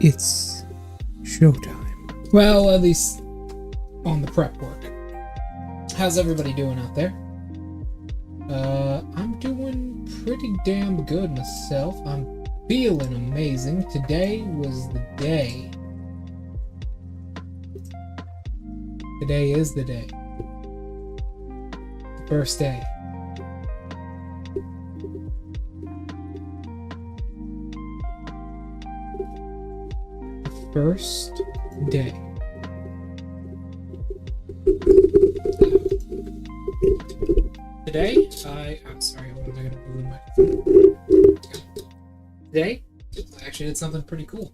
It's showtime. Well, at least on the prep work. How's everybody doing out there? I'm doing pretty damn good myself. I'm feeling amazing. Today was the day. Today is the day. The first day. The first day. Today, I'm sorry, what was I going to do with my microphone? Today, I actually did something pretty cool.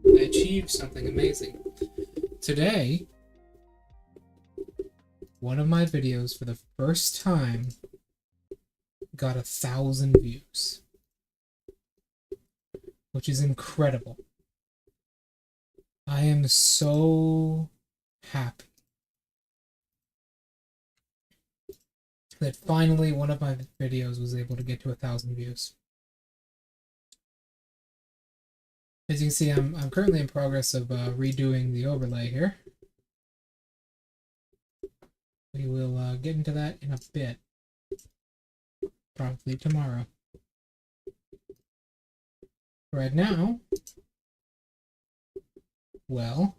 I achieved something amazing. Today, one of my videos for the first time got 1,000 views. Which is incredible. I am so happy that finally one of my videos was able to get to 1,000 views. As you can see, I'm currently in progress of redoing the overlay here. We will get into that in a bit. Probably tomorrow. Right now, well,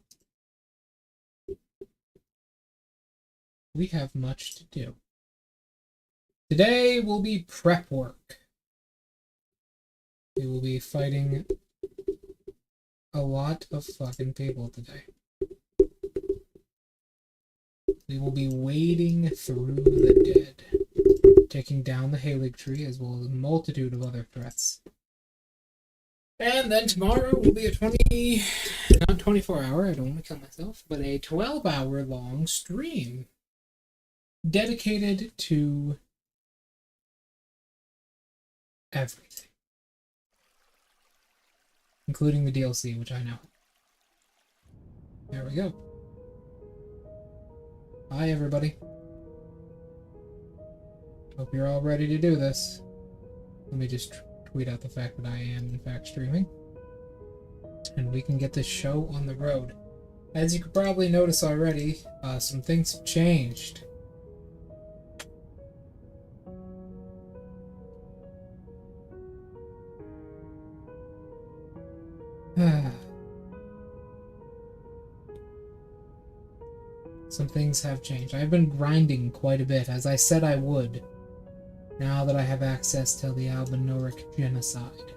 we have much to do. Today will be prep work. We will be fighting a lot of fucking people today. We will be wading through the dead, taking down the Halig tree as well as a multitude of other threats. And then tomorrow will be a not 24 hour, I don't want to kill myself, but a 12-hour long stream dedicated to everything, including the DLC, which I know. There we go. Hi, everybody. Hope you're all ready to do this. Let me just tweet out the fact that I am, in fact, streaming. And we can get this show on the road. As you could probably notice already, some things have changed. Some things have changed. I've been grinding quite a bit, as I said I would, now that I have access to the Albinoric genocide.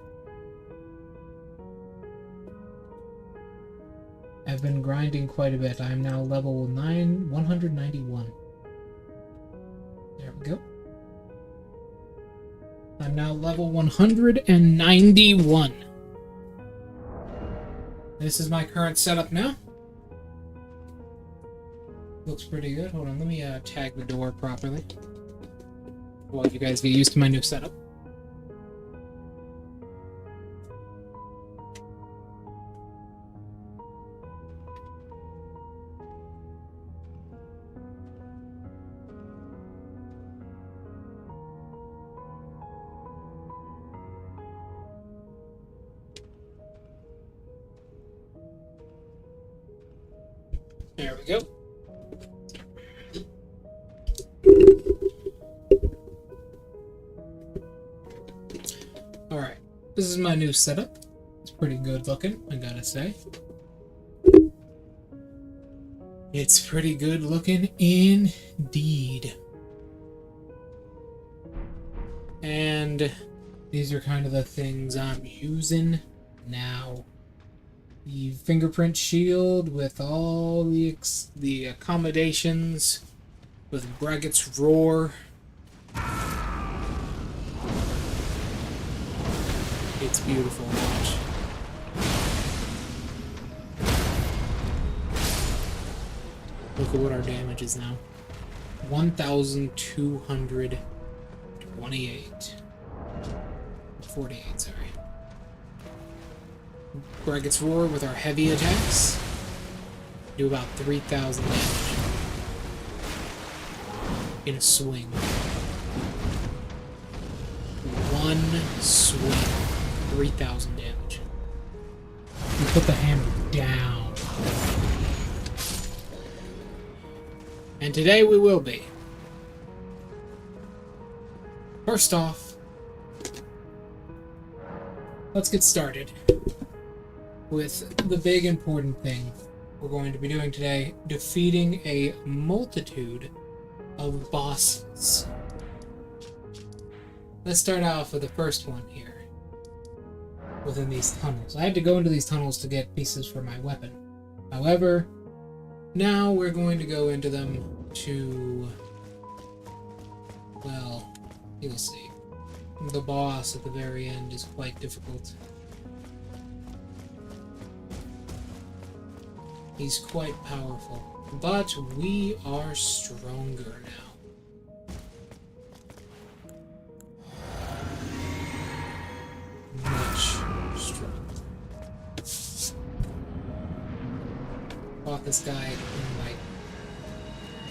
I've been grinding quite a bit. I am now level 191. There we go. I'm now level 191. This is my current setup now. Looks pretty good. Hold on, let me tag the door properly while you guys get used to my new setup. There we go. Alright, this is my new setup. It's pretty good looking, I gotta say. It's pretty good looking indeed. And these are kind of the things I'm using now. The fingerprint shield with all the accommodations, with Braggott's Roar. It's beautiful to watch. Look at what our damage is now. 1,228. 48, sorry. Braggott's Roar with our heavy attacks do about 3,000 damage in a swing. One swing, 3,000 damage. put the hammer down. And today we will be. First off, let's get started with the big important thing we're going to be doing today, defeating a multitude of bosses. Let's start off with the first one here, within these tunnels. I had to go into these tunnels to get pieces for my weapon. However, now we're going to go into them to, well, you'll see. The boss at the very end is quite difficult. He's quite powerful, but we are stronger now. Much stronger. Fought this guy in like...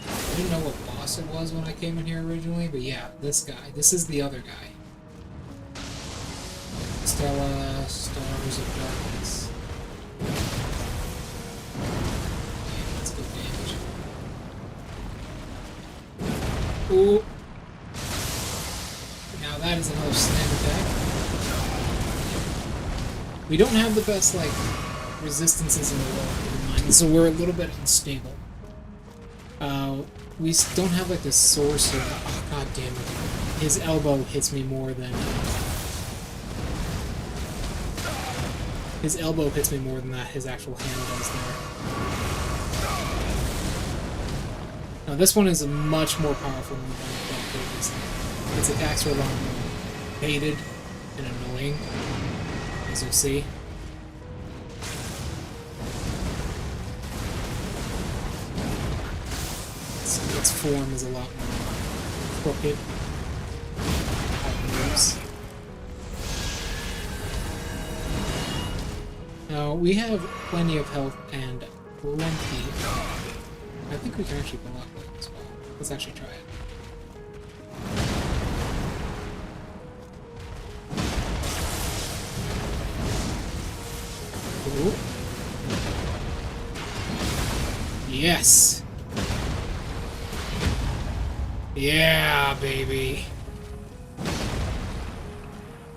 I didn't know what boss it was when I came in here originally, but yeah, this guy. This is the other guy. Stella, Stars of Darkness. Ooh. Now that is another slam attack. We don't have the best, like, resistances in the world, so we're a little bit unstable. We don't have, like, this source of... Oh, god damn it. His elbow hits me more than... His elbow hits me more than that his actual hand does there. Now this one is much more powerful than the one I fought previously. Its attacks are a lot more baited and annoying, as you'll see. So its form is a lot more crooked. How it moves. Now we have plenty of health and plenty of... I think we can actually block that as well. Let's actually try it. Ooh. Yes! Yeah, baby!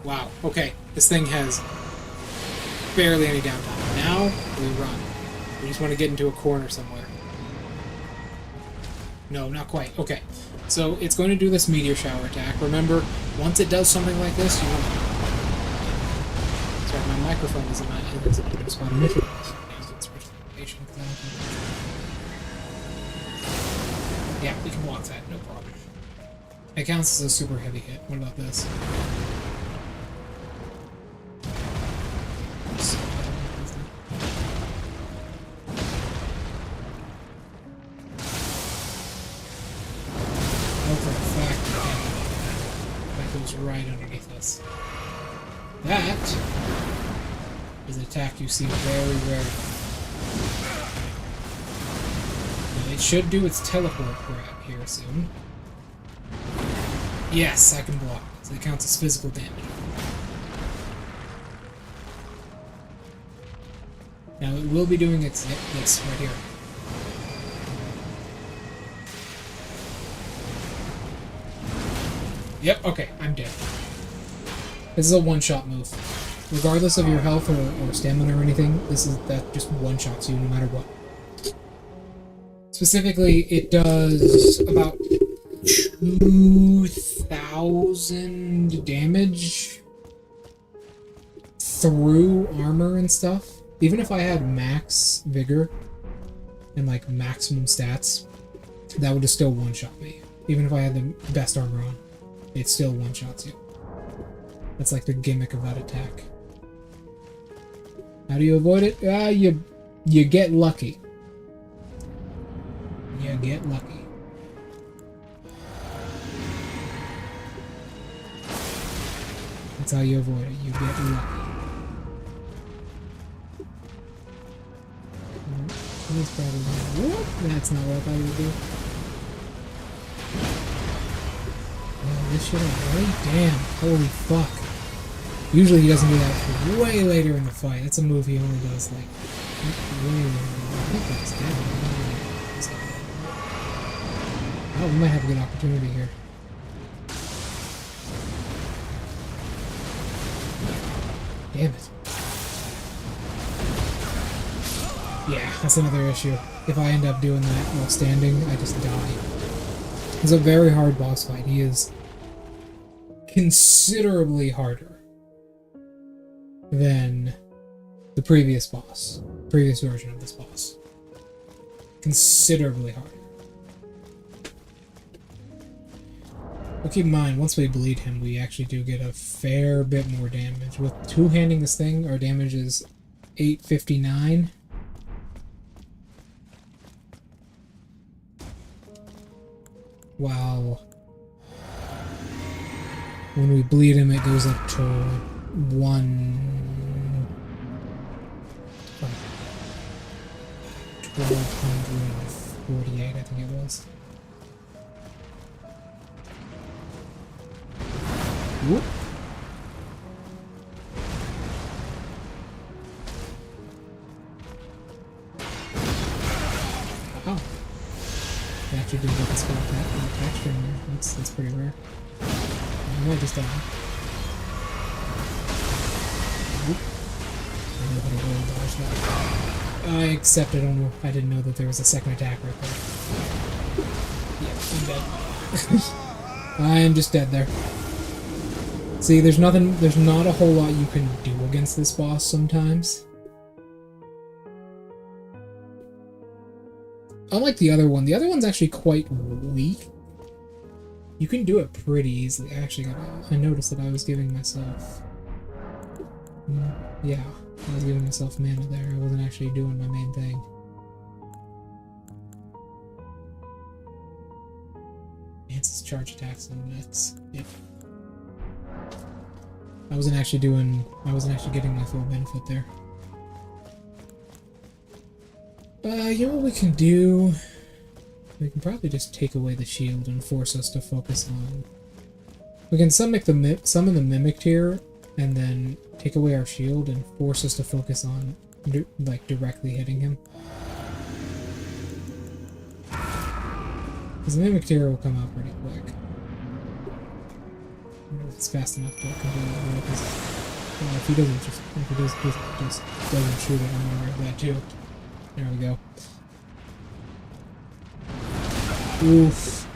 Wow, okay. This thing has barely any downtime. Now, we run. We just want to get into a corner somewhere. No, not quite. Okay. So, it's going to do this meteor shower attack. Remember, once it does something like this, you want to... Sorry, my microphone is in my... It's my mission. Yeah, we can block that, no problem. It counts as a super heavy hit. What about this? Right underneath us. That is an attack you see very rarely. Now, it should do its teleport grab here soon. Yes, I can block. So it counts as physical damage. Now it will be doing its this right here. Yep, okay, I'm dead. This is a one-shot move. Regardless of your health or stamina or anything, that just one-shots you no matter what. Specifically, it does about 2,000 damage through armor and stuff. Even if I had max vigor and like maximum stats, that would have still one-shot me. Even if I had the best armor on. It still one-shots you. That's like the gimmick of that attack. How do you avoid it? You get lucky. You get lucky. That's how you avoid it. You get lucky. That's probably whoop, that's not what I thought you would do. Oh, this shit already? Damn. Holy fuck. Usually he doesn't do that for way later in the fight. That's a move he only does like way later. I think that's dead. Oh, we might have a good opportunity here. Damn it. Yeah, that's another issue. If I end up doing that while standing, I just die. It's a very hard boss fight. He is considerably harder than the previous boss. Previous version of this boss. Considerably harder. But keep in mind, once we bleed him, we actually do get a fair bit more damage. With two-handing this thing, our damage is 859. While when we bleed him, it goes up to 1248, I think it was. Whoop. Oh. I actually did get the skill attack and the texture in there. That's pretty rare. I might just die. Whoop. I know how to really dodge that. I accept it. I didn't know that there was a second attack right there. Yeah, I'm dead. I am just dead there. See, there's not a whole lot you can do against this boss sometimes. Unlike the other one one's actually quite weak. You can do it pretty easily. I noticed that I was giving myself... Yeah, I was giving myself mana there. I wasn't actually doing my main thing. Enhances charge attacks on next. Yep. I wasn't actually getting my full benefit there. You know what we can do? We can probably just take away the shield and force us to focus on... We can summon the Mimic here, and then take away our shield and force us to focus on, like, directly hitting him. Because the Mimic tier will come out pretty quick. I wonder if it's fast enough to completely avoid this. Well, if he doesn't just doesn't shoot it, I'm aware of that too. There we go. Oof.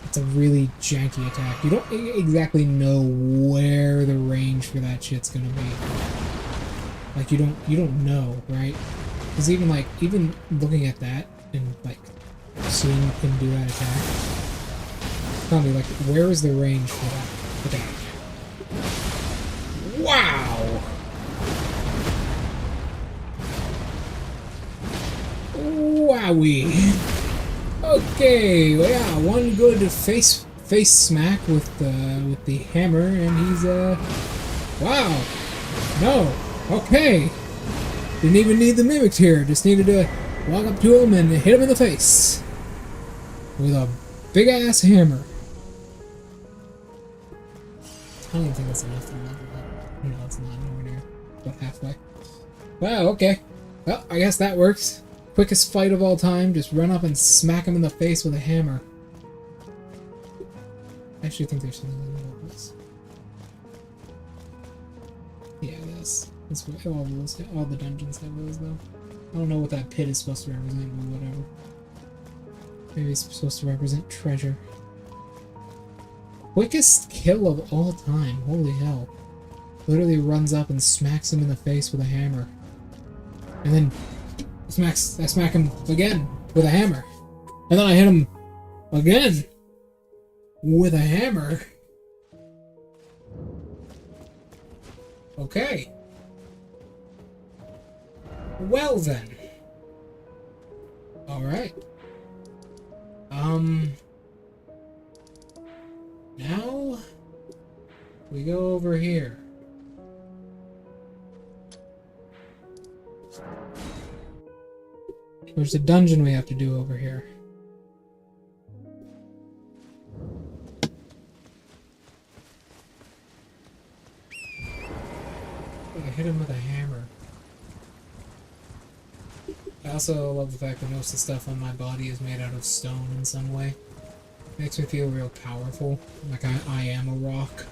It's a really janky attack. You don't exactly know where the range for that shit's gonna be. Like, you don't know, right? Because even looking at that and like seeing him do that attack, tell me, like, where is the range for that attack? Wow! Wowie! Okay, well, yeah, one good face smack with the hammer, and he's wow! No, okay. Didn't even need the mimic here. Just needed to walk up to him and hit him in the face with a big ass hammer. I don't even think that's enough to level up. No, it's not anywhere near. About halfway. Wow, okay. Well, I guess that works. Quickest fight of all time, just run up and smack him in the face with a hammer. I actually think there's something in the middle of this. Yeah, that's what all the dungeons have those, though. I don't know what that pit is supposed to represent, but whatever. Maybe it's supposed to represent treasure. Quickest kill of all time, holy hell. Literally runs up and smacks him in the face with a hammer. And then I smack him again with a hammer. And then I hit him again with a hammer. Okay. Well then. Alright. Now we go over here. There's a dungeon we have to do over here. hit him with a hammer. I also love the fact that most of the stuff on my body is made out of stone in some way. Makes me feel real powerful, like I am a rock.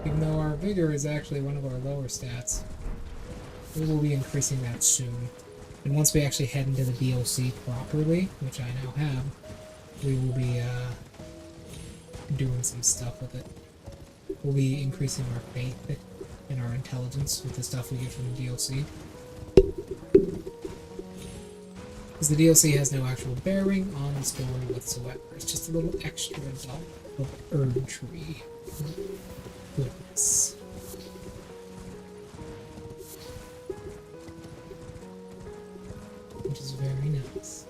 Even though our vigor is actually one of our lower stats. We will be increasing that soon. And once we actually head into the DLC properly, which I now have, we will be doing some stuff with it. We'll be increasing our faith and our intelligence with the stuff we get from the DLC. Because the DLC has no actual bearing on the story whatsoever. It's just a little extra result of Erd Tree. Goodness. Which is very nice.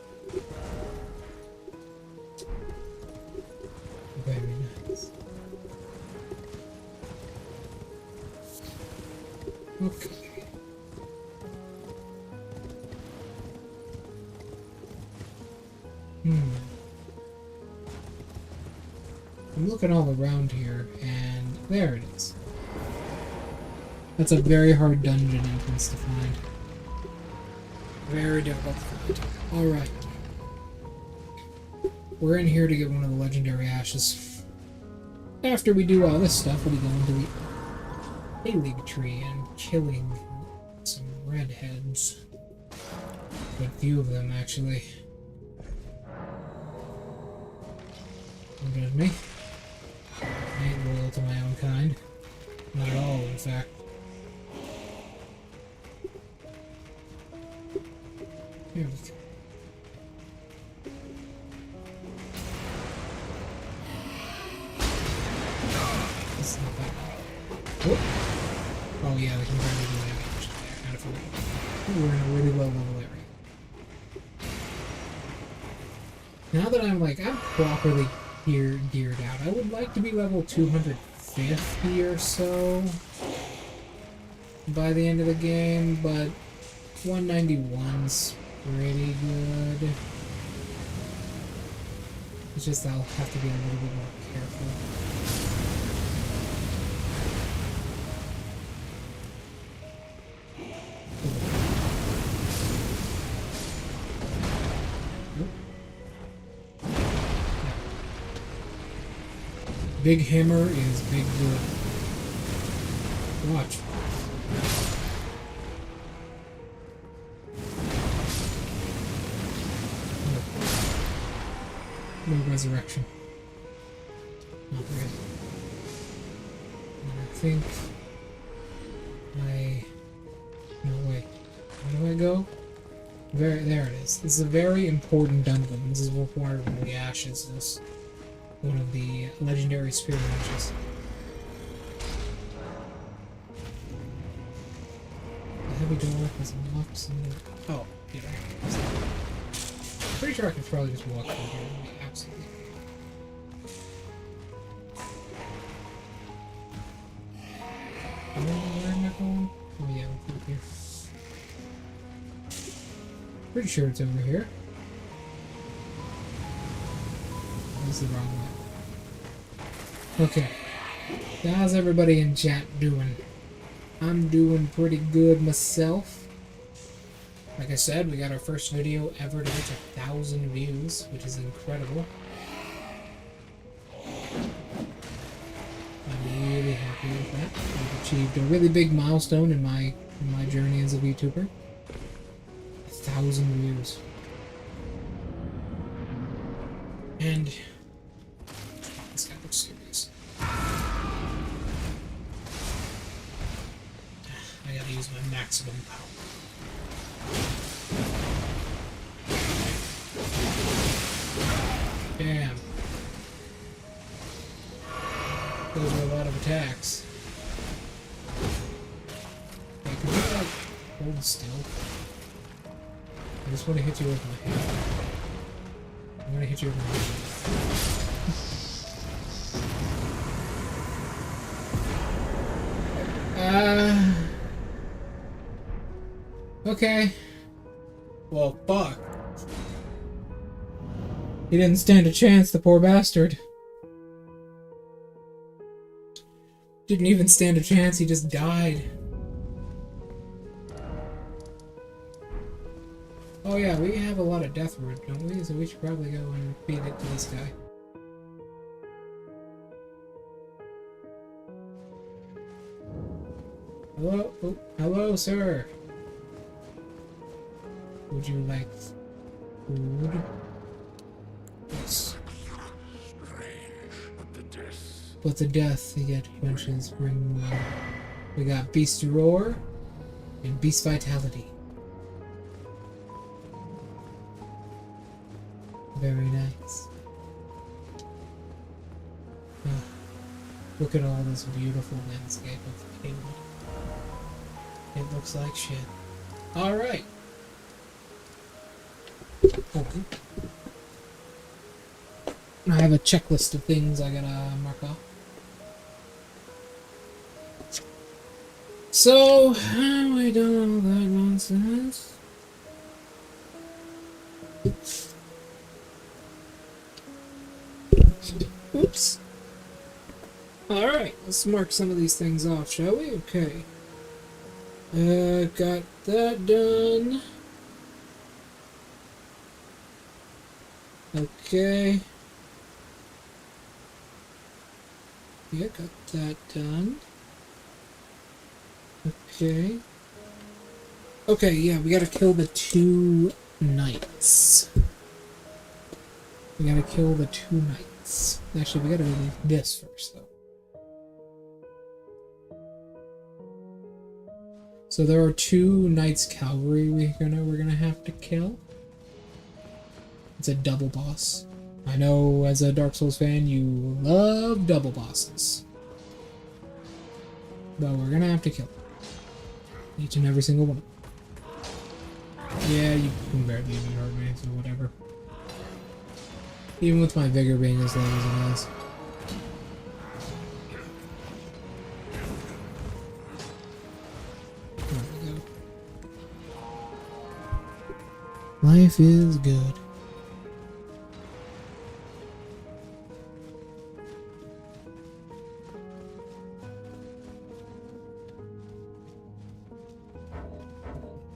Very nice. Okay. I'm looking all around here, and there it is. That's a very hard dungeon entrance to find. Very difficult to find. Alright. We're in here to get one of the legendary ashes. After we do all this stuff, we'll be going to the A-League tree and killing some redheads. But few of them, actually. Don't judge me. I ain't loyal to my own kind. Not at all, in fact. Here we go. This is not bad. Whoop. Oh yeah, we can barely do damage. I kind of forgot. Ooh, we're in a really low level area. Now that I'm properly geared out, I would like to be level 250 or so by the end of the game, but 191's pretty good. It's just I'll have to be a little bit more careful. Big hammer is big good. Watch. No resurrection. Not really. And I think no, wait. Where do I go? There it is. This is a very important dungeon. This is one of the ashes. This one of the legendary spirit ashes. The heavy door has unlocked some. Oh, yeah. Pretty sure I could probably just walk through here. Absolutely. Where am I going? Oh yeah, we'll put it here. Pretty sure it's over here. This is the wrong way. Okay. How's everybody in chat doing? I'm doing pretty good myself. Like I said, we got our first video ever to reach 1,000 views, which is incredible. I'm really happy with that. We've achieved a really big milestone in my journey as a VTuber. 1,000 views. And this guy looks serious. I gotta use my maximum power. Damn. Those are a lot of attacks. Wait, can you like hold still? I just want to hit you with my hand. I'm gonna hit you with my hand. Okay. Well, fuck. He didn't stand a chance, the poor bastard. Didn't even stand a chance, he just died. Oh yeah, we have a lot of death root, don't we? So we should probably go and feed it to this guy. Hello? Oh, hello, sir. Would you like food? Yes. But the death yet quenches bring more. We got Beast Roar and Beast Vitality. Very nice. Oh, look at all this beautiful landscape of the kingdom. It looks like shit. Alright. Okay. I have a checklist of things I gotta mark off. So, have I done all that nonsense? Oops. Alright, let's mark some of these things off, shall we? Okay. Got that done. Okay. Yeah, got that done. Okay. Okay, yeah, we gotta kill the 2 knights. We gotta kill the 2 knights. Actually, we gotta do this first, though. So there are 2 knights cavalry we're gonna have to kill. It's a double boss. I know as a Dark Souls fan you love double bosses. But we're gonna have to kill them. Each and every single one. Yeah, you can barely even hurt me, so whatever. Even with my vigor being as low as it is. There we go. Life is good.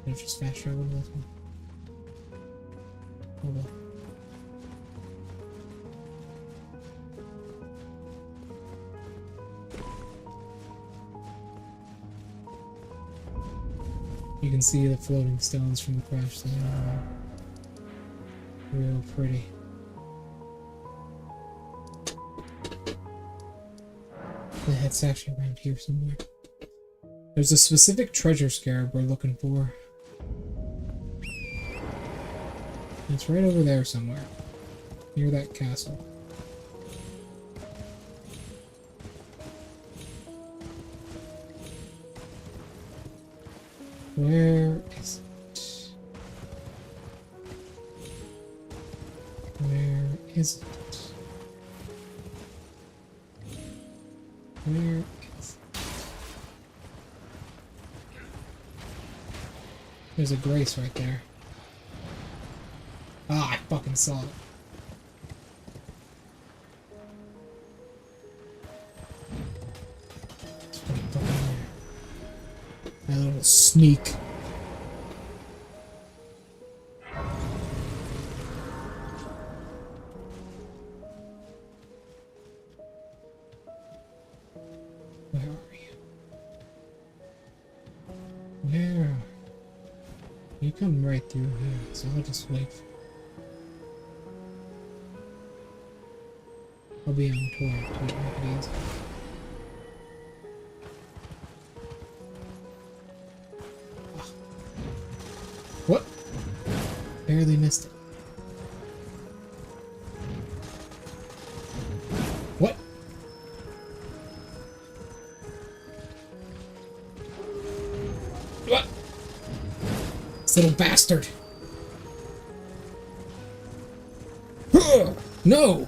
Just fast travel with me. Hold on. You can see the floating stones from the crash zone. Real pretty. The head's actually around here somewhere. There's a specific treasure scarab we're looking for. It's right over there somewhere, near that castle. Where is it? Where is it? Where is it? There's a grace right there. Ah, I fucking saw it. It's right fucking there. That little sneak. Where are you? Where? You come right through here, so I'll just wait for you. I'll be on tour to make it easy. Ah. What? Barely missed it. What? What? This little bastard. No!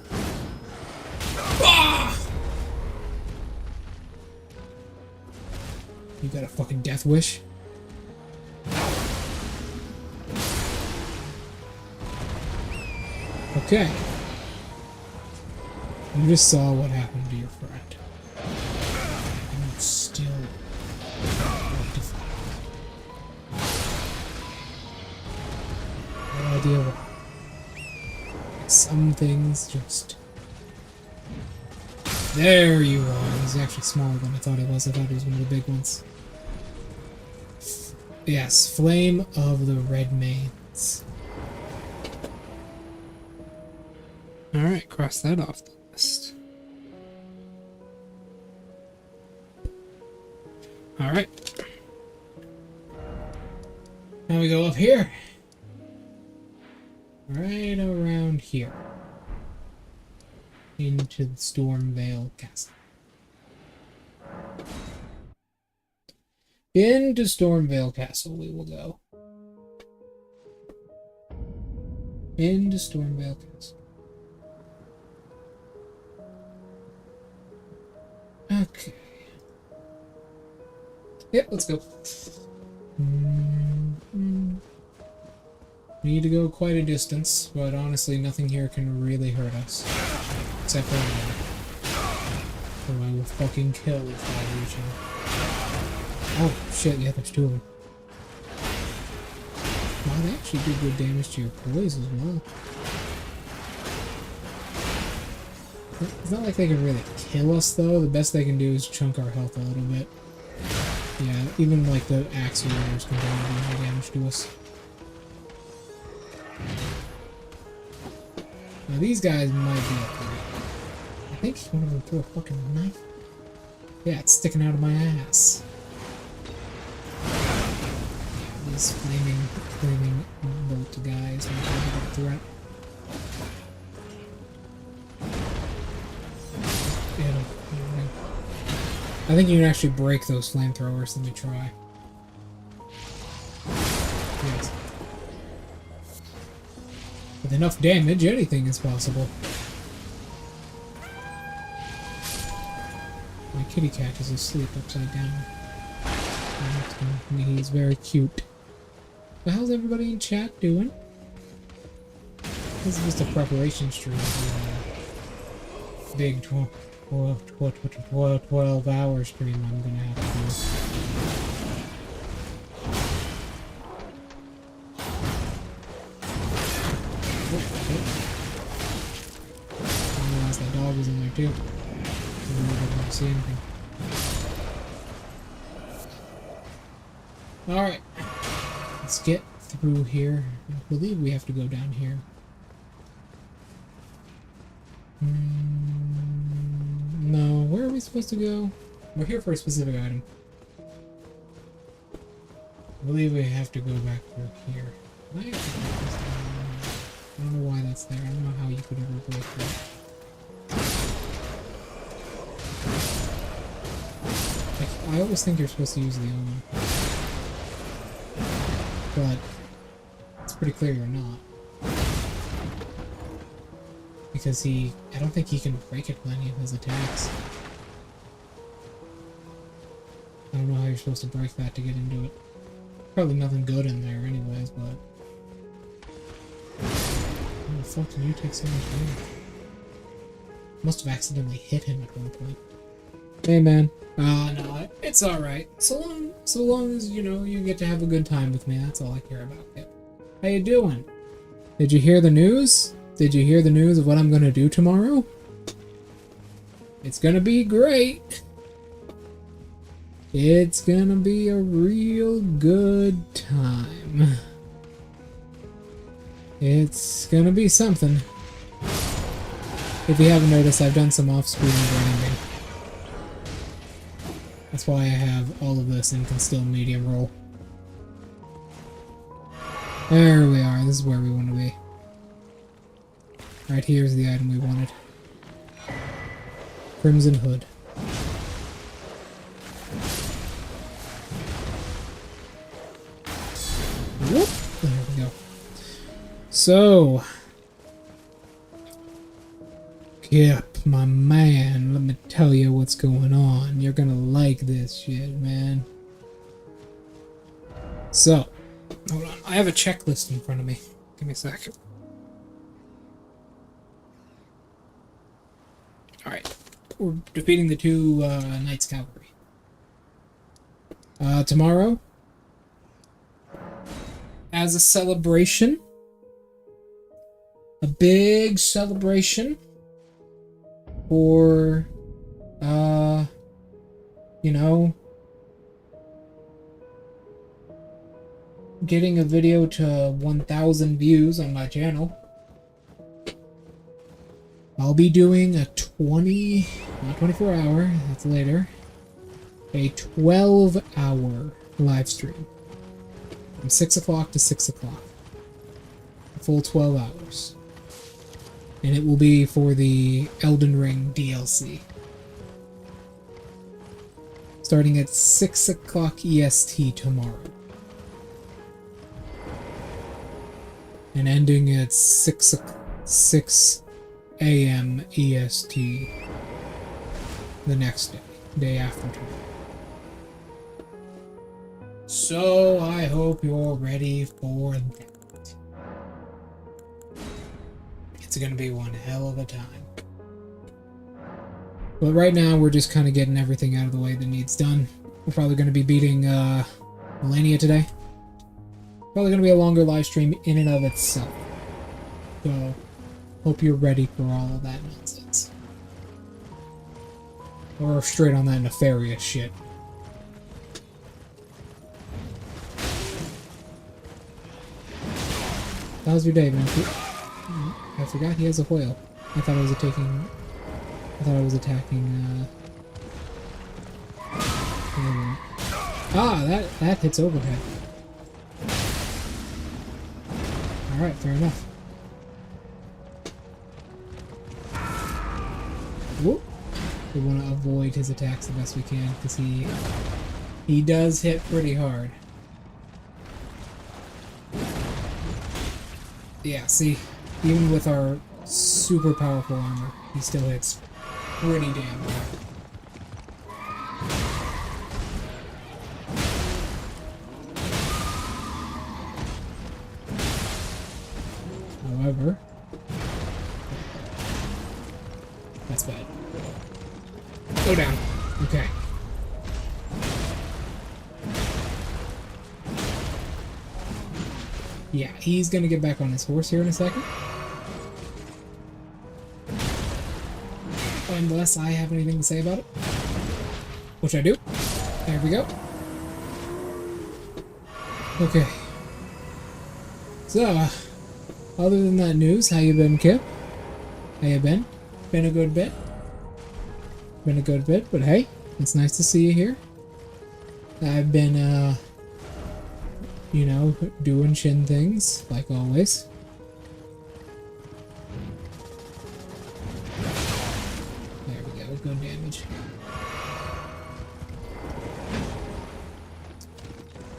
You got a fucking death wish? Okay. You just saw what happened to your friend. And you still want to fight. idea why. Some things just... There you are. He's actually smaller than I thought he was. I thought he was one of the big ones. Yes, Flame of the Red Mains. Alright, cross that off the list. Alright. Now we go up here. Right around here. Into the Stormvale Castle. Into Stormvale Castle we will go. Into Stormvale Castle. Okay. Yep, let's go. We need to go quite a distance, but honestly nothing here can really hurt us. Except for who I will fucking kill without reaching. Oh shit, yeah, there's two of them. Wow, they actually do good damage to your poise as well. It's not like they can really kill us though. The best they can do is chunk our health a little bit. Yeah, even like the axe warriors can do more damage to us. Now these guys might be a threat. I think one of them threw a fucking knife. Yeah, it's sticking out of my ass. Yeah, these flaming bolt guys might be a threat. I think you can actually break those flamethrowers. Let me try. Yes. With enough damage, anything is possible. My kitty cat is asleep upside down. He's very cute. The hell's everybody in chat doing? This is just a preparation stream for big 12-hour stream I'm gonna have to do. I realized that dog was in there too. I didn't see anything. Alright. Let's get through here. I believe we have to go down here. No, where are we supposed to go? We're here for a specific item. I believe we have to go back through here. I don't know why that's there. I don't know how you could ever break that. Like, I always think you're supposed to use the omen. But it's pretty clear you're not. Because I don't think he can break it with any of his attacks. I don't know how you're supposed to break that to get into it. Probably nothing good in there anyways, but... How the fuck did you take so much damage? Must have accidentally hit him at one point. Hey man. No, it's alright. So long as, you know, you get to have a good time with me, that's all I care about. How you doing? Did you hear the news? Did you hear the news of what I'm gonna do tomorrow? It's gonna be great. It's gonna be a real good time. It's gonna be something. If you haven't noticed, I've done some off-screen grinding. That's why I have all of this and can still medium roll. There we are. This is where we want to be. Right here's the item we wanted. Crimson Hood. Whoop! There we go. So... Kip, my man, let me tell you what's going on. You're gonna like this shit, man. So, hold on. I have a checklist in front of me. Give me a second. Alright. We're defeating the two Knights Cavalry. Tomorrow, as a celebration, a big celebration for, you know, getting a video to 1,000 views on my channel. I'll be doing a not 24 hour, that's later, a 12-hour live stream. From 6 o'clock to 6 o'clock. A full 12 hours. And it will be for the Elden Ring DLC. Starting at 6 o'clock EST tomorrow. And ending at 6 a.m. EST the next day after tomorrow. So I hope you're ready for that. It's gonna be one hell of a time. But right now we're just kind of getting everything out of the way that needs done. We're probably gonna be beating Melania today. Probably gonna be a longer live stream in and of itself. So hope you're ready for all of that nonsense. Or straight on that nefarious shit. How was your day, man? I forgot he has a whale. I thought I was attacking. That hits overhead. All right, fair enough. Whoop. We want to avoid his attacks the best we can because he does hit pretty hard. Yeah, see, even with our super powerful armor, he still hits pretty damn hard. However, that's bad. Go down. Okay. Yeah, he's gonna get back on his horse here in a second. Unless I have anything to say about it. Which I do. There we go. Okay. So, other than that news, how you been, Kip? How you been? Been a good bit? Been a good bit, but hey, it's nice to see you here. I've been, you know, doing Shin things, like always. There we go, good damage.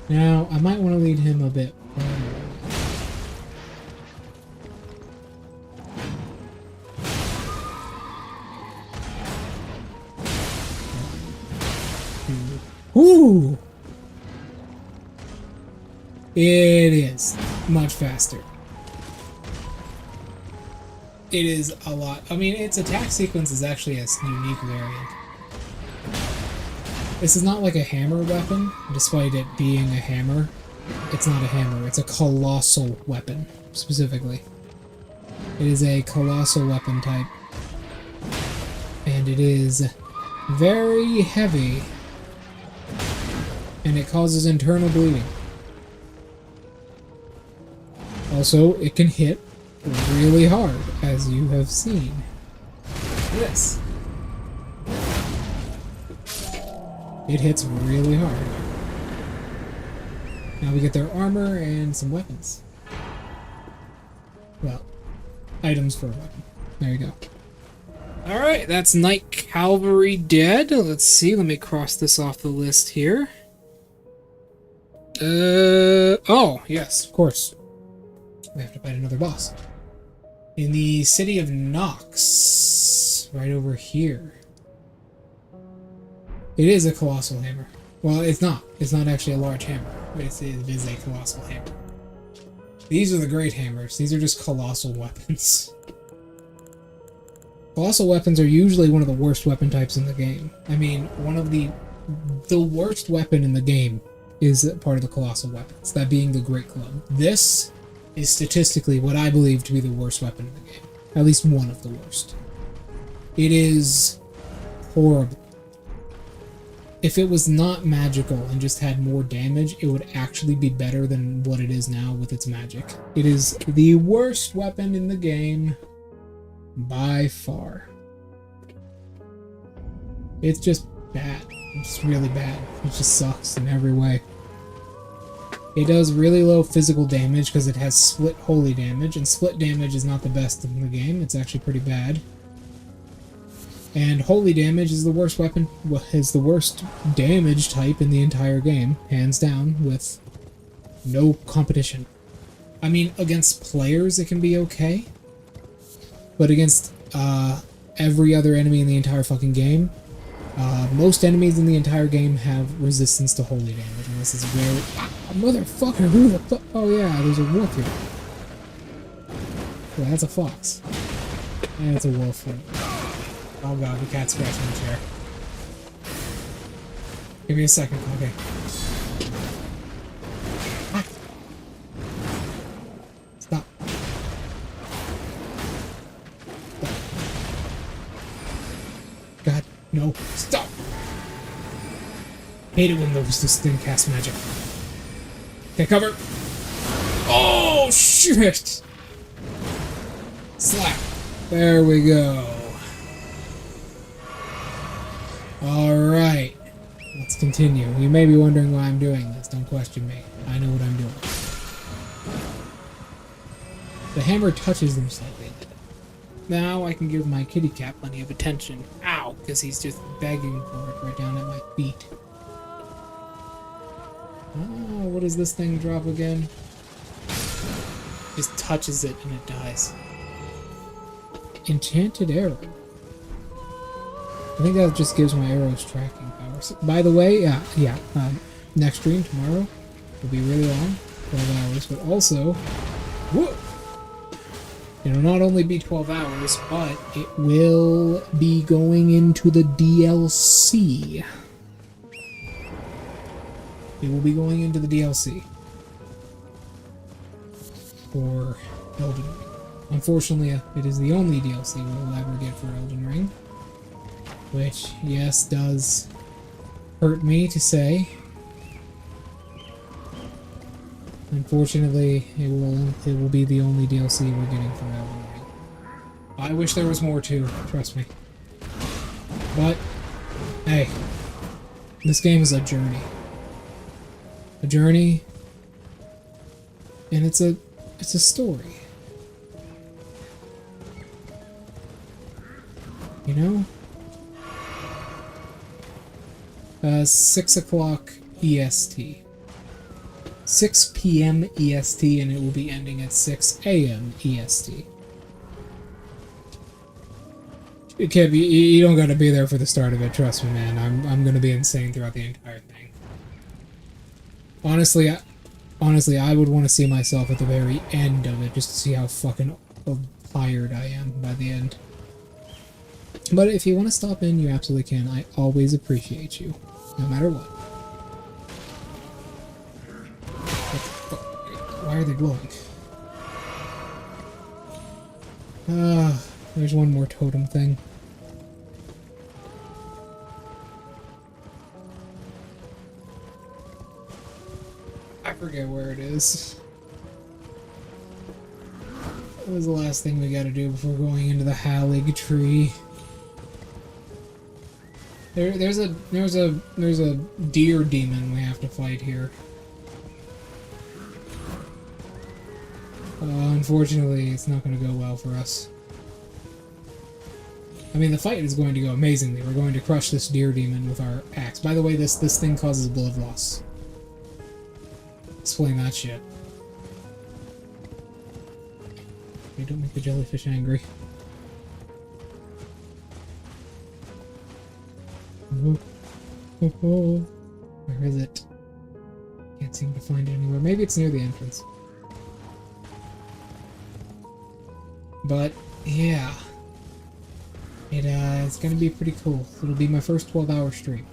Now, I might want to lead him a bit further. Ooh! It is much faster. It is a lot. I mean, its attack sequence is actually a unique variant. This is not like a hammer weapon, despite it being a hammer. It's not a hammer, it's a colossal weapon, specifically. It is a colossal weapon type. And it is very heavy. And it causes internal bleeding. Also, it can hit really hard, as you have seen. This. It hits really hard. Now we get their armor and some weapons. Well, items for a weapon. There you go. Alright, that's Knight Cavalry dead. Let's see, let me cross this off the list here. Oh, yes, of course. We have to fight another boss. In the city of Nox. Right over here. It is a colossal hammer. Well, it's not. It's not actually a large hammer. But it is a colossal hammer. These are the great hammers. These are just colossal weapons. Colossal weapons are usually one of the worst weapon types in the game. I mean, one of the worst weapon in the game is part of the colossal weapons, that being the Great Club. This is statistically what I believe to be the worst weapon in the game. At least one of the worst. It is horrible. If it was not magical and just had more damage, it would actually be better than what it is now with its magic. It is the worst weapon in the game by far. It's just bad. It's really bad. It just sucks in every way. It does really low physical damage because it has split holy damage, and split damage is not the best in the game. It's actually pretty bad. And holy damage is the worst weapon, is the worst damage type in the entire game, hands down, with no competition. I mean, against players it can be okay, but against every other enemy in the entire fucking game, most enemies in the entire game have resistance to holy damage, and this is very... Motherfucker, who the fuck? Oh yeah, there's a wolf here. Yeah, that's a fox. And it's a wolf. Oh god, the cat's scratching the chair. Give me a second, okay. Ah. Stop. God, no. Stop! Hate it when this thing casts magic. Okay, cover! Oh, shit! Slap. There we go. Alright. Let's continue. You may be wondering why I'm doing this. Don't question me. I know what I'm doing. The hammer touches them slightly. Now I can give my kitty cat plenty of attention. Ow! Because he's just begging for it right down at my feet. Oh, what does this thing drop again? Just touches it and it dies. Enchanted arrow. I think that just gives my arrows tracking powers. By the way, next stream tomorrow will be really long, 12 hours, but also, whoa! It'll not only be 12 hours, but it will be going into the DLC. It will be going into the DLC for Elden Ring. Unfortunately, it is the only DLC we will ever get for Elden Ring, which, yes, does hurt me to say. Unfortunately, it will be the only DLC we're getting for Elden Ring. I wish there was more too, trust me. But hey, this game is a journey. A journey, and it's a story. You know? 6 o'clock EST. 6 p.m. EST, and it will be ending at 6 a.m. EST. It can't be, you don't gotta be there for the start of it, trust me, man. I'm gonna be insane throughout the entire thing. Honestly, I would want to see myself at the very end of it, just to see how fucking tired I am by the end. But if you want to stop in, you absolutely can. I always appreciate you, no matter what. Why are they glowing? There's one more totem thing. I forget where it is. What was the last thing we gotta do before going into the Hallig tree? There's a deer demon we have to fight here. Unfortunately, it's not going to go well for us. I mean, the fight is going to go amazingly. We're going to crush this deer demon with our axe. By the way, this thing causes blood loss. Explain that shit. Okay, don't make the jellyfish angry. Where is it? Can't seem to find it anywhere. Maybe it's near the entrance. But yeah, it's gonna be pretty cool. It'll be my first 12-hour stream.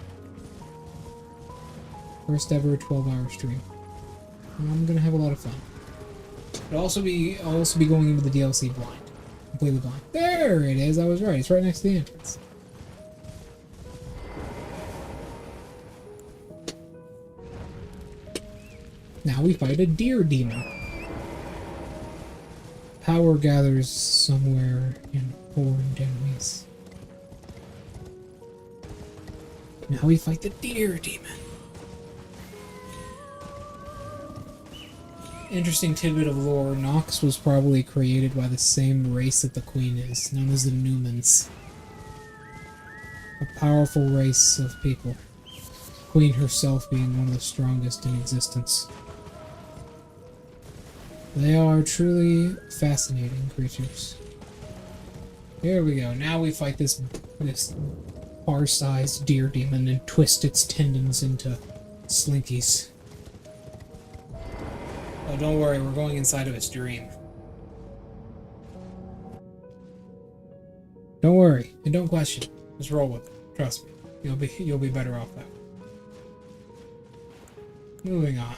First ever 12-hour stream. I'm gonna have a lot of fun. I'll also be going into the DLC blind. Completely blind. There it is, I was right. It's right next to the entrance. Now we fight a deer demon. Power gathers somewhere in horned enemies. Now we fight the deer demon. Interesting tidbit of lore, Nox was probably created by the same race that the Queen is, known as the Newmans. A powerful race of people. Queen herself being one of the strongest in existence. They are truly fascinating creatures. Here we go. Now we fight this bar-sized deer demon and twist its tendons into slinkies. Oh, don't worry, we're going inside of its dream. Don't worry, and don't question it. Just roll with it. Trust me. You'll be better off that way. Moving on.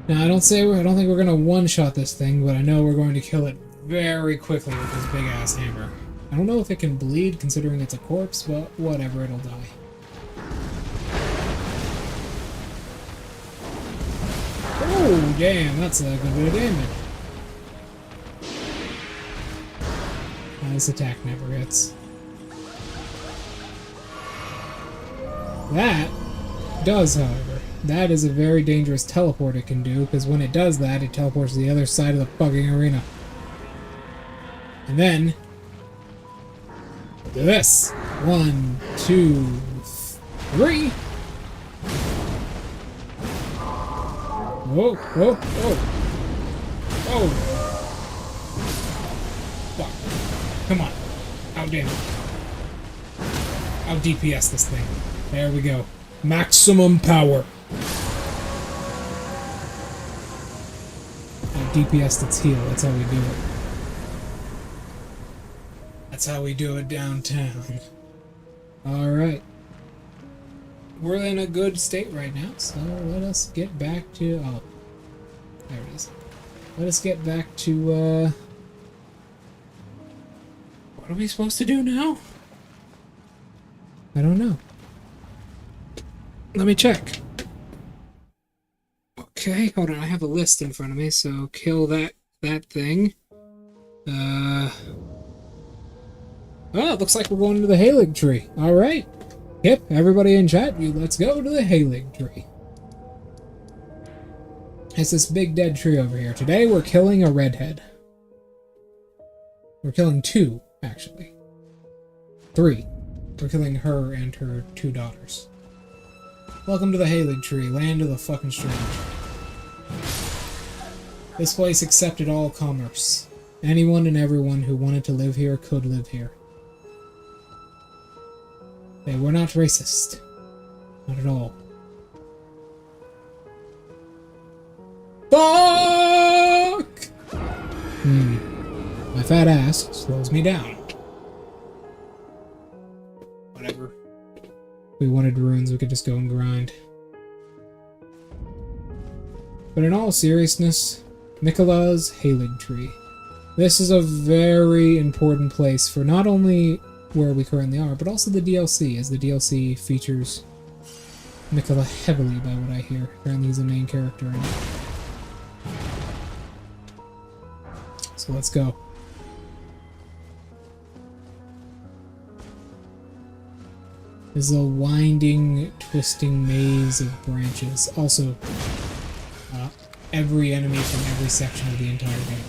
Now, I don't think we're gonna one-shot this thing, but I know we're going to kill it very quickly with this big-ass hammer. I don't know if it can bleed, considering it's a corpse, but whatever, it'll die. Oh, damn, that's a good bit of damage. This attack never hits. That does, however. That is a very dangerous teleport it can do, because when it does that, it teleports to the other side of the fucking arena. And then... do this! 1, 2, 3! Whoa, whoa, whoa! Whoa! Fuck. Come on. Outdam it. Out DPS this thing. There we go. Maximum power. Out DPS its heal. That's how we do it. That's how we do it downtown. Alright. We're in a good state right now, so let us get back to... oh. There it is. Let us get back to, what are we supposed to do now? I don't know. Let me check. Okay, hold on, I have a list in front of me, so kill that thing. Oh, it looks like we're going to the Halig tree. Alright. Yep, everybody in chat, let's go to the Halig tree. It's this big dead tree over here. Today we're killing a redhead. We're killing 2, actually. 3. We're killing her and her 2 daughters. Welcome to the Halig tree, land of the fucking strange. This place accepted all commerce. Anyone and everyone who wanted to live here could live here. They were not racist. Not at all. Fuck! My fat ass slows me down. Whatever. If we wanted runes, we could just go and grind. But in all seriousness, Mikola's Halig Tree. This is a very important place for not only where we currently are, but also the DLC, as the DLC features Mikola heavily by what I hear. Apparently he's the main character in it. So let's go. This is a winding, twisting maze of branches. Also, every enemy from every section of the entire game.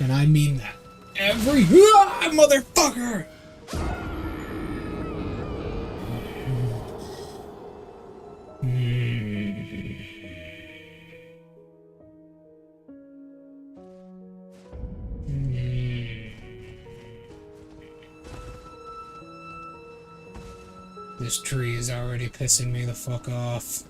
And I mean that. Every motherfucker! This tree is already pissing me the fuck off.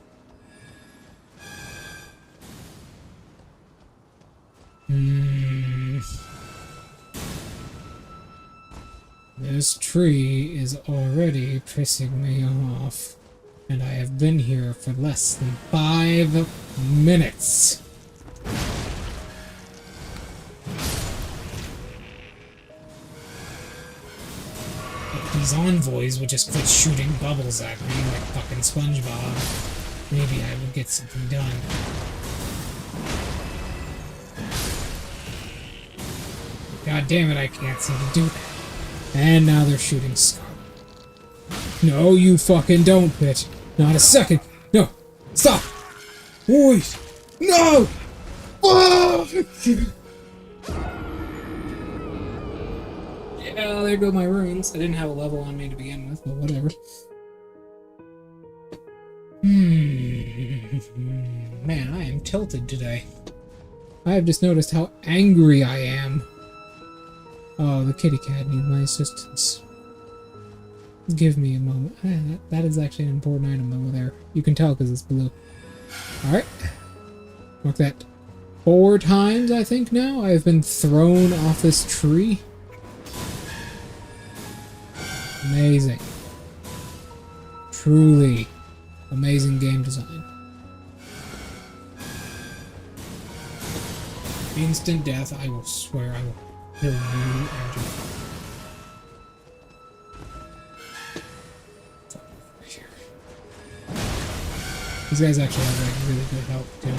This tree is already pissing me off. And I have been here for less than 5 minutes. These envoys would just quit shooting bubbles at me like fucking SpongeBob. Maybe I would get something done. God damn it, I can't seem to do that. And now they're shooting Scarlet. No, you fucking don't, bitch. Not a second. No. Stop. Wait. No. Oh! Yeah, there go my runes. I didn't have a level on me to begin with, but whatever. Man, I am tilted today. I have just noticed how angry I am. Oh, the kitty cat needs my assistance. Give me a moment. That is actually an important item over there. You can tell because it's blue. Alright. Mark that 4 times, I think, now. I have been thrown off this tree. Amazing. Truly amazing game design. Instant death, I will swear I will kill you and you. Here. These guys actually have like really good health too.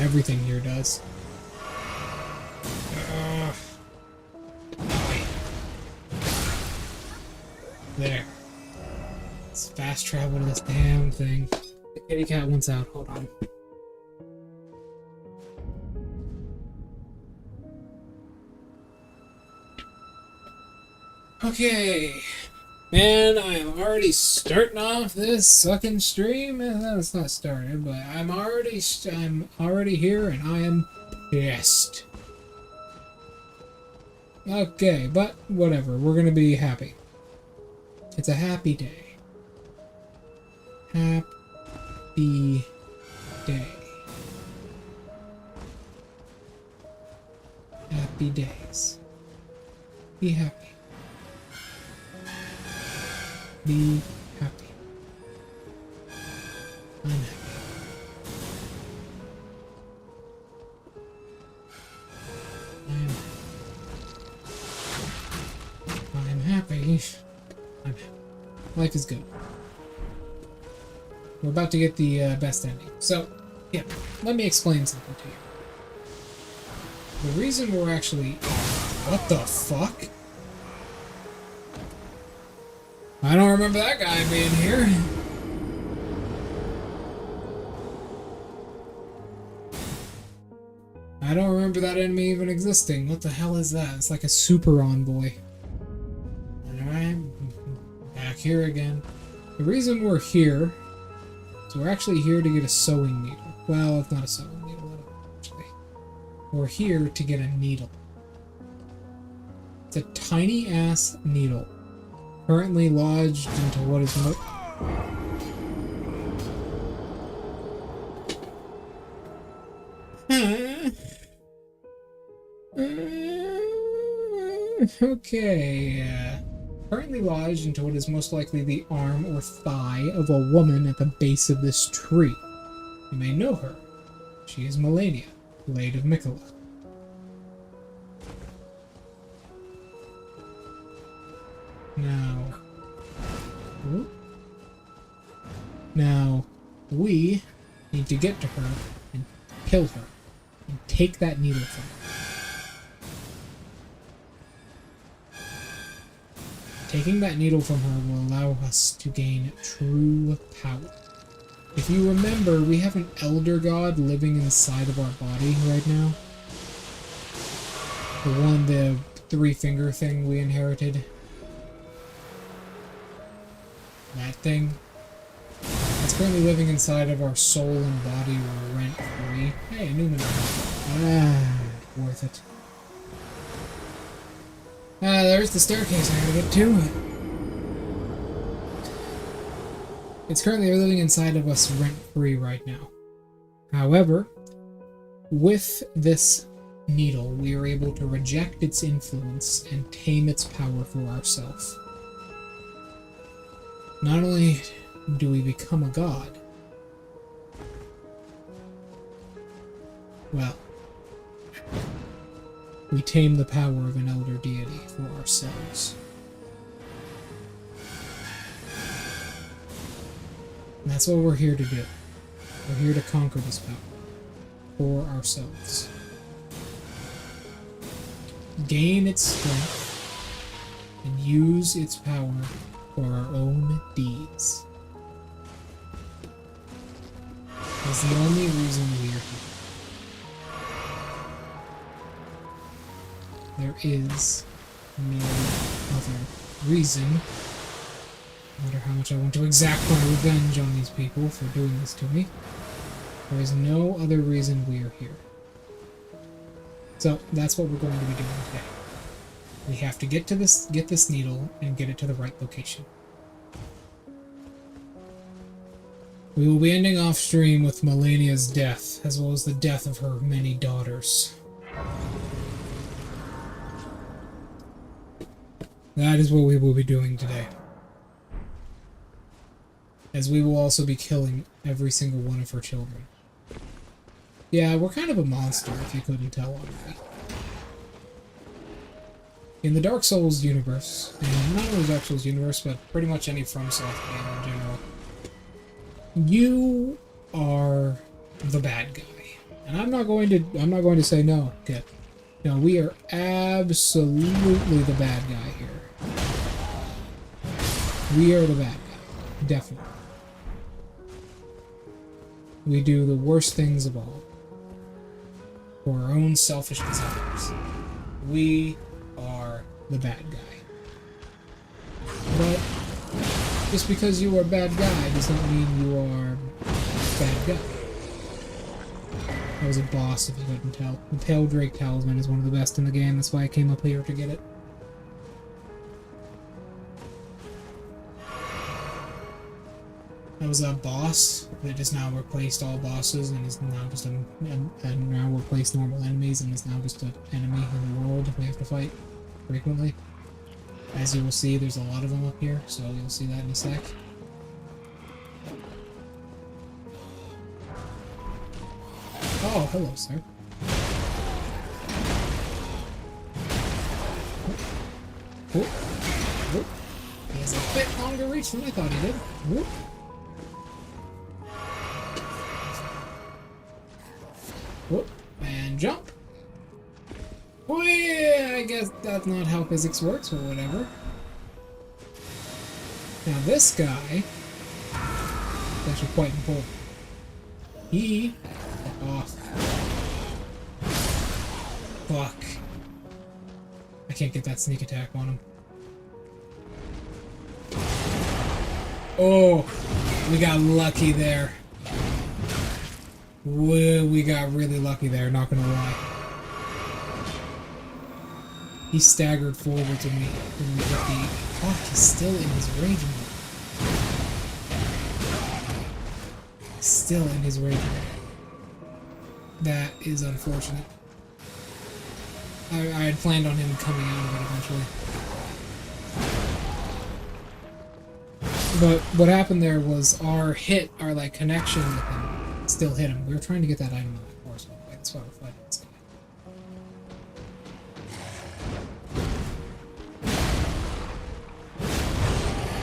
Everything here does. There. Let's fast travel to this damn thing. The kitty cat wants out. Hold on. Okay. Man, I am already starting off this sucking stream. It's not started, but I'm already here and I am pissed. Okay, but whatever. We're gonna be happy. It's a happy day. Happy day. Happy days. Be happy. Be happy. I'm happy. I'm happy. Life is good. We're about to get the best ending. So, yeah, let me explain something to you. The reason we're actually... What the fuck? I don't remember that guy being here. I don't remember that enemy even existing. What the hell is that? It's like a super envoy. Alright. Back here again. The reason we're here is we're actually here to get a sewing needle. Well, it's not a sewing needle, actually. We're here to get a needle. It's a tiny ass needle. Currently lodged into what is okay. Currently lodged into what is most likely the arm or thigh of a woman at the base of this tree. You may know her. She is Melania, Blade of Mikola. Now, we need to get to her and kill her and take that needle from her. Taking that needle from her will allow us to gain true power. If you remember, we have an elder god living inside of our body right now. The 3-finger thing we inherited. That thing. It's currently living inside of our soul and body. We're rent-free. Hey, a new maneuver. Worth it. There's the staircase I gotta get to. It's currently living inside of us rent-free right now. However, with this needle, we are able to reject its influence and tame its power for ourselves. not only do we become a god, well, we tame the power of an elder deity for ourselves. And that's what we're here to do. We're here to conquer this power for ourselves. Gain its strength and use its power for our own deeds. That's the only reason we are here. There is no other reason, no matter how much I want to exact my revenge on these people for doing this to me. There is no other reason we are here. So that's what we're going to be doing today. We have to get this needle and get it to the right location. We will be ending off stream with Melania's death, as well as the death of her many daughters. That is what we will be doing today. As we will also be killing every single one of her children. Yeah, we're kind of a monster, if you couldn't tell already. In the Darksouls universe, and not only the Darksouls universe, but pretty much any FromSoft game in general, you are the bad guy. And I'm not going to say no. Okay. No, we are absolutely the bad guy here. We are the bad guy. Definitely. We do the worst things of all. For our own selfish desires. We are the bad guy. But just because you are a bad guy does not mean you are a bad guy. That was a boss, if you couldn't tell. The Pale Drake Talisman is one of the best in the game, that's why I came up here to get it. That was a boss that has now replaced all bosses and is now just and now replaced normal enemies and is now just an enemy in the world we have to fight frequently. As you will see, there's a lot of them up here, so you'll see that in a sec. Oh, hello, sir. Whoop. Whoop. He has a bit longer reach than I thought he did. Whoop. Whoop. And jump. Oh yeah, I guess that's not how physics works, or whatever. Now this guy is actually quite important. He... off. Fuck. I can't get that sneak attack on him. Oh, we got lucky there. We got really lucky there, not gonna lie. He staggered forward to me. Fuck, he's still in his rage mode. Still in his rage mode. That is unfortunate. I had planned on him coming out of it eventually. But what happened there was our like connection with him still hit him. We were trying to get that item on the course, by the way. That's why we're fighting this guy.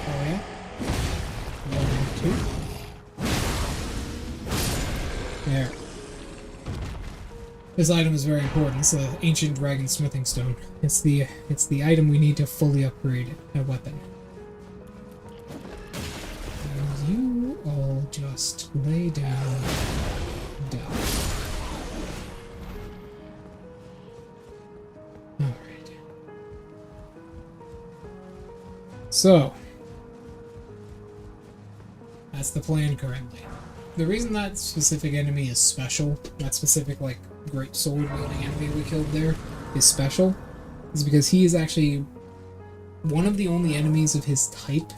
Oh yeah? 1, 2. There. This item is very important. It's the ancient dragon smithing stone. It's the item we need to fully upgrade a weapon. And you all just lay down. Alright. So that's the plan currently. The reason that specific enemy is special, that specific like great sword wielding enemy we killed there is special, is because he is actually one of the only enemies of his type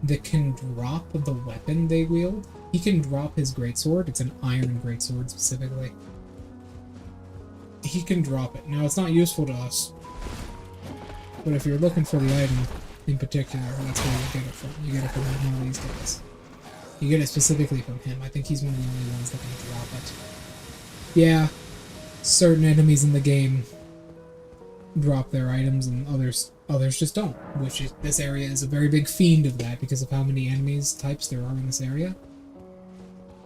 that can drop the weapon they wield. He can drop his greatsword. It's an iron greatsword specifically. He can drop it. Now it's not useful to us, but if you're looking for the item, in particular. That's where you get it from. You get it from one of these guys. You get it specifically from him. I think he's one of the only ones that can drop it. Yeah, certain enemies in the game drop their items and others just don't. Which is, this area is a very big fiend of that because of how many enemies types there are in this area.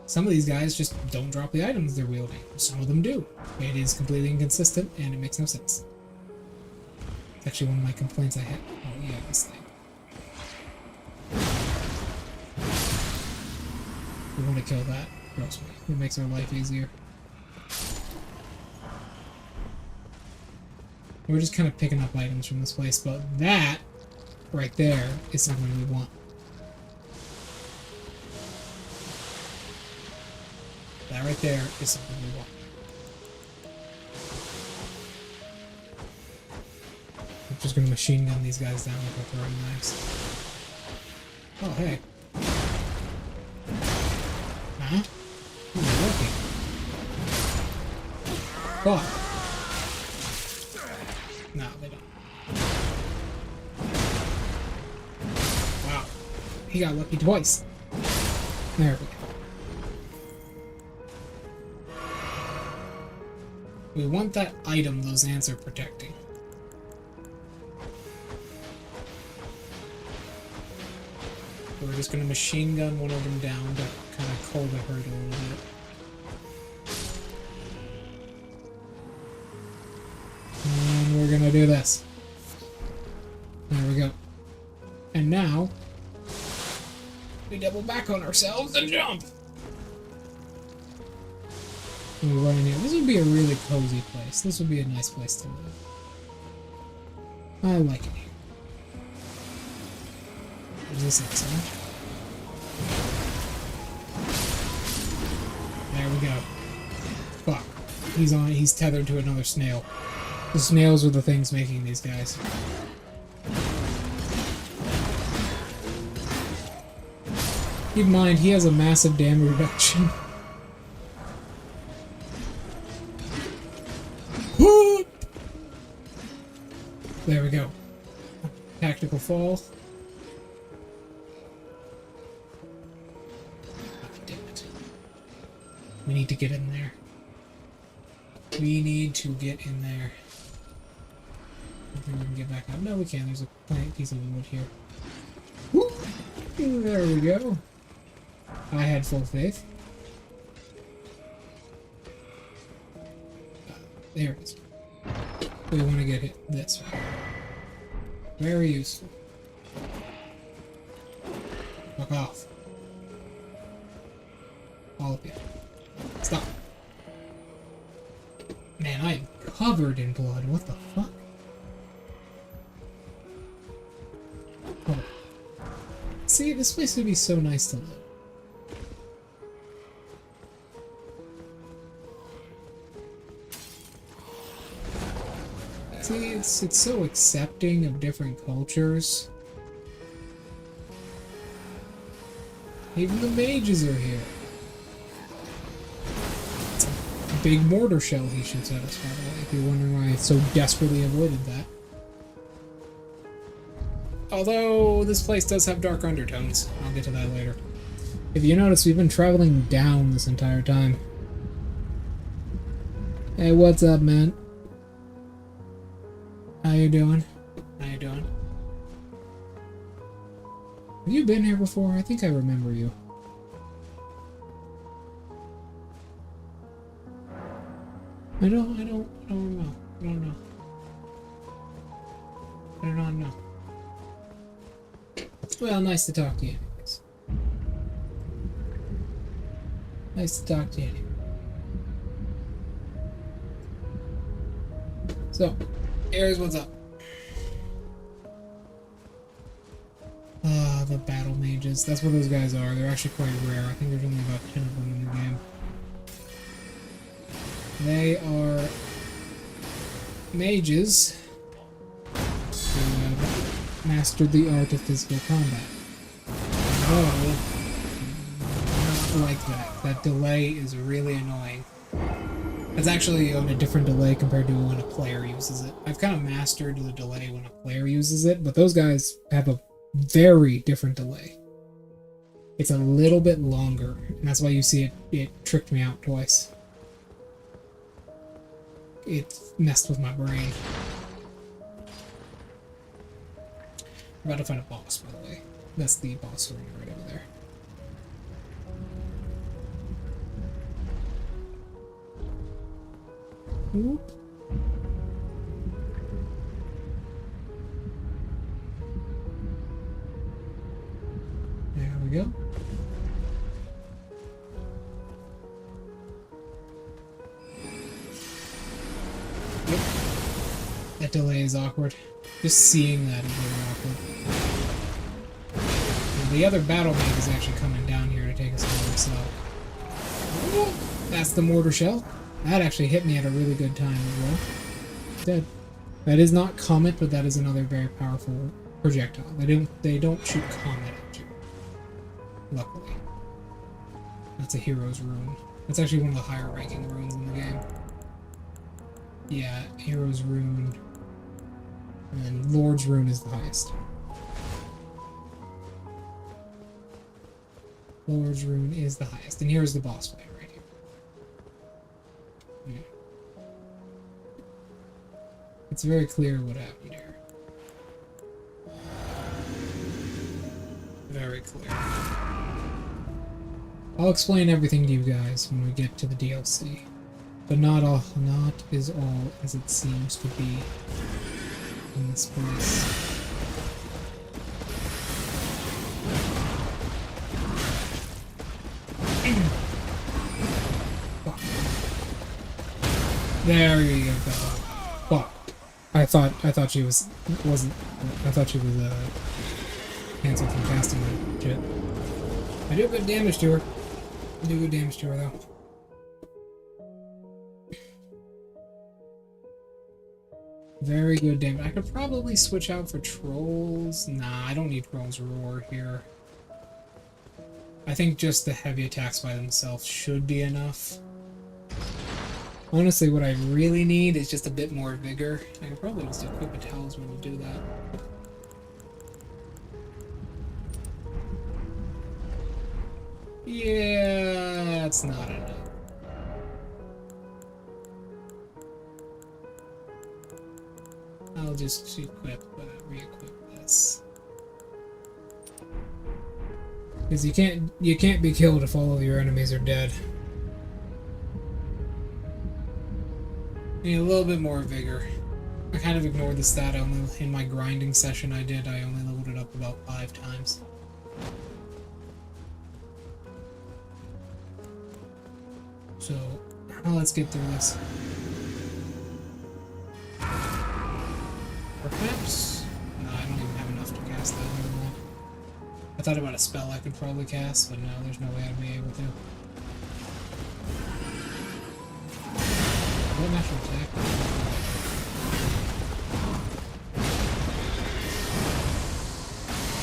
Some of these guys just don't drop the items they're wielding. Some of them do. It is completely inconsistent and it makes no sense. It's actually one of my complaints I had. Oh yeah, this thing. We want to kill that. Trust me. It makes our life easier. We're just kind of picking up items from this place, but that right there is something we want. That right there is something we want. I'm just gonna machine gun these guys down like a throwing knives. Oh, hey. Huh? Ooh, working. Fuck. No, they don't. Wow. He got lucky twice. There we go. We want that item those ants are protecting. We're just going to machine gun one of them down to kind of cold the herd a little bit. And we're going to do this. There we go. And now, we double back on ourselves and jump! We run in here. This would be a really cozy place. This would be a nice place to live. I like it here. Is this excellent? There we go. Fuck. He's tethered to another snail. The snails are the things making these guys. Keep in mind, he has a massive damage reduction. There we go. Tactical fall. Oh, damn it. We need to get in there. We need to get in there. I think we can get back up. No, we can. There's a plant piece of wood here. Woo! There we go. I had full faith. There it is. We want to get it this way. Very useful. Fuck off. All of you. Stop. Man, I am covered in blood. What the fuck? Oh. See, this place would be so nice to live. See, it's so accepting of different cultures. Even the mages are here. It's a big mortar shell he shoots at us, by the way, if you're wondering why I so desperately avoided that. Although, this place does have dark undertones. I'll get to that later. If you notice, we've been traveling down this entire time. Hey, what's up, man? How you doing? How you doing? Have you been here before? I think I remember you. I don't know. I don't know. I do not know. Well, nice to talk to you anyways. Nice to talk to you anyway. So, here's what's up. The battle mages. That's what those guys are. They're actually quite rare. I think there's only about 10 of them in the game. They are mages who have mastered the art of physical combat. Oh, not like that. That delay is really annoying. It's actually on a different delay compared to when a player uses it. I've kind of mastered the delay when a player uses it, but those guys have a very different delay. It's a little bit longer, and that's why you see it tricked me out twice. It messed with my brain. I'm about to find a boss, by the way. That's the boss arena right over there. Whoop. There we go. Yep. That delay is awkward. Just seeing that is very awkward. And the other battle mage is actually coming down here to take us over, so... That's the mortar shell. That actually hit me at a really good time as well. Dead. That is not comet, but that is another very powerful projectile. They don't shoot comet at you. Luckily. That's a hero's rune. That's actually one of the higher ranking runes in the game. Yeah, hero's rune. And Lord's rune is the highest. Lord's rune is the highest. And here's the boss fight right here. It's very clear what happened here. Very clear. I'll explain everything to you guys when we get to the DLC. But not is all as it seems to be in this place. There you go. Fuck. I thought she wasn't. I thought she was canceled from casting that shit. I do good damage to her. I do good damage to her though. Very good damage. I could probably switch out for trolls. Nah, I don't need trolls roar here. I think just the heavy attacks by themselves should be enough. Honestly, what I really need is just a bit more vigor. I could probably just equip a talisman to do that. Yeah, that's not enough. I'll just re-equip this. Because you can't be killed if all of your enemies are dead. Need a little bit more vigor. I kind of ignored the stat in my grinding session I did. I only leveled it up about 5 times. So, let's get through this. Perhaps? No, I don't even have enough to cast that anymore. I thought about a spell I could probably cast, but no, there's no way I'd be able to. What natural attack?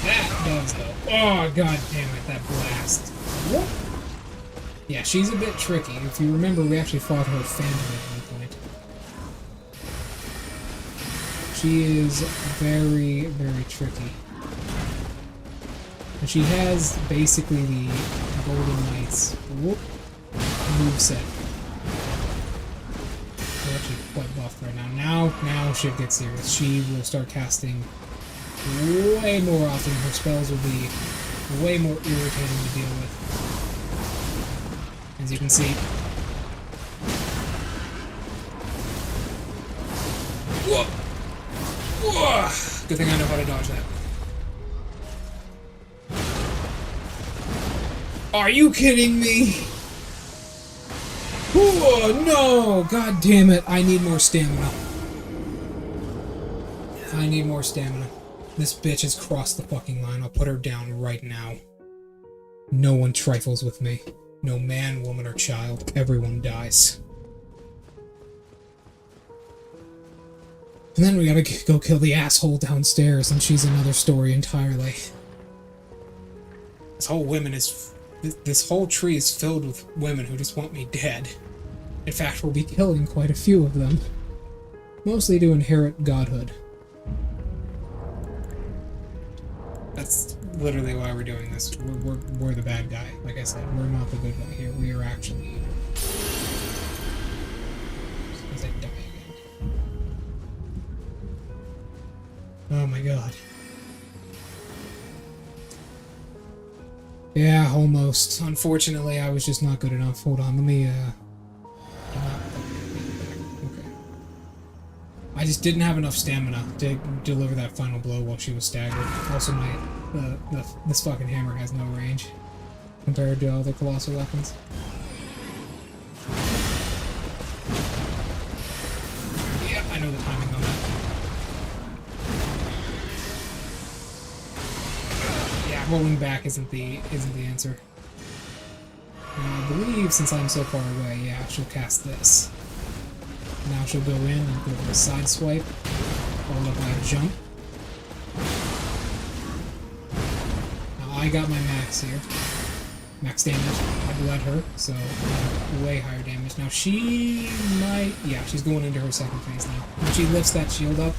That does though. Oh god damn it, that blast. What? Yeah, she's a bit tricky. If you remember, we actually fought her phantom at one point. She is very, very tricky. And she has basically the Golden Knights moveset. We're actually quite buffed right now. Now shit gets serious. She will start casting way more often. Her spells will be way more irritating to deal with. As you can see. Whoa! Whoa! Good thing I know how to dodge that. Are you kidding me? Oh no! God damn it! I need more stamina. I need more stamina. This bitch has crossed the fucking line. I'll put her down right now. No one trifles with me. No man, woman, or child. Everyone dies. And then we gotta go kill the asshole downstairs, and she's another story entirely. This whole tree is filled with women who just want me dead. In fact, we'll be killing quite a few of them. Mostly to inherit godhood. That's literally why we're doing this. We're the bad guy. Like I said, we're not the good guy here. We are actually evil. As I die again. Oh my god. Yeah, almost. Unfortunately, I was just not good enough. Hold on, let me, okay. I just didn't have enough stamina to deliver that final blow while she was staggered. Also, this fucking hammer has no range compared to other colossal weapons. Yeah, I know the timing on that. Rolling back isn't the answer. I believe since I'm so far away, yeah, she'll cast this. Now she'll go in and go for a side swipe, followed up by a jump. Now I got my max here. Max damage. I bled her, so way higher damage. Now she might... yeah, she's going into her second phase now. When she lifts that shield up,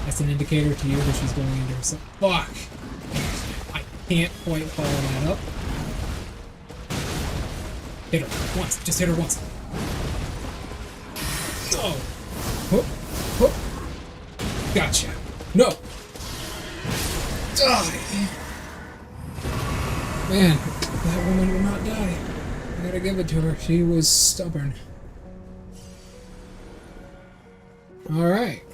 that's an indicator to you that she's going into her second... fuck! Can't quite follow that up. Hit her once. Just hit her once. No. Whoop. Whoop. Gotcha. No. Die. Man, that woman will not die. I gotta give it to her. She was stubborn. Alright.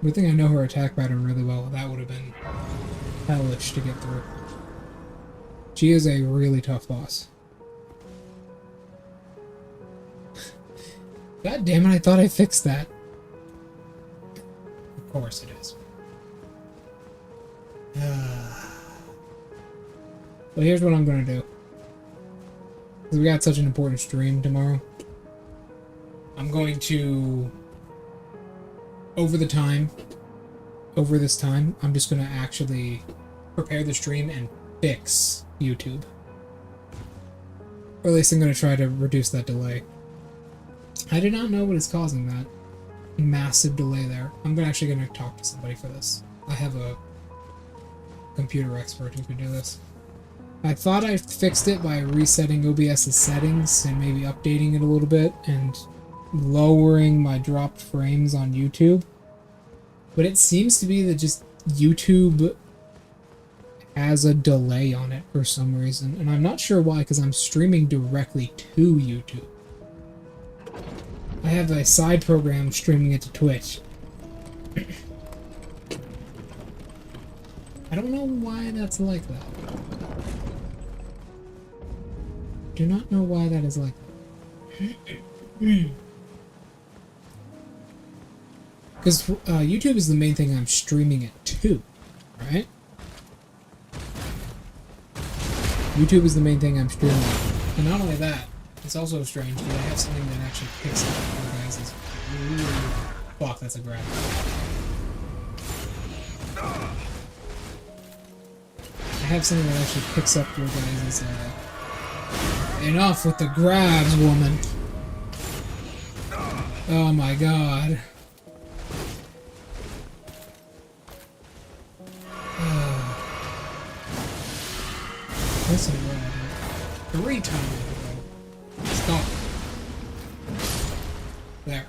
Good thing I know her attack pattern really well. That would have been hellish to get through. She is a really tough boss. God damn it, I thought I fixed that. Of course it is. Well, here's what I'm gonna do. Because we got such an important stream tomorrow. I'm going to... over this time, I'm just gonna actually prepare the stream and fix YouTube. Or at least I'm gonna try to reduce that delay. I do not know what is causing that massive delay there. I'm actually gonna talk to somebody for this. I have a computer expert who can do this. I thought I fixed it by resetting OBS's settings and maybe updating it a little bit and lowering my dropped frames on YouTube. But it seems to be that just YouTube has a delay on it for some reason. And I'm not sure why, because I'm streaming directly to YouTube. I have a side program streaming it to Twitch. I don't know why that's like that. Do not know why that is like that. Because YouTube is the main thing I'm streaming it to, right? YouTube is the main thing I'm streaming it. And not only that, it's also strange that I have something that actually picks up your guys' fuck, that's a grab. I have something that actually picks up your guys' enough with the grabs, woman. Oh my god. Listen, 3 times. Stop. There.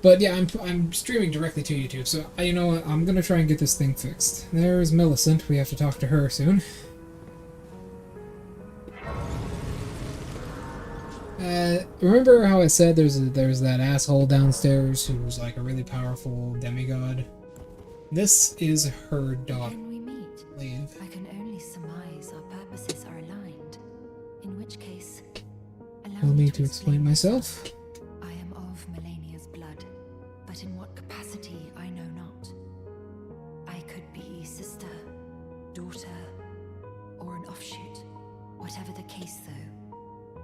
But yeah, I'm streaming directly to YouTube, so you know what? I'm gonna try and get this thing fixed. There's Millicent. We have to talk to her soon. Remember how I said there's that asshole downstairs who's like a really powerful demigod? This is her daughter. When we meet, Leave. I can only surmise our purposes are aligned. In which case, Allow me to explain myself. I am of Melania's blood, but in what capacity I know not. I could be sister, daughter, or an offshoot. Whatever the case, though,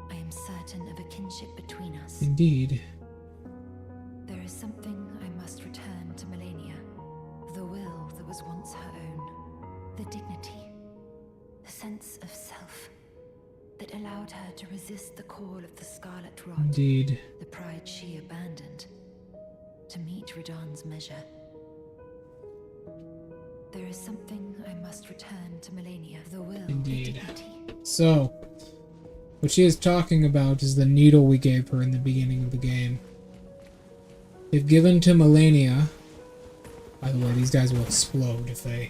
I am certain of a kinship between us. Indeed. There is something I must return to Melania. The will that was once her own. The dignity. The sense of self. allowed her to resist the call of the Scarlet Rod. Indeed. The pride she abandoned to meet Radahn's measure. There is something I must return to Melania. The will, Indeed. the dignity. So, what she is talking about is the needle we gave her in the beginning of the game. If given to Melania... By the way, these guys will explode if they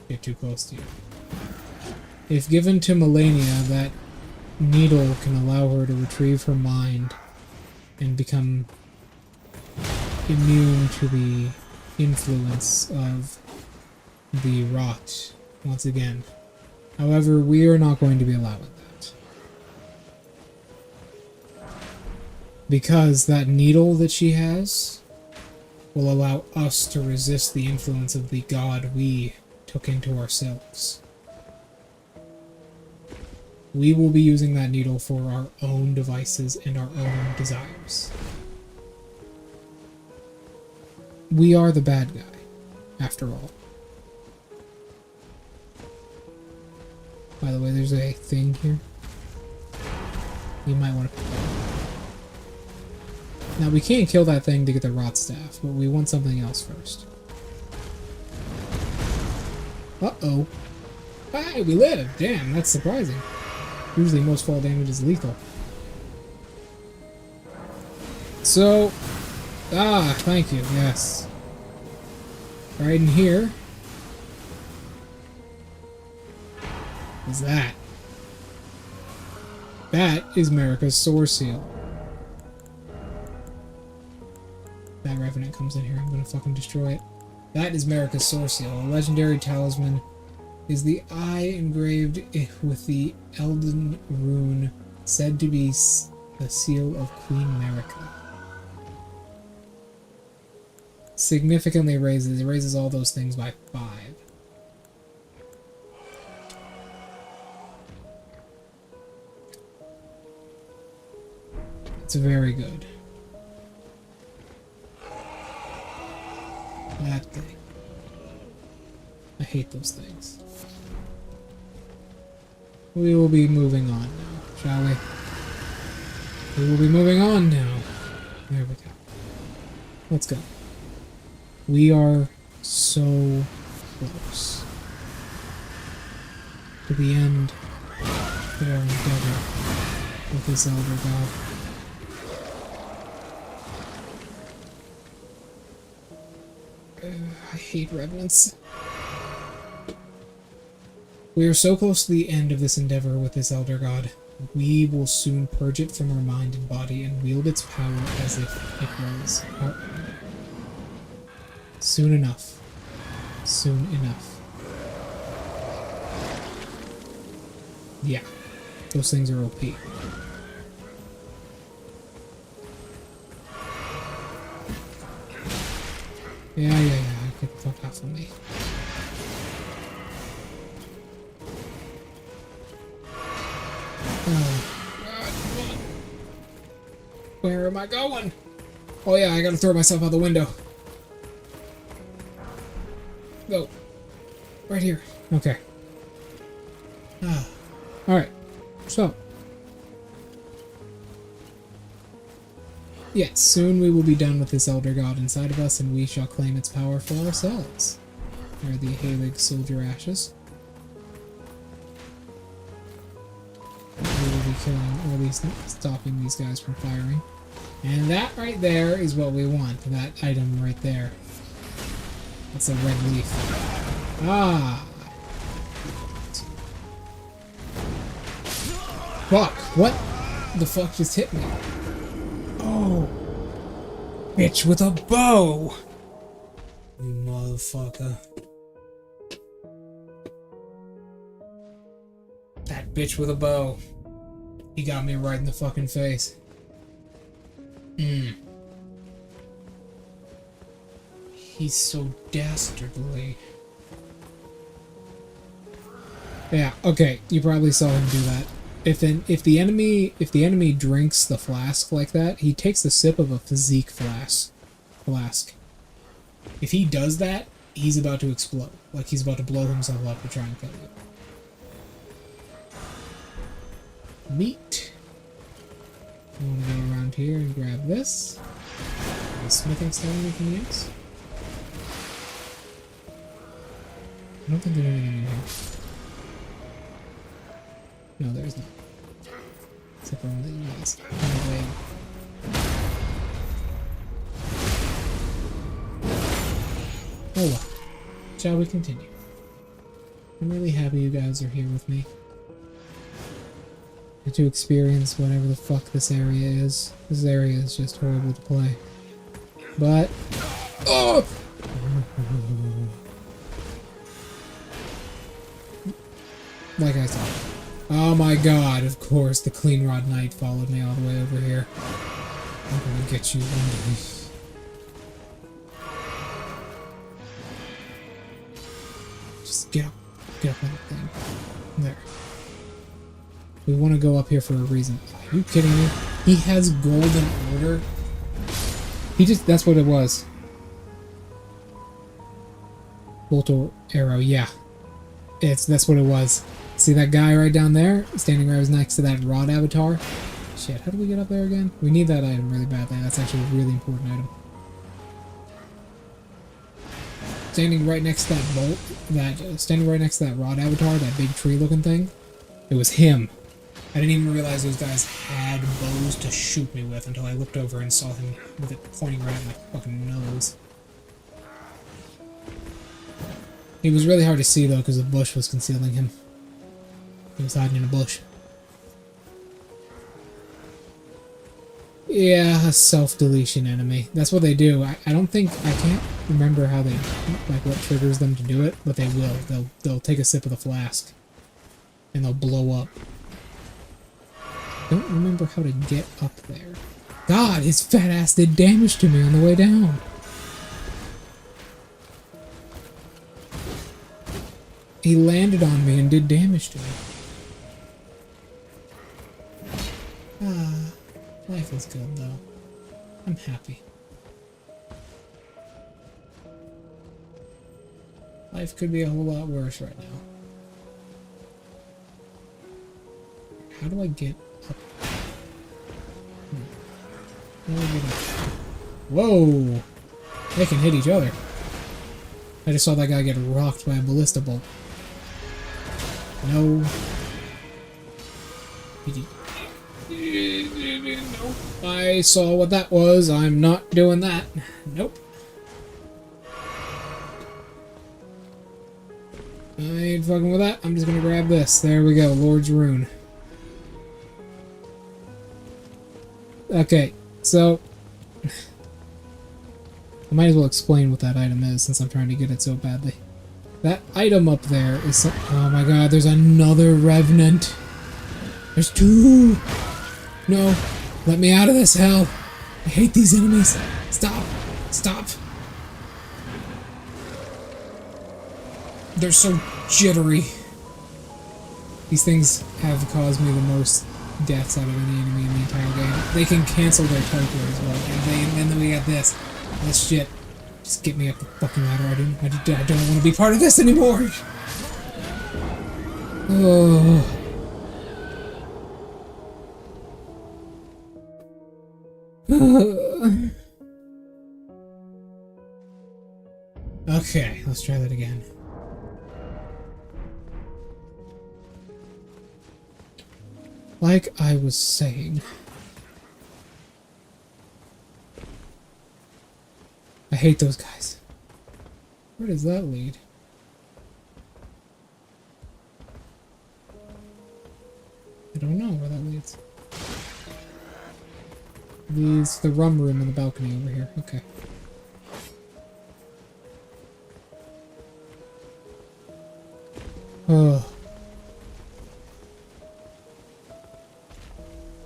get too close to you. If given to Melania, that needle can allow her to retrieve her mind and become immune to the influence of the rot once again. However, we are not going to be allowing that. Because that needle that she has will allow us to resist the influence of the god we took into ourselves. We will be using that needle for our own devices and our own desires. We are the bad guy, after all. By the way, there's a thing here. You might want to pick that up. Now, we can't kill that thing to get the rot staff, but we want something else first. Uh-oh. Hey, we live! Damn, that's surprising. Usually most fall damage is lethal. So... thank you, yes. Right in here... What's that? That is Marika's Sword Seal. That Revenant comes in here, I'm gonna fucking destroy it. That is Marika's Sword Seal. A legendary talisman is the eye engraved with the Elden rune, said to be the seal of Queen Marika. Significantly raises all those things by 5. It's very good. That thing. I hate those things. We will be moving on now, shall we? We will be moving on now. There we go. Let's go. We are so close to the end of our endeavor with this Elder God. I hate revenants. We are so close to the end of this endeavor with this Elder God. We will soon purge it from our mind and body and wield its power as if it was our own. Soon enough. Soon enough. Yeah. Those things are OP. Yeah, get the fuck off of me. Oh, God, run. Where am I going? Oh yeah, I gotta throw myself out the window. Go. Right here. Okay. Alright. So. Yes, soon we will be done with this Elder God inside of us, and we shall claim its power for ourselves. There are the Halig soldier ashes. We will be killing, or at least stopping these guys from firing. And that right there is what we want. That item right there. That's a red leaf. Ah! Fuck! What the fuck just hit me? Oh! Bitch with a bow! You motherfucker. That bitch with a bow. He got me right in the fucking face. He's so dastardly. Yeah, okay, you probably saw him do that. If the enemy drinks the flask like that, he takes a sip of a physique flask. If he does that, he's about to explode. Like he's about to blow himself up to try and kill you. meat. I want to go around here and grab this. The smithing stone we can use. I don't think there's anything in here. No, there's not. Except for one that you lost. Anyway. Oh well. Shall we continue? I'm really happy you guys are here with me. And to experience whatever the fuck this area is. This area is just horrible to play. But... Oh! Like I said. Oh my god, of course, the Clean Rod Knight followed me all the way over here. I'm gonna get you one day. Just get up on the thing. There. We want to go up here for a reason. Are you kidding me? He has golden order. That's what it was. Bolt or arrow, yeah. That's what it was. See that guy right down there? Standing right next to that rod avatar? Shit, how do we get up there again? We need that item really badly. That's actually a really important item. Standing right next to that bolt, standing right next to that rod avatar, that big tree-looking thing, it was him. I didn't even realize those guys had bows to shoot me with until I looked over and saw him with it pointing right at my fucking nose. He was really hard to see though because the bush was concealing him. He was hiding in a bush. Yeah, a self-deletion enemy. That's what they do. I can't remember how they, like what triggers them to do it, but they will. They'll take a sip of the flask. And they'll blow up. Don't remember how to get up there. God, his fat ass did damage to me on the way down. He landed on me and did damage to me. Ah, life is good though. I'm happy. Life could be a whole lot worse right now. How do I get up? How do I get up? Whoa! They can hit each other. I just saw that guy get rocked by a ballista bolt. No. Nope. I saw what that was. I'm not doing that. Nope. I ain't fucking with that. I'm just gonna grab this. There we go. Lord's Rune. Okay, so... I might as well explain what that item is since I'm trying to get it so badly. That item up there is... Oh my god, there's another Revenant! There's two! No! Let me out of this hell! I hate these enemies! Stop! Stop! They're so jittery. These things have caused me the most deaths out of any enemy in the entire game. They can cancel their token as well. And then we got this. This shit. Just get me up the fucking ladder. I don't want to be part of this anymore! Oh... Okay, let's try that again. Like I was saying, I hate those guys. Where does that lead? I don't know where that leads. Leads to the rum room in the balcony over here. Okay. Oh.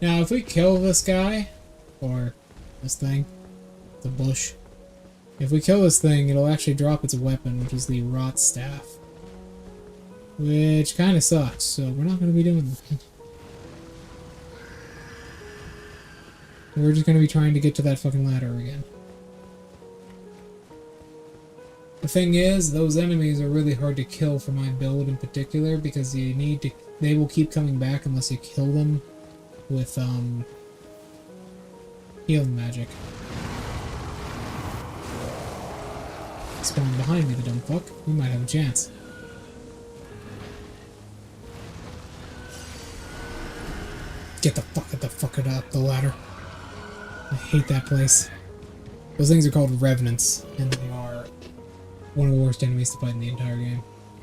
Now, if we kill this guy, or this thing, the bush, if we kill this thing, it'll actually drop its weapon, which is the Rot Staff. Which kind of sucks, so we're not going to be doing that. We're just going to be trying to get to that fucking ladder again. The thing is, those enemies are really hard to kill for my build in particular, because you need to... They will keep coming back unless you kill them with healing magic. Spawn behind me, the dumb fuck. We might have a chance. Get the fuck up the ladder. I hate that place. Those things are called revenants, and they are one of the worst enemies to fight in the entire game.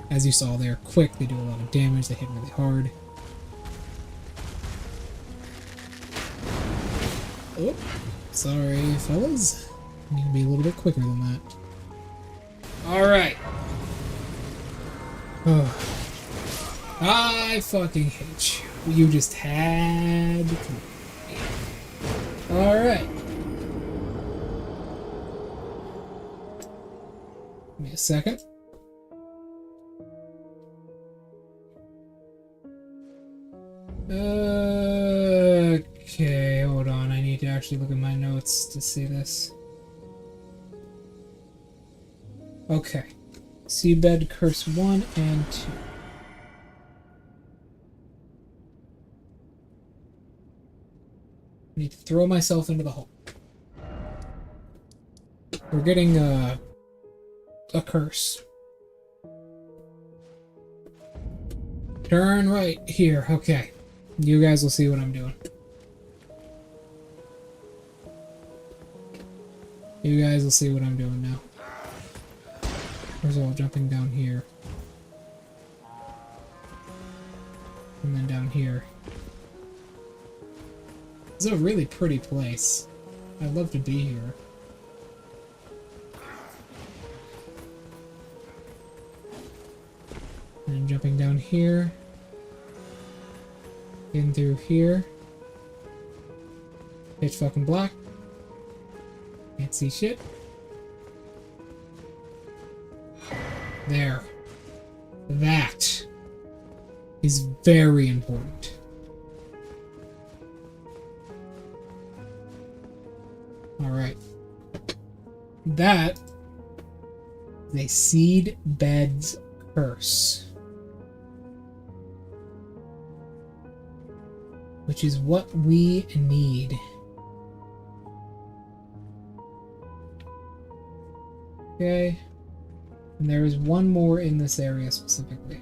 As you saw, they're quick, they do a lot of damage, they hit really hard. Oh, sorry, fellas. I need to be a little bit quicker than that. Alright. Oh. I fucking hate you. You just had to come. Alright. Give me a second. Okay, hold on. I need to actually look at my notes to see this. Okay. Seabed Curse 1 and 2. I need to throw myself into the hole. We're getting a curse. Turn right here. Okay. You guys will see what I'm doing. You guys will see what I'm doing now. First of all, jumping down here. And then down here. This is a really pretty place. I'd love to be here. And jumping down here. In through here. Pitch fucking black. Can't see shit. There. That is very important. Alright. That is a seed bed's curse. Which is what we need. Okay. And there is one more in this area specifically.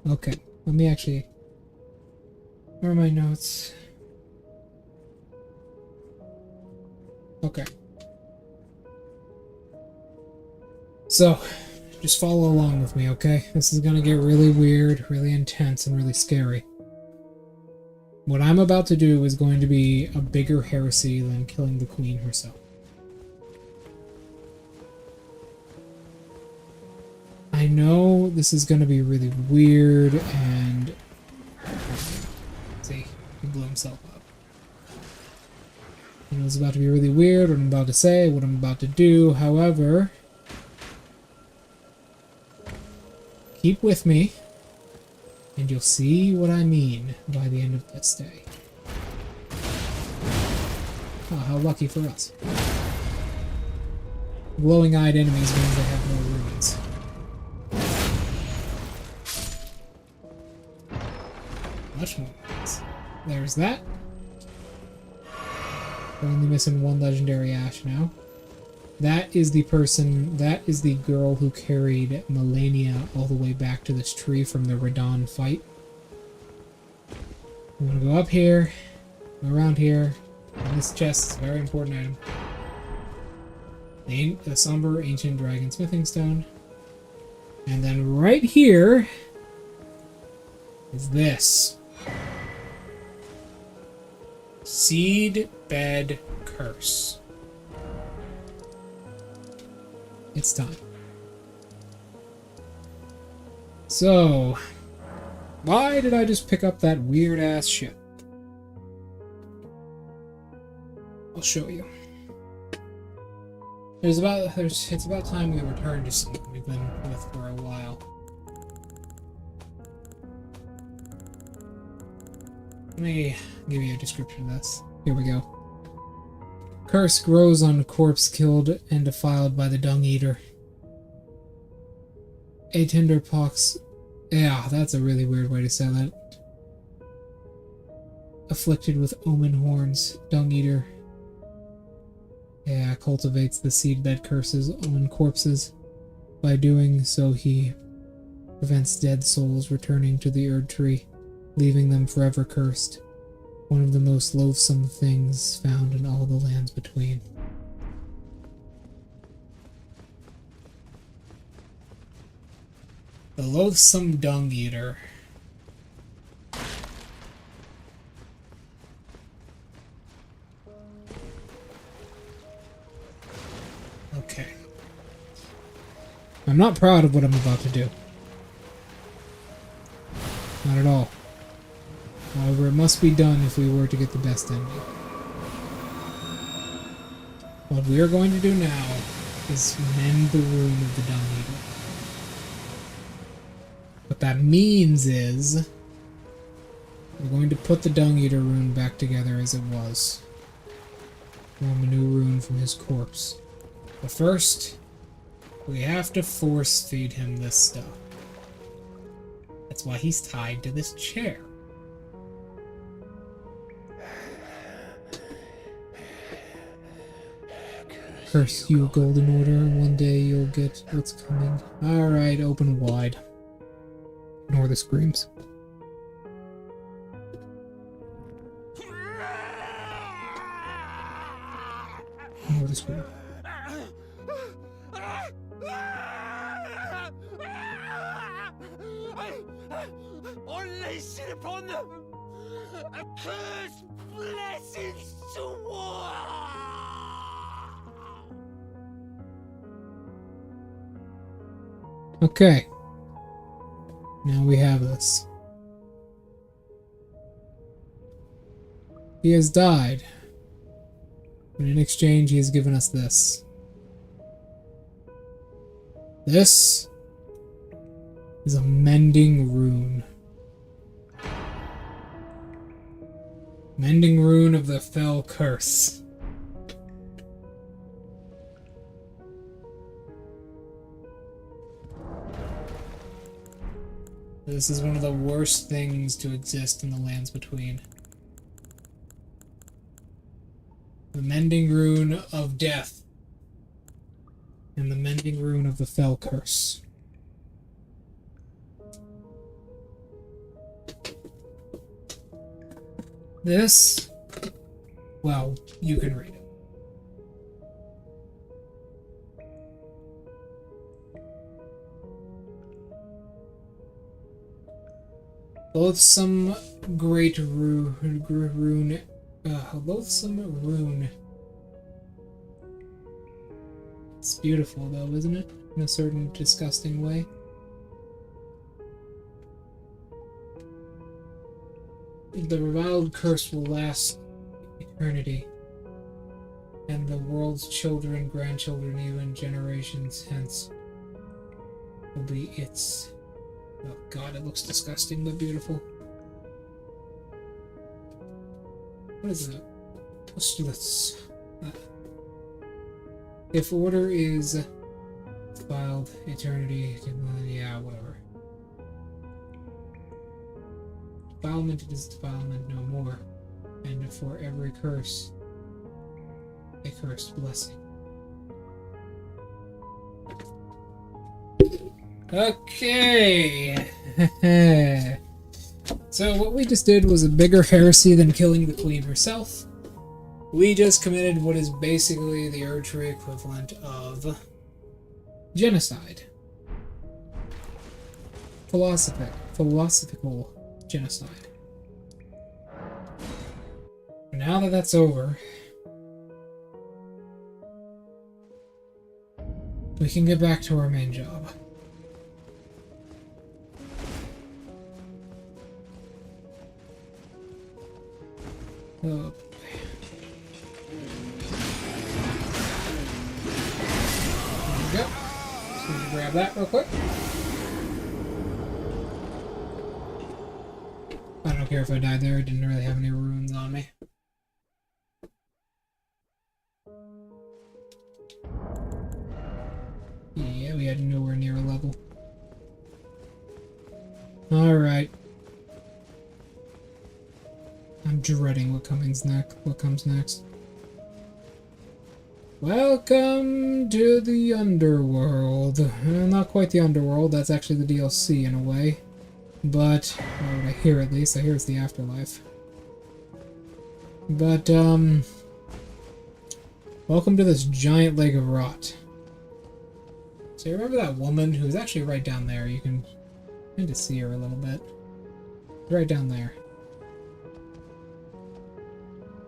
Okay. Let me actually... Where are my notes? Okay. So, just follow along with me, okay? This is gonna get really weird, really intense, and really scary. What I'm about to do is going to be a bigger heresy than killing the queen herself. I know this is gonna be really weird, and... See, he blew himself up. You know, it's about to be really weird, what I'm about to say, what I'm about to do, however... Keep with me, and you'll see what I mean by the end of this day. Oh, how lucky for us. Glowing-eyed enemies means they have no runes. Much more runes. There's that. We're only missing one legendary ash now. That is the person, that is the girl who carried Melania all the way back to this tree from the Radon fight. I'm gonna go up here, go around here, and this chest is a very important item. The Somber Ancient Dragon Smithing Stone. And then right here is this. Seed Bed Curse. It's time. So, why did I just pick up that weird ass shit? I'll show you. It's about time we return to something we've been with for a while. Let me give you a description of this. Here we go. Curse grows on a corpse killed and defiled by the Dung Eater. A tender pox Yeah, that's a really weird way to say that. Afflicted with omen horns, dung eater. Yeah, cultivates the seed that curses omen corpses. By doing so, he prevents dead souls returning to the Erd Tree, leaving them forever cursed. One of the most loathsome things found in all the lands between. The loathsome dung eater. Okay. I'm not proud of what I'm about to do. Not at all. However, it must be done if we were to get the best ending. What we are going to do now is mend the rune of the dung eater. What that means is we're going to put the dung eater rune back together as it was. Form a new rune from his corpse. But first, we have to force feed him this stuff. That's why he's tied to this chair. Curse you, Golden Order. One day you'll get what's coming. Alright, open wide. Ignore the screams. Ignore the scream. Unleash it upon them! A curse blessings to war! Okay. Now we have this. He has died. But in exchange, he has given us this. This is a mending rune. Mending rune of the fell curse. This is one of the worst things to exist in the lands between. The mending rune of death. And the mending rune of the fell curse. This, well, you can read it. Loathsome great rune. Loathsome rune. It's beautiful, though, isn't it? In a certain disgusting way. The reviled curse will last eternity, and the world's children, grandchildren, even generations hence will be its. Oh god, it looks disgusting but beautiful. What is that? Let's do this. If order is defiled, eternity, yeah, whatever. Defilement is defilement no more, and for every curse, a cursed blessing. Okay! So what we just did was a bigger heresy than killing the queen herself. We just committed what is basically the Erd Tree equivalent of genocide. Philosophical genocide. Now that that's over, we can get back to our main job. Oh. There we go. Just need to grab that real quick. I don't care if I died there, I didn't really have any runes on me. Yeah, we had nowhere near a level. Alright. I'm dreading what comes next. Welcome to the underworld. Not quite the underworld, that's actually the DLC in a way. But, or what I hear at least, I hear it's the afterlife. But, welcome to this giant lake of rot. So you remember that woman who's actually right down there? You can kind of see her a little bit. Right down there.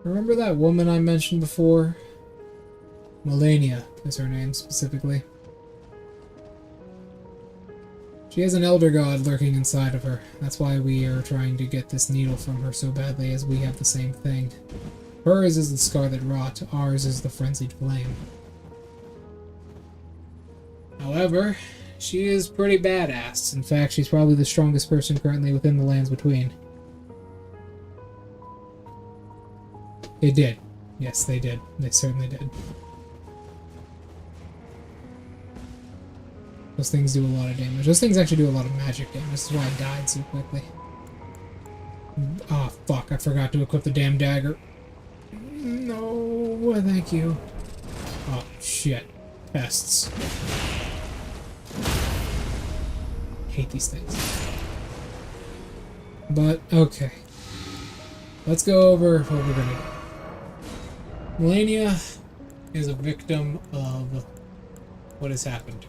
Remember that woman I mentioned before? Melania is her name, specifically. She has an elder god lurking inside of her. That's why we are trying to get this needle from her so badly, as we have the same thing. Hers is the scarlet rot, ours is the frenzied flame. However, she is pretty badass. In fact, she's probably the strongest person currently within the lands between. They did. Yes, they did. They certainly did. Those things do a lot of damage. Those things actually do a lot of magic damage. This is why I died so quickly. Oh, fuck. I forgot to equip the damn dagger. No, thank you. Oh, shit. Pests. Hate these things. But, okay. Let's go over what we're gonna do. Melania is a victim of what has happened.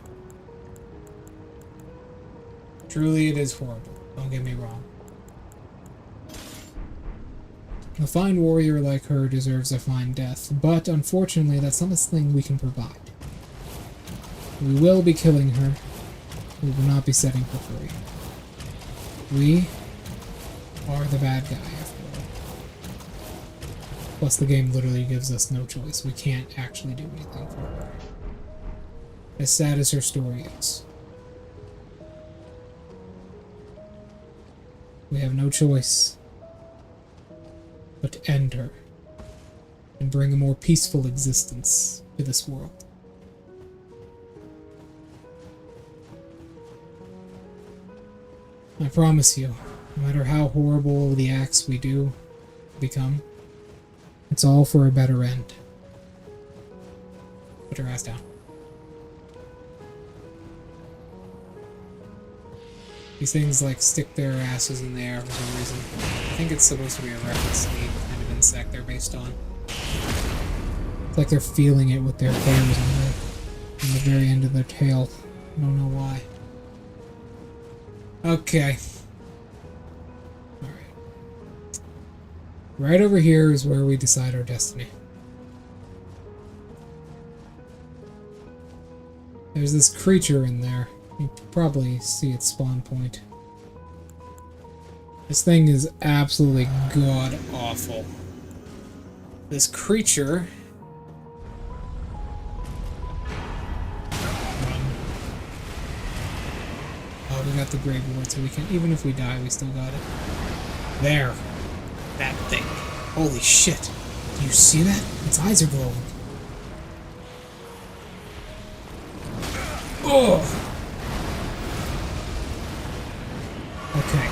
Truly, it is horrible. Don't get me wrong. A fine warrior like her deserves a fine death, but unfortunately, that's not a thing we can provide. We will be killing her. We will not be setting her free. We are the bad guy, after all. Plus, the game literally gives us no choice. We can't actually do anything for her. As sad as her story is. We have no choice but to end her and bring a more peaceful existence to this world. I promise you, no matter how horrible the acts we do become, it's all for a better end. Put her ass down. These things like stick their asses in the air for some reason. I think it's supposed to be a reference to the kind of insect they're based on. It's like they're feeling it with their hairs on the very end of their tail. I don't know why. Okay. Alright. Right over here is where we decide our destiny. There's this creature in there. You can probably see its spawn point. This thing is absolutely god-awful. This creature... Oh, we got the grave ward, so we can... Even if we die, we still got it. There! That thing. Holy shit! Do you see that? Its eyes are glowing. Oh! Okay,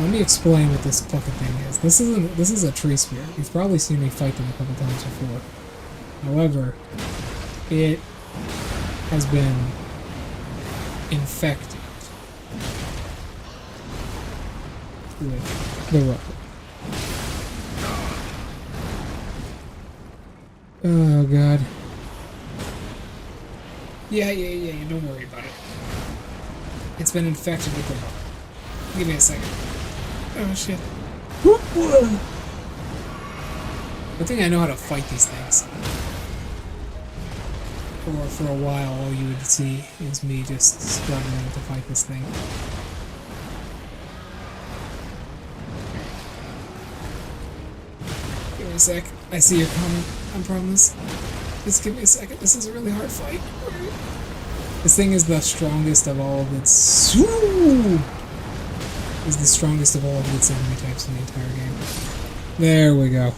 let me explain what this fucking thing is. This is a tree spirit. You've probably seen me fight them a couple times before. However, it has been infected with the rubber. Oh god. Yeah, don't worry about it. It's been infected with the rubber. Give me a second. Oh shit. Good thing I know how to fight these things. Or for a while, all you would see is me just struggling to fight this thing. Give me a sec. I see you're coming. I promise. Just give me a second. This is a really hard fight. This thing is the strongest of all of its... is the strongest of all of its enemy types in the entire game. There we go.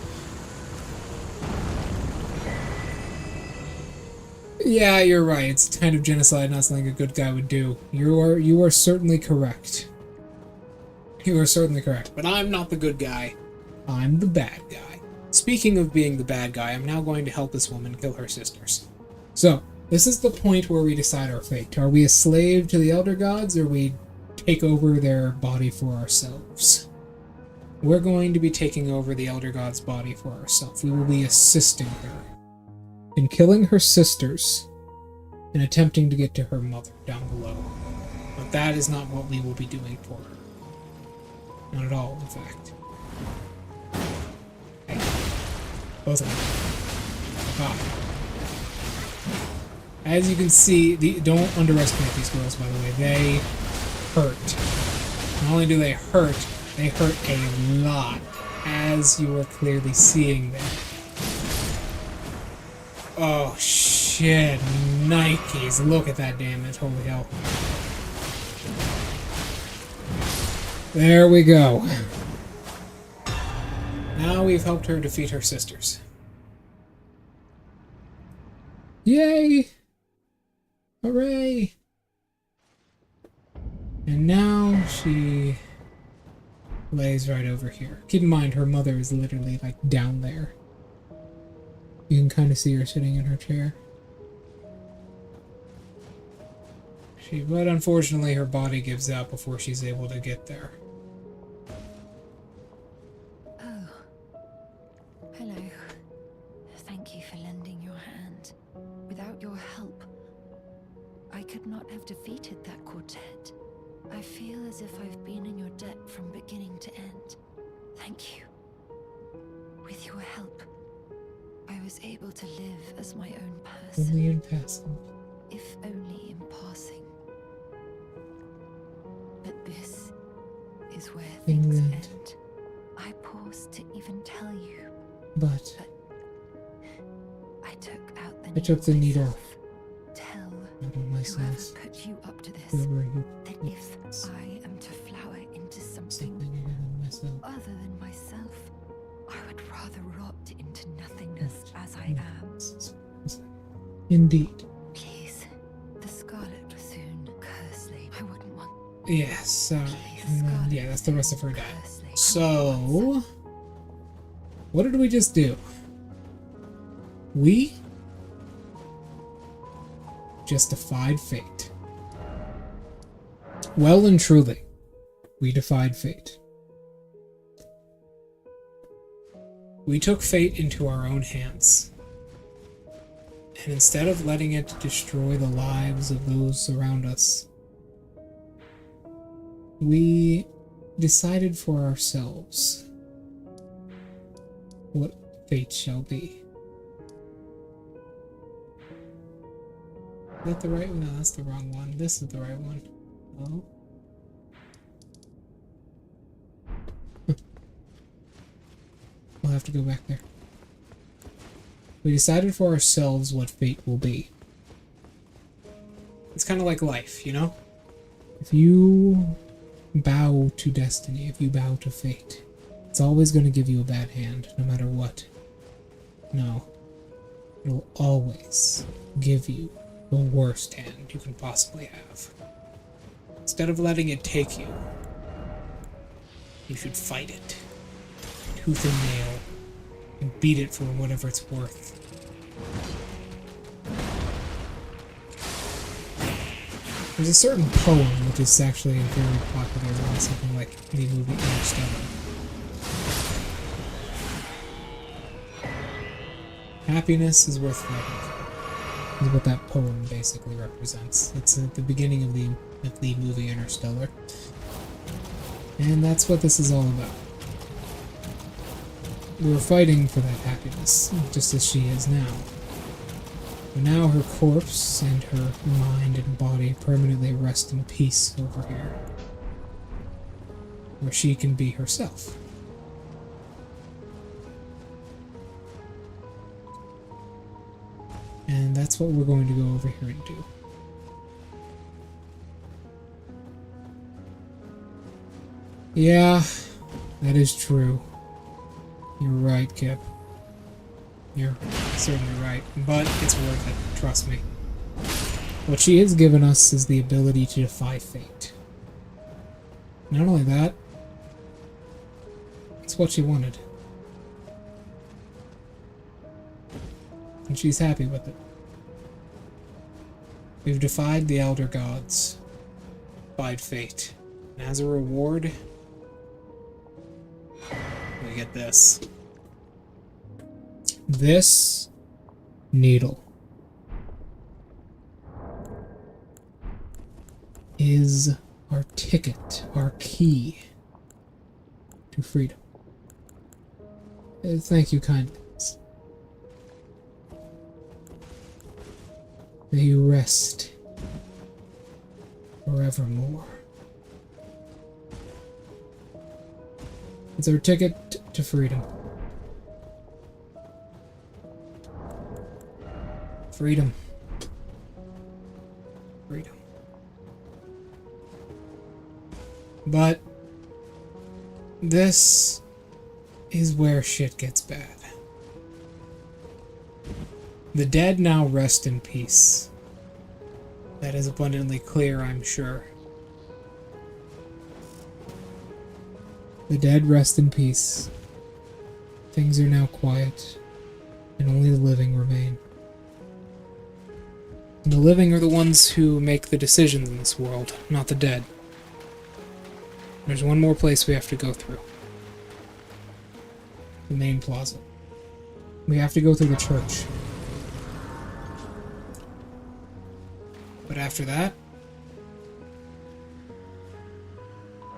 Yeah, you're right. It's kind of genocide, not something a good guy would do. You are certainly correct. You are certainly correct, but I'm not the good guy. I'm the bad guy. Speaking of being the bad guy, I'm now going to help this woman kill her sisters. So, this is the point where we decide our fate. Are we a slave to the Elder Gods, or we take over their body for ourselves? We're going to be taking over the Elder God's body for ourselves. We will be assisting her in killing her sisters and attempting to get to her mother down below. But that is not what we will be doing for her. Not at all, in fact. Hey. Both of them. Ah. As you can see, don't underestimate these girls, by the way. They hurt. Not only do they hurt a lot, as you are clearly seeing there. Oh shit, Nikes, look at that damage, holy hell. There we go. Now we've helped her defeat her sisters. Yay! Hooray! And now she lays right over here. Keep in mind, her mother is literally, like, down there. You can kind of see her sitting in her chair. But unfortunately, her body gives out before she's able to get there. Oh. Hello. Thank you for lending your hand. Without your help, I could not have defeated that quartet. I feel as if I've been in your debt from beginning to end. Thank you. With your help, I was able to live as my own person. Only in passing. If only in passing. But this is where things end. I pause to even tell you. But I took out the I took the needle. Tell out of myself. whoever put you up to this that if I am to flower into something other than myself, I would rather rot into nothingness as I am. Indeed. Please, the Scarlet Bassoon, Kersley. I wouldn't want. Yes, Please, yeah, that's the rest of her day. Kersley. So, what did we just do? We just defied fate. Well and truly, we defied fate. We took fate into our own hands. And instead of letting it destroy the lives of those around us, we decided for ourselves what fate shall be. Is that the right one? No, that's the wrong one. This is the right one. Oh. We'll have to go back there. We decided for ourselves what fate will be. It's kind of like life, you know? If you bow to destiny, if you bow to fate, it's always going to give you a bad hand, no matter what. No. It'll always give you the worst hand you can possibly have. Instead of letting it take you, you should fight it. Tooth and nail. And beat it for whatever it's worth. There's a certain poem which is actually very popular in something like the movie Interstellar. Happiness is worth fighting for. Is what that poem basically represents. It's at the beginning of the movie Interstellar. And that's what this is all about. We were fighting for that happiness, just as she is now. But now her corpse and her mind and body permanently rest in peace over here, where she can be herself. And that's what we're going to go over here and do. Yeah, that is true. You're right, Kip. You're certainly right, but it's worth it, trust me. What she has given us is the ability to defy fate. Not only that, That's what she wanted. And she's happy with it. We've defied the Elder Gods, defied fate, and as a reward, we get this. This needle is our ticket, our key to freedom. Thank you, kindness. May you rest forevermore. It's our ticket to freedom. Freedom. Freedom. But this is where shit gets bad. The dead now rest in peace. That is abundantly clear, I'm sure. The dead rest in peace. Things are now quiet, and only the living remain. And the living are the ones who make the decisions in this world, not the dead. There's one more place we have to go through. The main plaza. We have to go through the church. But after that,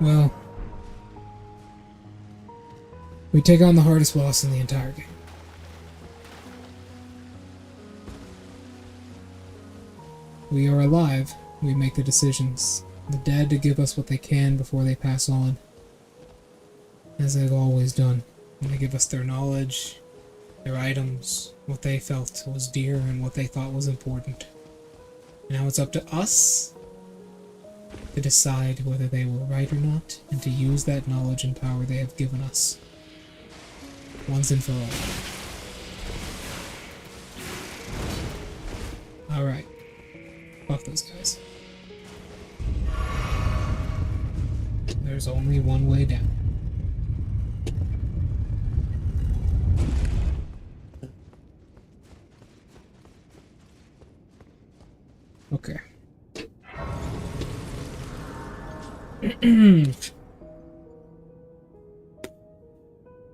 well, we take on the hardest boss in the entire game. We are alive. We make the decisions. The dead to give us what they can before they pass on. As they've always done. And they give us their knowledge, their items, what they felt was dear and what they thought was important. Now it's up to us to decide whether they were right or not, and to use that knowledge and power they have given us. Once and for all. Alright. Fuck those guys. There's only one way down. Okay.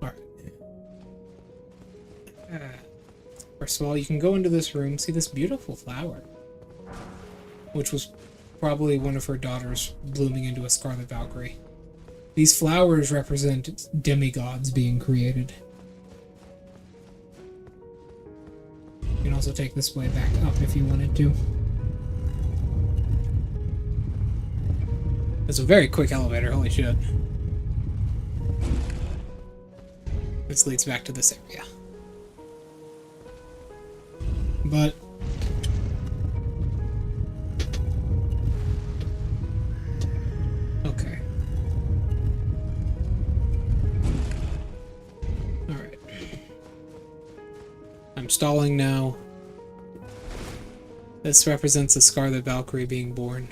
Alright. First of all, you can go into this room, see this beautiful flower. Which was probably one of her daughters blooming into a Scarlet Valkyrie. These flowers represent demigods being created. You can also take this way back up if you wanted to. It's a very quick elevator, holy shit. This leads back to this area. But okay. Alright. I'm stalling now. This represents a Scarlet Valkyrie being born.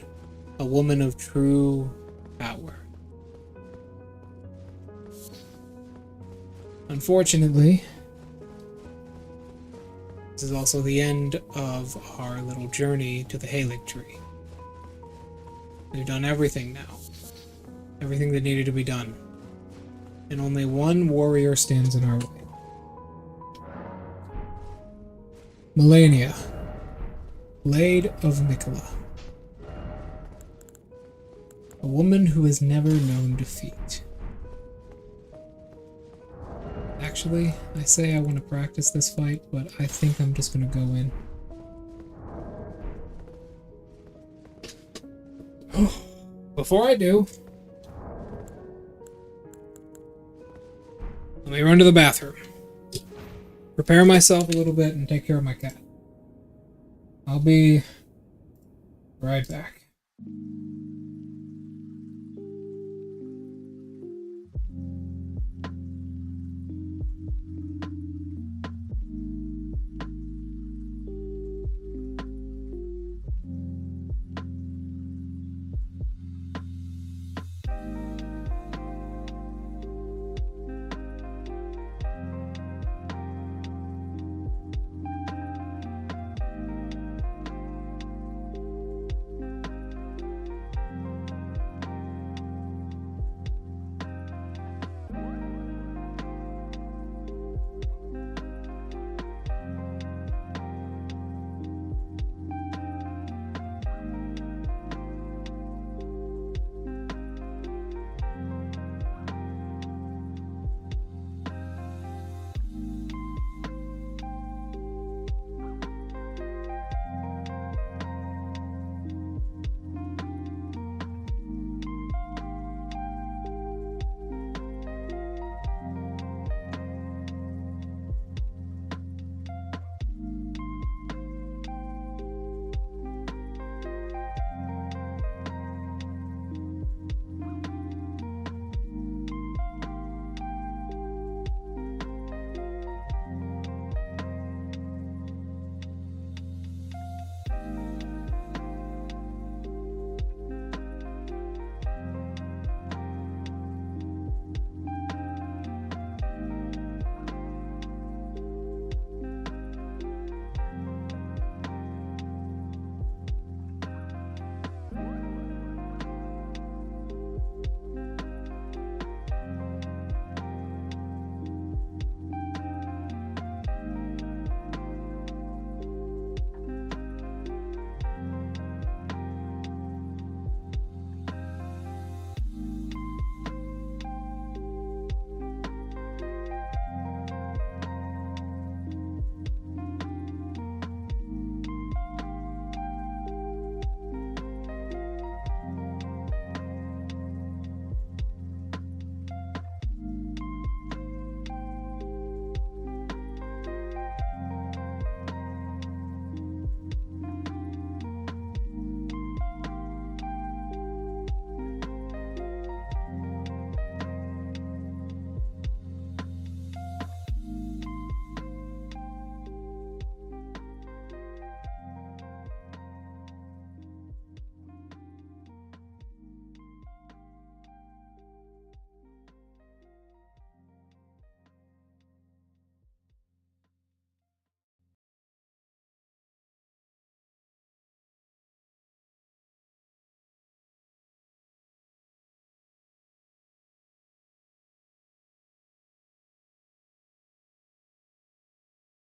A woman of true power. Unfortunately, this is also the end of our little journey to the Halig tree. We've done everything now. Everything that needed to be done. And only one warrior stands in our way. Melania, Blade of Mikola. A woman who has never known defeat. Actually, I say I want to practice this fight, but I think I'm just going to go in. Before I do, let me run to the bathroom. Prepare myself a little bit and take care of my cat. I'll be right back.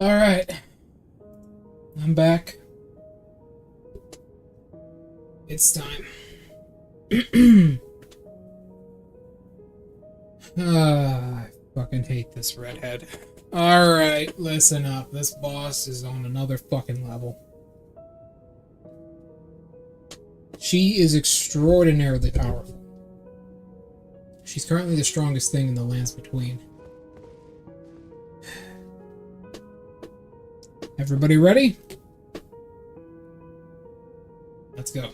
Alright. I'm back. It's time. I fucking hate this redhead. Alright, listen up. This boss is on another fucking level. She is extraordinarily powerful. She's currently the strongest thing in the lands between. Everybody ready? Let's go.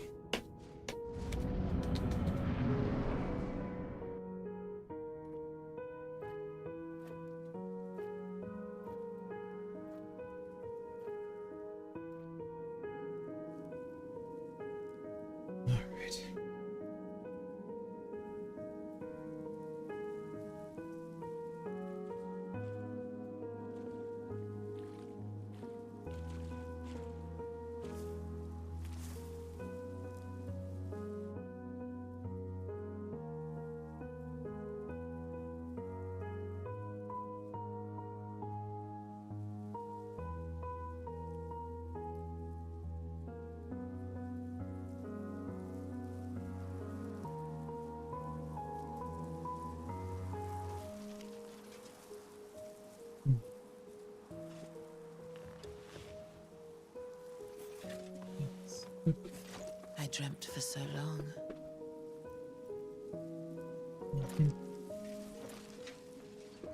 I dreamt for so long.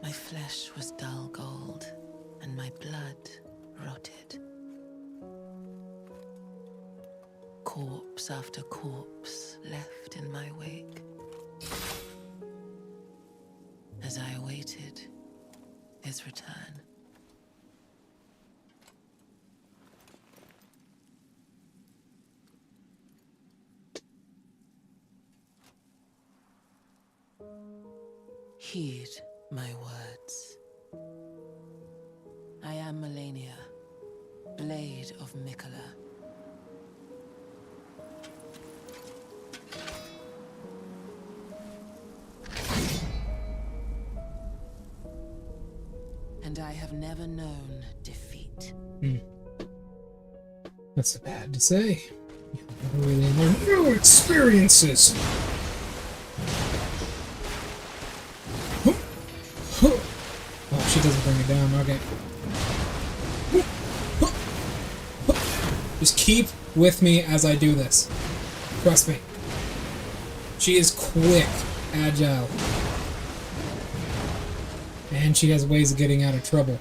My flesh was dull gold, and my blood rotted. Corpse after corpse left in my wake. As I awaited his return. Heed my words. I am Melania, Blade of Mikola. And I have never known defeat. That's bad to say. You never really learn new experiences. Oh, she doesn't bring it down. Okay. Just keep with me as I do this. Trust me. She is quick, agile. And she has ways of getting out of trouble.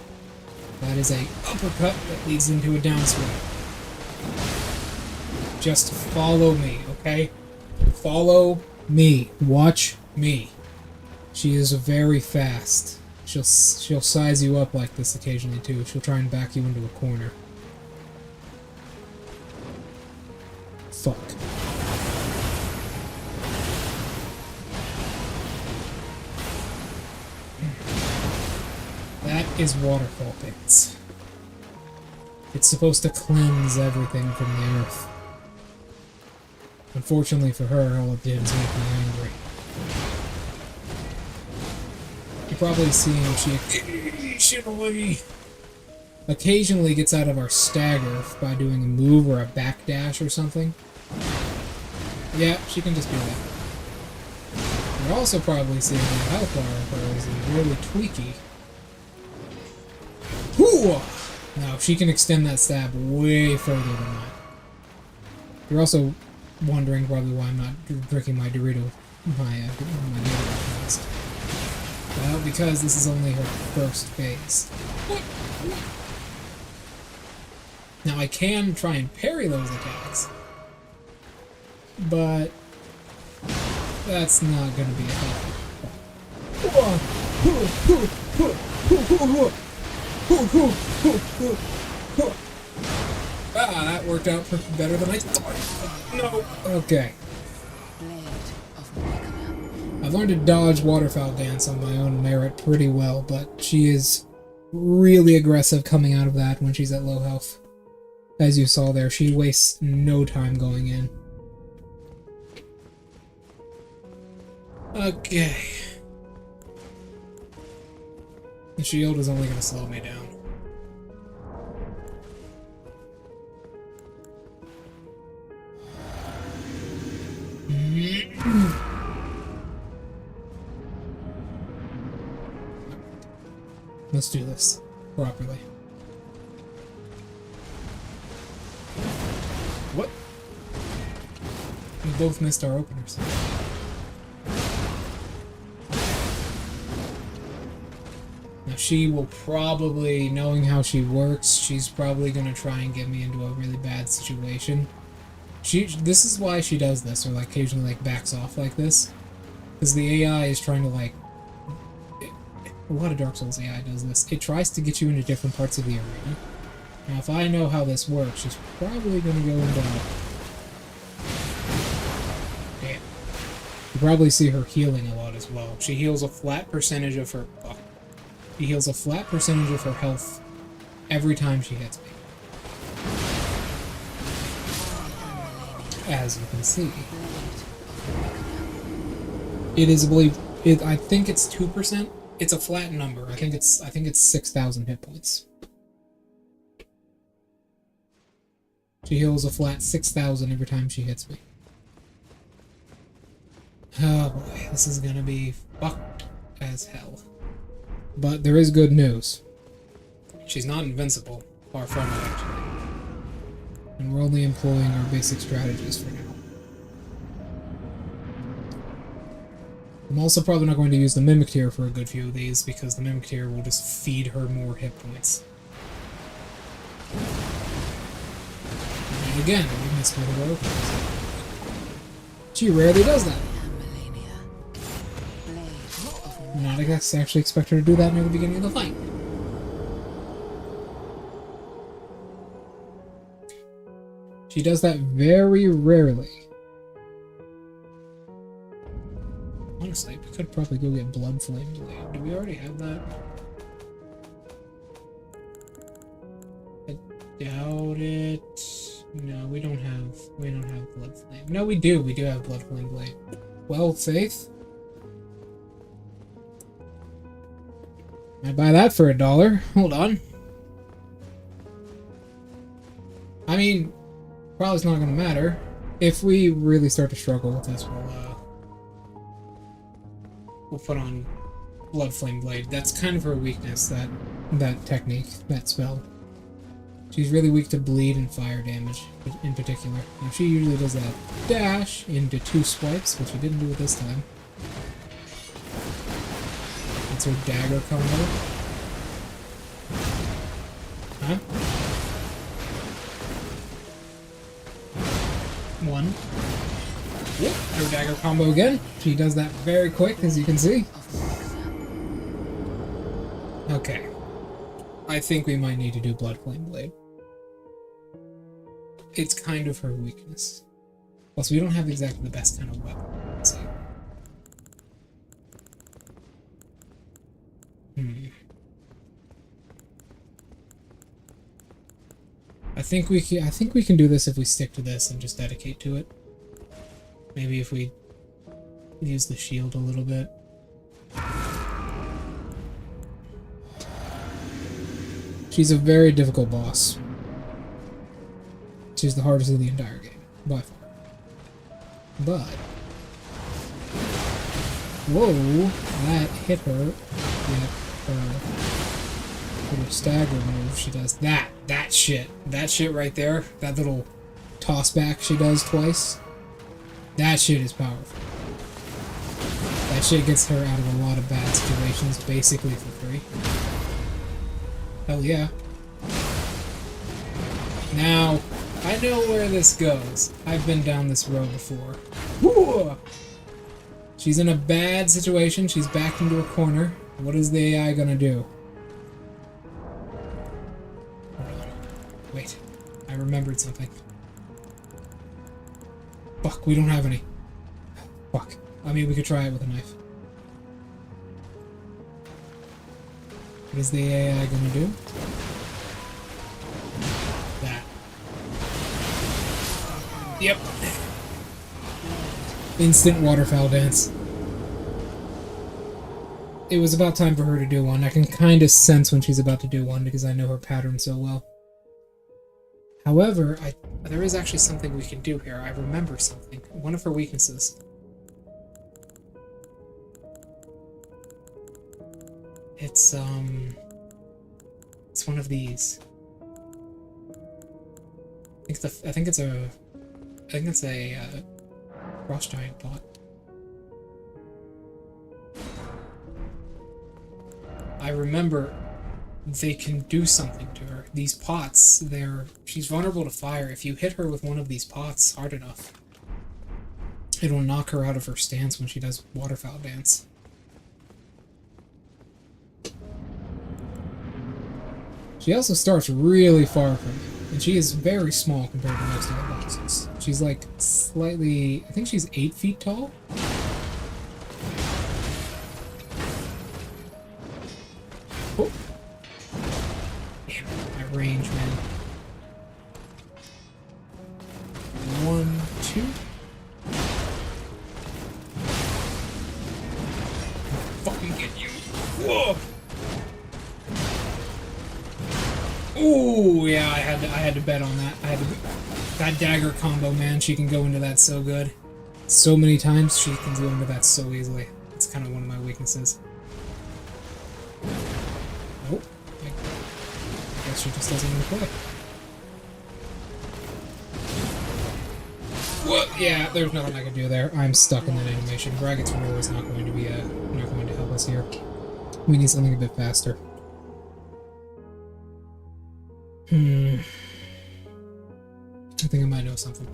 That is a uppercut that leads into a downswing. Just follow me, okay? Follow me. Watch me. She is very fast. She'll size you up like this occasionally too. She'll try and back you into a corner. Fuck. That is waterfall dance. It's supposed to cleanse everything from the earth. Unfortunately for her, all it did is make me angry. You're probably seeing she occasionally gets out of our stagger by doing a move or a backdash or something. Yeah, she can just do that. You're also probably seeing the health bar of hers is really tweaky. Whoo! Now, she can extend that stab way further than that. You're also wondering probably why I'm not drinking my Dorito, my Dorito fast. Well, because this is only her first phase. Now, I can try and parry those attacks, but that's not going to be effective. Ah, that worked out better than I thought. No. Okay. I've learned to dodge waterfowl dance on my own merit pretty well, but she is really aggressive coming out of that when she's at low health. As you saw there, she wastes no time going in. Okay. The shield is only going to slow me down. Let's do this properly. What? We both missed our openers. Now she will probably, knowing how she works, she's probably gonna try and get me into a really bad situation. This is why she does this, or like occasionally like backs off like this. Because the AI is trying to like... A lot of Dark Souls AI does this. It tries to get you into different parts of the arena. Now if I know how this works, she's probably gonna go into... Damn. You probably see her healing a lot as well. She heals a flat percentage of her... Oh. She heals a flat percentage of her health every time she hits me. As you can see. It is, I believe, I think it's 2%. It's a flat number. I think it's 6,000 hit points. She heals a flat 6,000 every time she hits me. Oh boy, this is gonna be fucked as hell. But there is good news. She's not invincible. Far from it, actually. And we're only employing our basic strategies for now. I'm also probably not going to use the Mimic Tear for a good few of these, because the Mimic Tear will just feed her more hit points. And again, we missed one of our openings. She rarely does that. Not actually expect her to do that near the beginning of the fight. She does that very rarely. Honestly, we could probably go get Blood Flame Blade. Do we already have that? I doubt it. No, we don't have Blood Flame. No, we do. We do have Blood Flame Blade. Well, Faith. I'd buy that for $1. Hold on. I mean, probably it's not going to matter. If we really start to struggle with this, we'll put on Blood Flame Blade. That's kind of her weakness, that technique, that spell. She's really weak to bleed and fire damage, in particular. Now, she usually does that dash into 2 swipes, which she didn't do it this time. That's her dagger combo. Huh? 1. Yep, her dagger combo again. She does that very quick, as you can see. Okay. I think we might need to do Blood Flame Blade. It's kind of her weakness. Plus, we don't have exactly the best kind of weapon. Let's see. I think we can do this if we stick to this and just dedicate to it. Maybe if we use the shield a little bit. She's a very difficult boss. She's the hardest in the entire game, by far. But whoa, that hit her with her little stagger move. She does that shit right there. That little toss back she does twice. That shit is powerful. That shit gets her out of a lot of bad situations basically for free. Hell yeah. Now, I know where this goes. I've been down this road before. Woo! She's in a bad situation. She's backed into a corner. What is the AI gonna do? Hold on. Wait. I remembered something. Fuck, we don't have any. Fuck. I mean, we could try it with a knife. What is the AI gonna do? That. Yep. Instant waterfowl dance. It was about time for her to do one. I can kind of sense when she's about to do one because I know her pattern so well. However, there is actually something we can do here. I remember something. One of her weaknesses. It's, It's one of these. I think it's a frost giant pot. I remember they can do something to her. These pots, she's vulnerable to fire. If you hit her with one of these pots hard enough, it'll knock her out of her stance when she does waterfowl dance. She also starts really far from you, and she is very small compared to most other bosses. She's like slightly, I think she's 8 feet tall. Oh. Damn it, my range, man. 1, 2. Fucking get you. Whoa! Ooh, yeah, I had to bet on that. That dagger combo, man, she can go into that so good. So many times she can go into that so easily. It's kind of one of my weaknesses. Oh, I guess she just doesn't want to play. What? Yeah, there's nothing I can do there. I'm stuck in that animation. Braggott's roll is not going to be not going to help us here. We need something a bit faster. I think I might know something.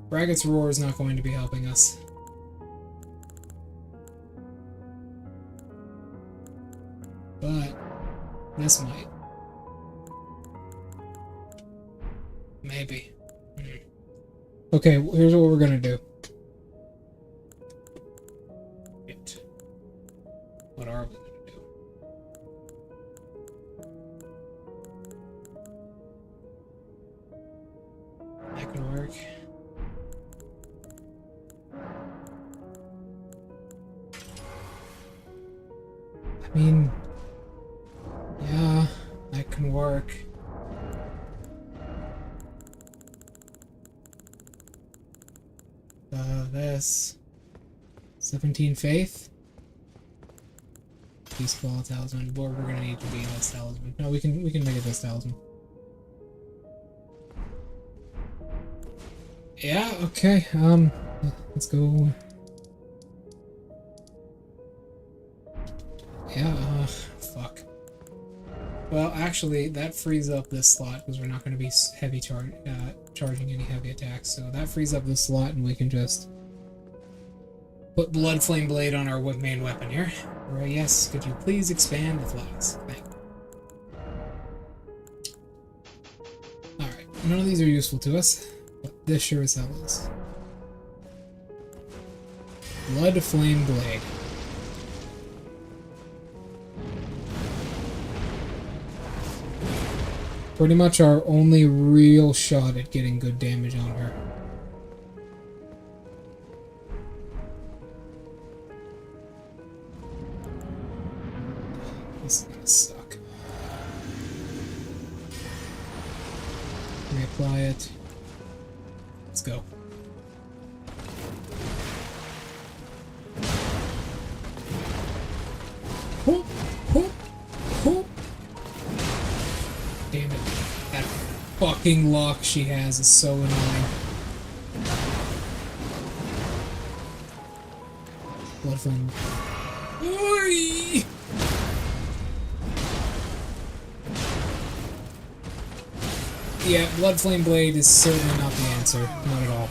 Braggott's roar is not going to be helping us. But this might. Maybe. Okay, here's what we're gonna do. What are we gonna do? That could work. I mean, yeah, that can work. This 17 faith. Peaceful talisman. We're gonna need to be in this talisman. No, we can make it this talisman. Yeah, okay. Let's go. Yeah, fuck. Well, actually, that frees up this slot because we're not gonna be heavy charging any heavy attacks. So that frees up this slot, and we can just put Blood Flame Blade on our main weapon here. Right, yes, could you please expand the flags? Thank you. Alright, none of these are useful to us, but this sure as hell is. Blood Flame Blade. Pretty much our only real shot at getting good damage on her. This is gonna suck. Reapply it. Let's go. Whoop, whoop, whoop. Damn it. That fucking lock she has is so annoying. Blood flame. Oi! Yeah, Blood Flame Blade is certainly not the answer. Not at all.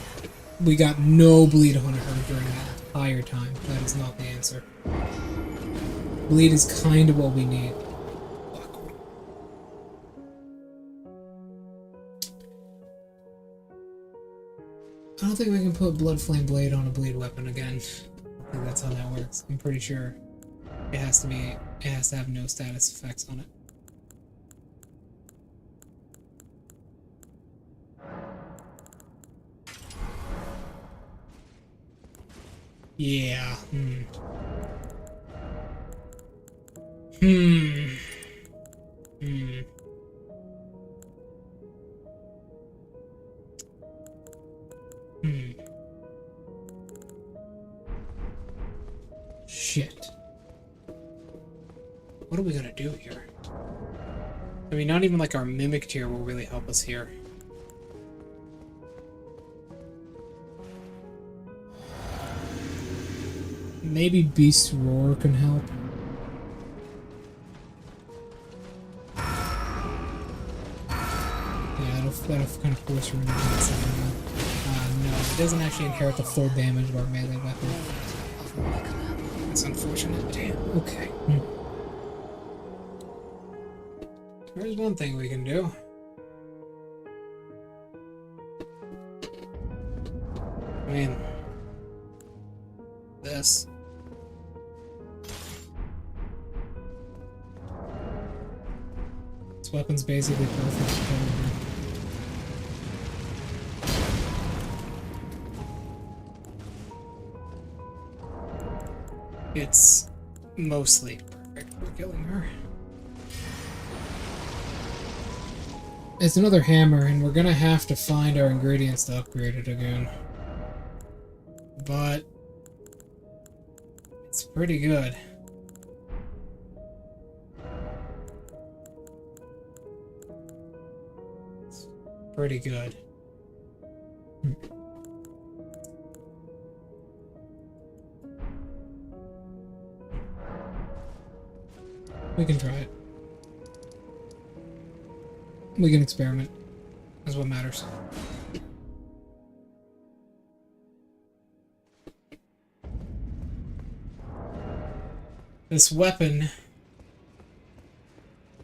We got no bleed on her during that entire time. That is not the answer. Bleed is kind of what we need. Fuck. I don't think we can put Blood Flame Blade on a bleed weapon again. I think that's how that works. I'm pretty sure it has to have no status effects on it. Yeah. Shit. What are we gonna do here? I mean, not even like our mimic tier will really help us here. Maybe Beast Roar can help. Yeah, that'll kind of force her into doing something. No, it doesn't actually inherit the full damage of our melee weapon. That's unfortunate. Damn. Okay. There's one thing we can do. I mean, this. This weapon's basically perfect. It's mostly perfect for killing her. It's another hammer, and we're gonna have to find our ingredients to upgrade it again. But it's pretty good. It's pretty good. We can try it. We can experiment. That's what matters. This weapon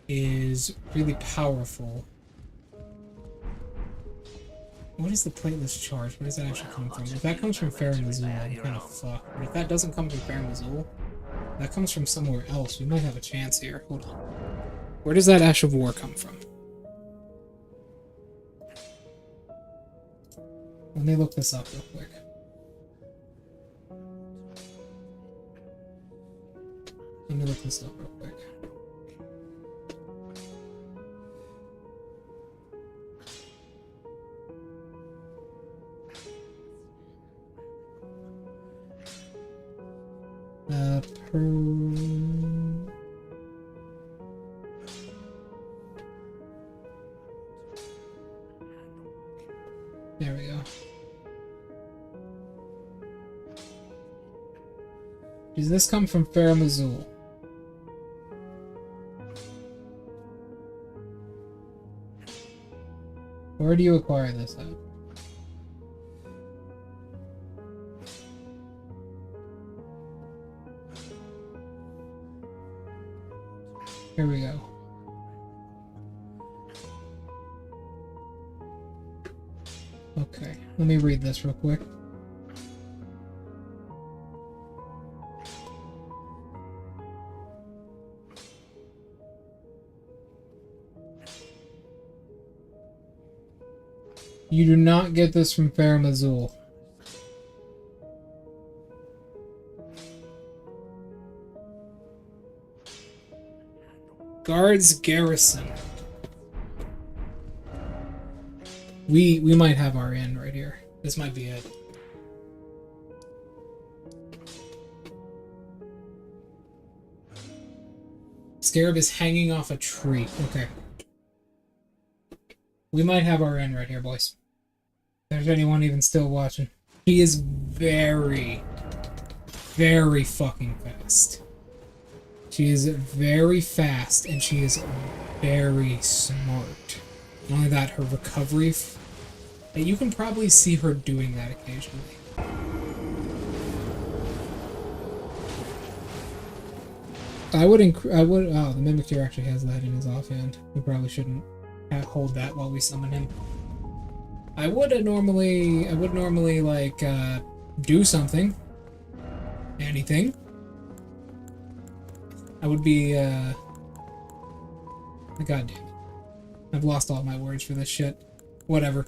is really powerful. What is the plateless charge? Where does that actually come from? If that comes from Farum Azula, I'm kind of fucked. But if that doesn't come from Farum Azula, that comes from somewhere else. We might have a chance here. Hold on. Where does that Ash of War come from? Let me look this up real quick. Let me look this up real quick. There we go. Does this come from Farum Azula? Where do you acquire this at? Here we go. Okay, let me read this real quick. You do not get this from Farum Azula. Guards Garrison. We might have our end right here. This might be it. Scarab is hanging off a tree. Okay. We might have our end right here, boys. If there's anyone even still watching. She is very, very fucking fast. She is very fast, and she is very smart. Not only that, her recovery... you can probably see her doing that occasionally. Oh, the Mimic here actually has that in his offhand. We probably shouldn't hold that while we summon him. I would normally like do something. Anything. I would be God damn it. I've lost all my words for this shit. Whatever.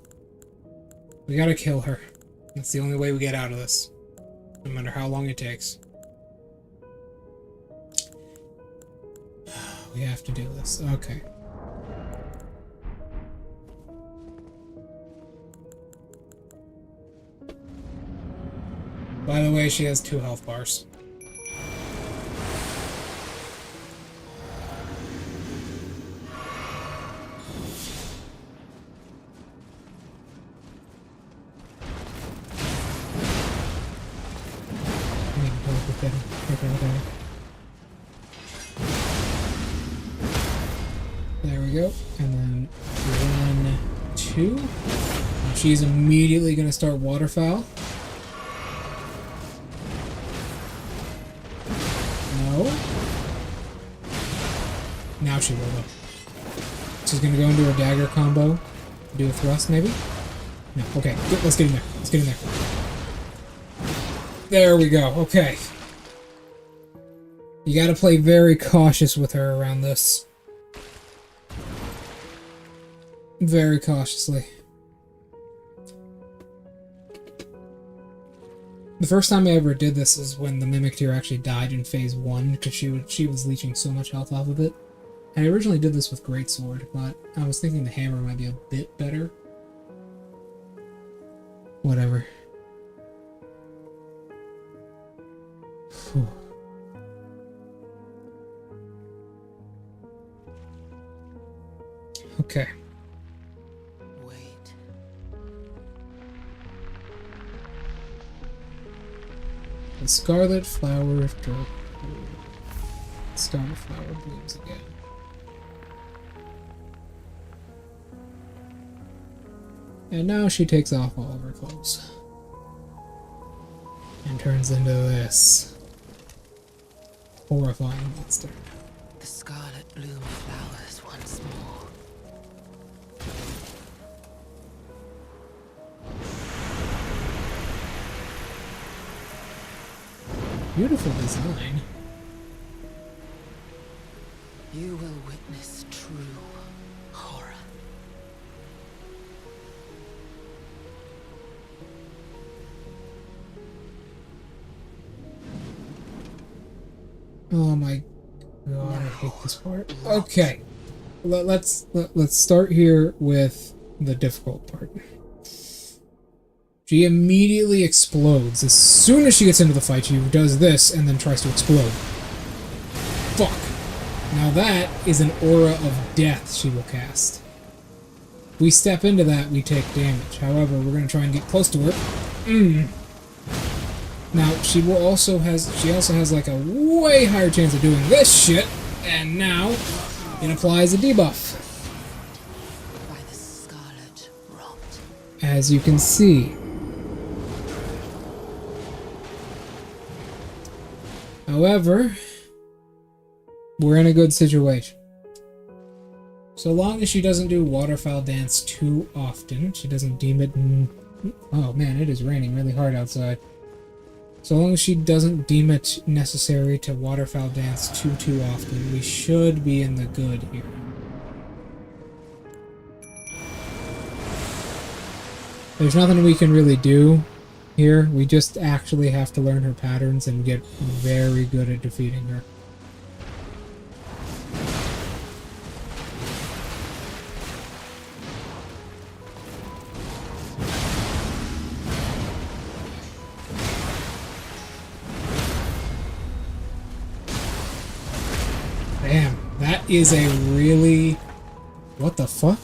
We gotta kill her. That's the only way we get out of this. No matter how long it takes. We have to do this. Okay. By the way, she has 2 health bars. we go. And then 1, 2. And she's immediately going to start waterfowl. No. Now she will though. She's going to go into her dagger combo. Do a thrust maybe? No. Okay. Good. Let's get in there. Let's get in there. There we go. Okay. You gotta play very cautious with her around this. Very cautiously. The first time I ever did this was when the Mimic Tear actually died in phase 1, because she was leeching so much health off of it. And I originally did this with Greatsword, but I was thinking the hammer might be a bit better. Whatever. Whew. Okay. Wait. The scarlet flower Scarlet flower blooms again. And now she takes off all of her clothes. And turns into this horrifying monster. The scarlet bloom flowers once more. Beautiful design. You will witness true horror. Oh my god, I hate this part. Okay. Let's start here with the difficult part. She immediately explodes. As soon as she gets into the fight, she does this and then tries to explode. Fuck. Now that is an aura of death she will cast. If we step into that, we take damage. However, we're going to try and get close to her. Now, she also has like a way higher chance of doing this shit, and now it applies a debuff. By the scarlet rot. As you can see. However, we're in a good situation. So long as she doesn't do waterfowl dance too often, she doesn't deem it... Oh man, it is raining really hard outside. So long as she doesn't deem it necessary to waterfowl dance too often, we should be in the good here. There's nothing we can really do here. We just actually have to learn her patterns and get very good at defeating her. Damn, that is a really... What the fuck?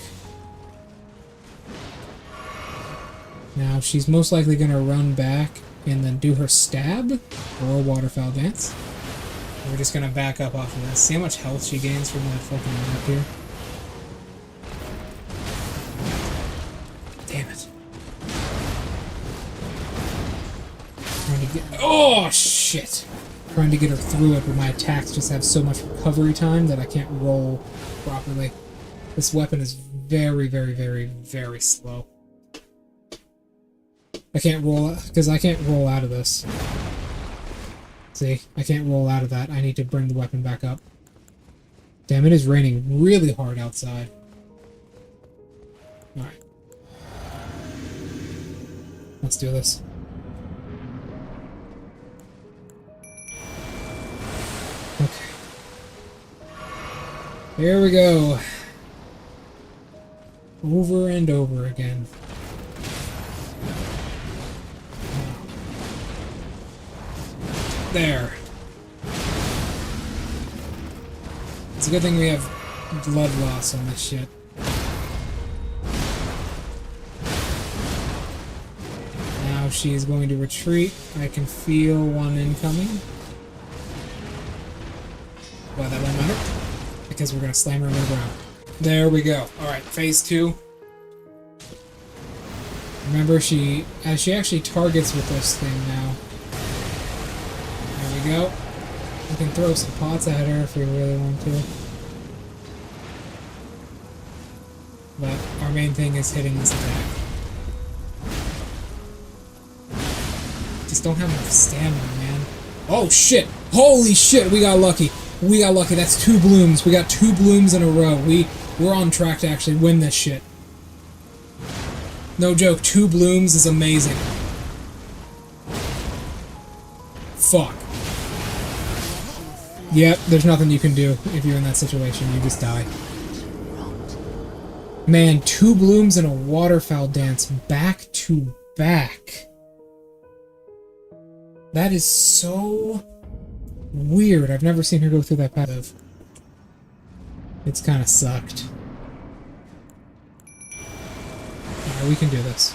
Now, she's most likely going to run back and then do her stab or waterfowl dance. We're just going to back up off of this. See how much health she gains from that fucking map here? Damn it. Trying to get... Oh, shit! Trying to get her through it, but my attacks just have so much recovery time that I can't roll properly. This weapon is very, very, very, very slow. I can't roll, because I can't roll out of this. See? I can't roll out of that. I need to bring the weapon back up. Damn, it is raining really hard outside. Alright. Let's do this. Okay. Here we go. Over and over again. There. It's a good thing we have blood loss on this shit. Now she is going to retreat. I can feel one incoming. Well, that won't matter, because we're going to slam her into the ground. There we go. Alright, phase 2. Remember, she actually targets with this thing now. There we go. We can throw some pots at her if we really want to. But our main thing is hitting this attack. Just don't have enough stamina, man. Oh shit! Holy shit, we got lucky. We got lucky. That's 2 blooms. We got 2 blooms in a row. We're on track to actually win this shit. No joke, 2 blooms is amazing. Fuck. Yep, there's nothing you can do if you're in that situation. You just die. Man, 2 blooms and a waterfowl dance back to back. That is so weird. I've never seen her go through that path. It's kind of sucked. Alright, we can do this.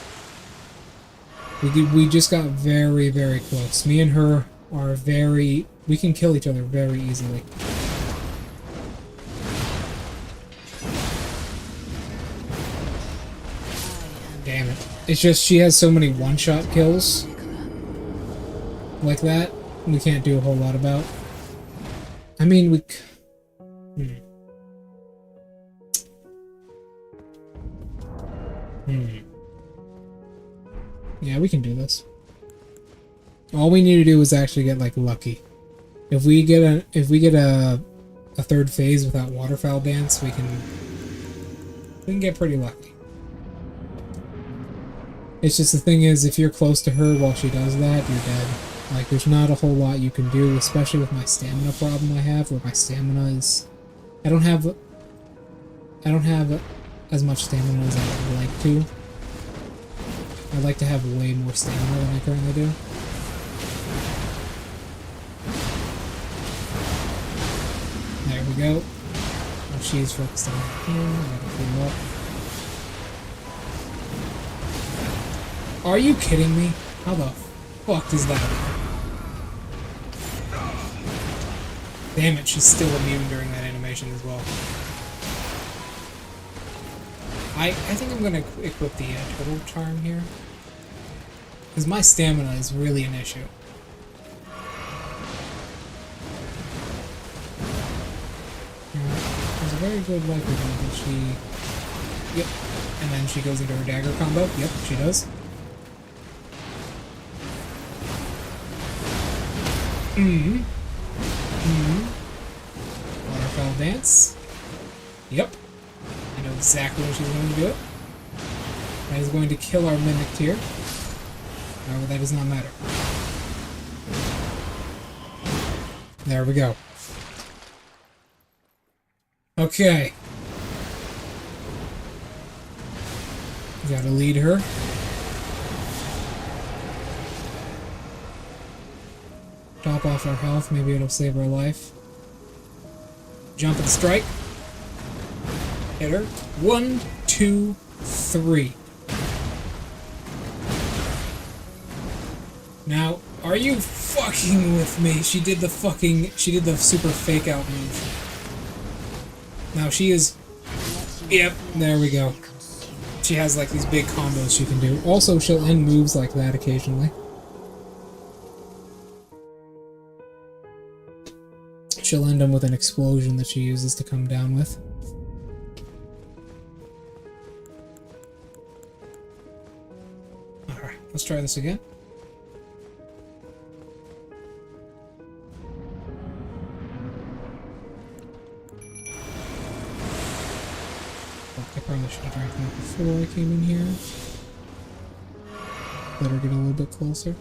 We just got very, very close. Me and her are very... We can kill each other very easily. Damn it. It's just she has so many one-shot kills like that, we can't do a whole lot about. I mean, we... Yeah, we can do this. All we need to do is actually get, like, lucky. If we get a third phase without waterfowl dance, we can get pretty lucky. It's just the thing is, if you're close to her while she does that, you're dead. Like, there's not a whole lot you can do, especially with my stamina problem I have, where my stamina is... I don't have as much stamina as I would like to. I'd like to have way more stamina than I currently do. There we go. Oh, she's focused on here. I gotta clean up. Are you kidding me? How the fuck does that? Damn it, she's still immune during that animation as well. I think I'm gonna equip the turtle charm here. Because my stamina is really an issue. There's a very good likelihood that she... Yep. And then she goes into her dagger combo. Yep, she does. Waterfowl dance. Yep. I know exactly when she's going to do it. That is going to kill our mimic tier. However, that does not matter. There we go. Okay. Gotta lead her. Top off our health, maybe it'll save our life. Jump and strike. Hit her. 1, 2, 3. Now, are you fucking with me? She did the super fake out move. Now she is... Yep, there we go. She has like these big combos she can do. Also, she'll end moves like that occasionally. She'll end them with an explosion that she uses to come down with. Alright, let's try this again. I probably should have drank that before I came in here. Better get a little bit closer.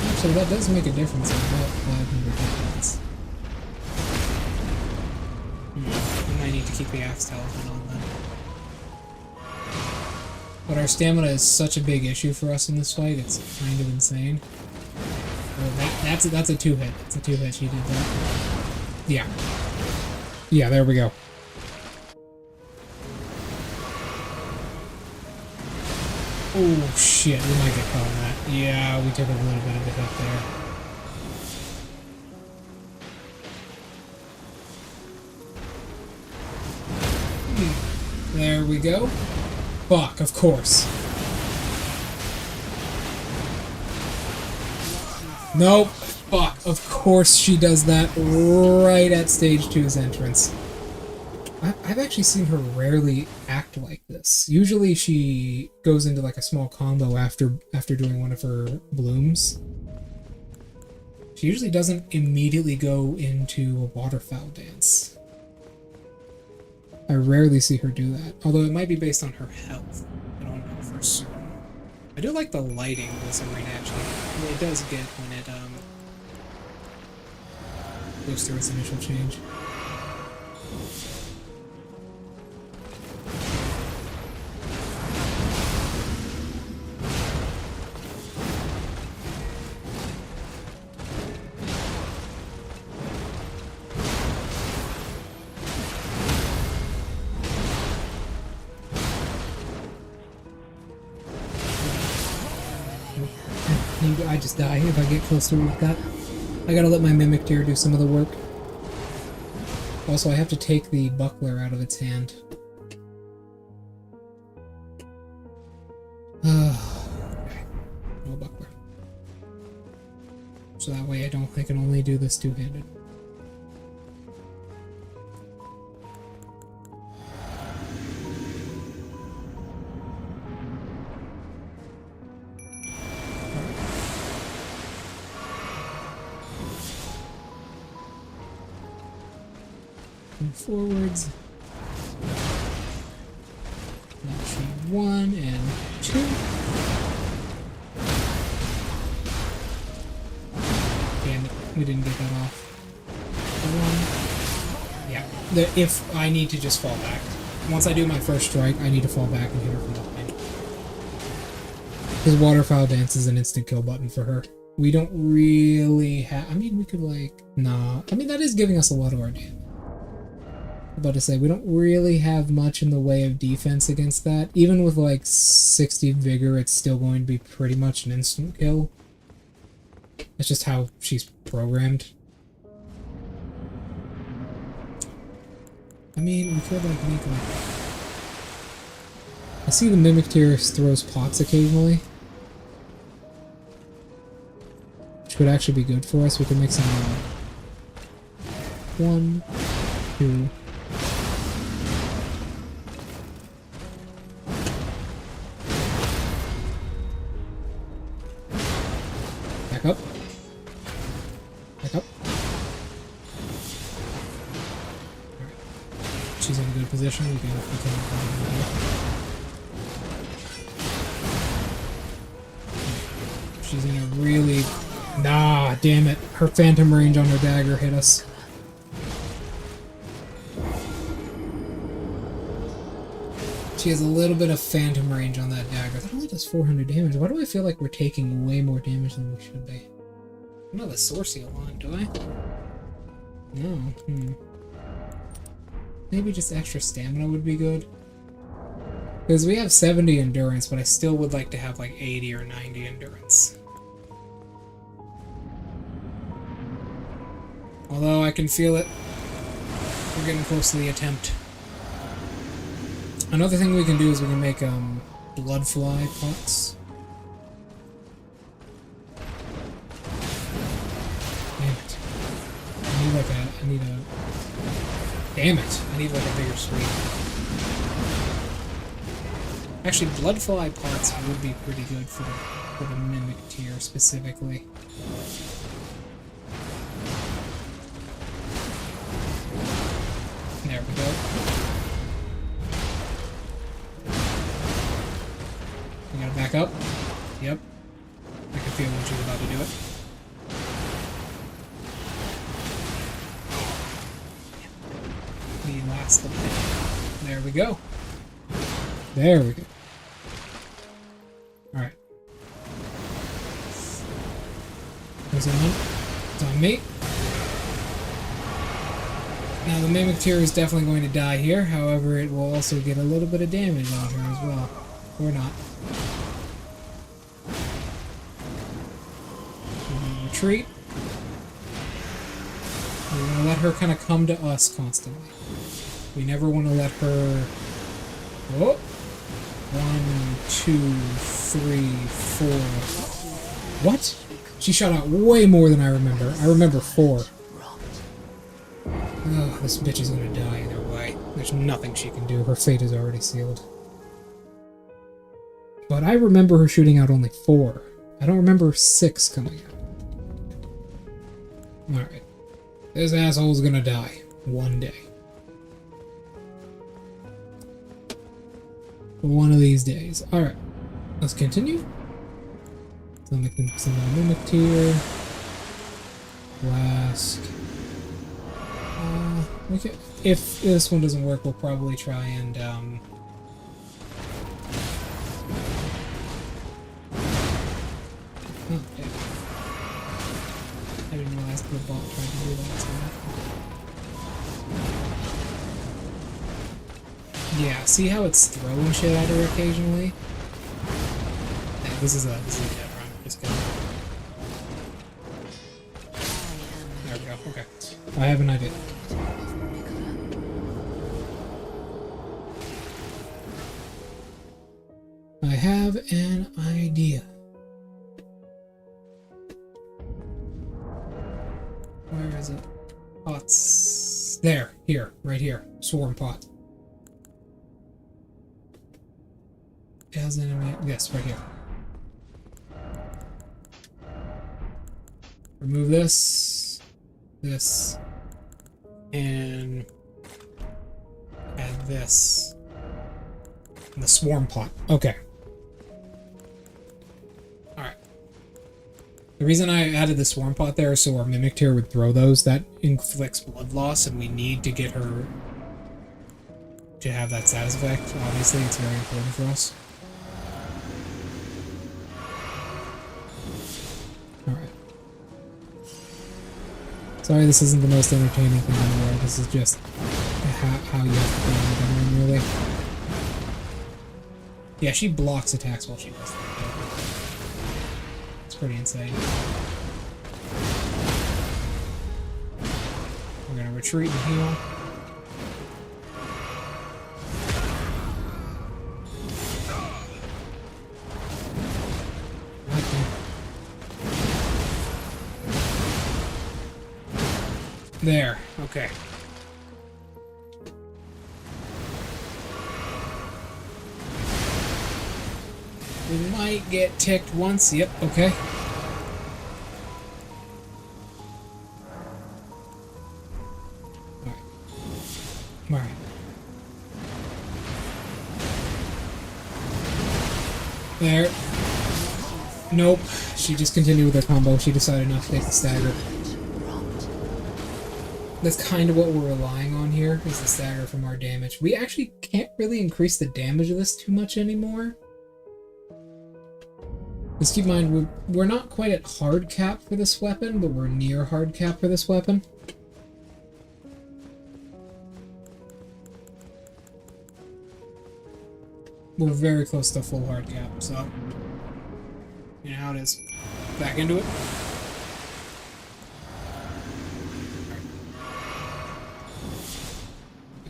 Actually, that does make a difference in about 500 points. I might need to keep the axe talisman on then. But our stamina is such a big issue for us in this fight, it's kind of insane. Oh, that's a 2-hit. It's a 2-hit, she did that. Yeah. Yeah, there we go. Oh shit, we might get caught on that. Yeah, we took a little bit of a hit there. There we go. Fuck, of course. Nope. Fuck, of course she does that right at stage 2's entrance. I've actually seen her rarely act like this. Usually she goes into like a small combo after doing one of her blooms. She usually doesn't immediately go into a waterfowl dance. I rarely see her do that, although it might be based on her health. I don't know for certain. I do like the lighting of this arena, actually. It does get when it goes through its initial change. I just die if I get close to her like that. I gotta let my mimic deer do some of the work. Also, I have to take the buckler out of its hand. No buckler. So that way I can only do this two-handed. Forwards. Actually, 1 and 2. Damn it, we didn't get that off. 1. Yeah, if I need to just fall back. Once I do my first strike, I need to fall back and hit her from behind. Because waterfowl dance is an instant kill button for her. We don't really have. I mean, we could like. Nah. I mean, that is giving us a lot of our damage. About to say, we don't really have much in the way of defense against that. Even with like 60 vigor, it's still going to be pretty much an instant kill. That's just how she's programmed. I mean, we could like make like... I see the Mimic Tier throws pots occasionally. Which would actually be good for us. We could make some... 1, 2... Back up. Back up. Alright. She's in a good position. We can She's in a really... Nah, damn it. Her phantom range on her dagger hit us. She has a little bit of phantom range on that dagger. That only does 400 damage. Why do I feel like we're taking way more damage than we should be? I'm not the Sorcial on, do I? No. Maybe just extra stamina would be good. Because we have 70 endurance, but I still would like to have like 80 or 90 endurance. Although I can feel it. We're getting close to the attempt. Another thing we can do is we can make blood fly pots. Damn it. Damn it. I need like a bigger sweep. Actually, blood fly pots would be pretty good for the Mimic Tier specifically. There we go. We gotta back up. Yep. I can feel when she's about to do it. The last little bit. There we go. There we go. Alright. Who's on? It's on me. Now the Mimic Tier is definitely going to die here, however it will also get a little bit of damage on her as well. Or not. Retreat. We're going to let her kind of come to us constantly. We never want to let her... Oh! 1, 2, 3, 4... What? She shot out way more than I remember. I remember 4. Oh, this bitch is gonna die either way. There's nothing she can do. Her fate is already sealed. But I remember her shooting out only 4. I don't remember 6 coming out. Alright. This asshole's gonna die. One day. One of these days. Alright. Let's continue. So we can send a mimic tier. Flask. We can, if this one doesn't work, we'll probably try and oh, yeah. I didn't realize the bot tried to do that. So. Yeah, see how it's throwing shit at her occasionally? Yeah, this is a dead run. Just kidding. There we go. Okay. I have an idea. I have an idea. Where is it? Pots. There. Here. Right here. Swarm pot. As enemy. Yes, right here. Remove this. This. And add this. And the swarm pot. Okay. Alright. The reason I added the swarm pot there is so our mimic tier would throw those. That inflicts blood loss, and we need to get her to have that status effect. Obviously, it's very important for us. Alright. Sorry, this isn't the most entertaining thing in the world. This is just how you have to play the game, really. Yeah, she blocks attacks while she does that. It's pretty insane. We're gonna retreat and heal. There. Okay. We might get ticked once. Yep, okay. Alright. Alright. There. Nope. She just continued with her combo. She decided not to take the stagger. That's kind of what we're relying on here, is the stagger from our damage. We actually can't really increase the damage of this too much anymore. Just keep in mind, we're not quite at hard cap for this weapon, but we're near hard cap for this weapon. We're very close to full hard cap, so... You know how it is. Back into it.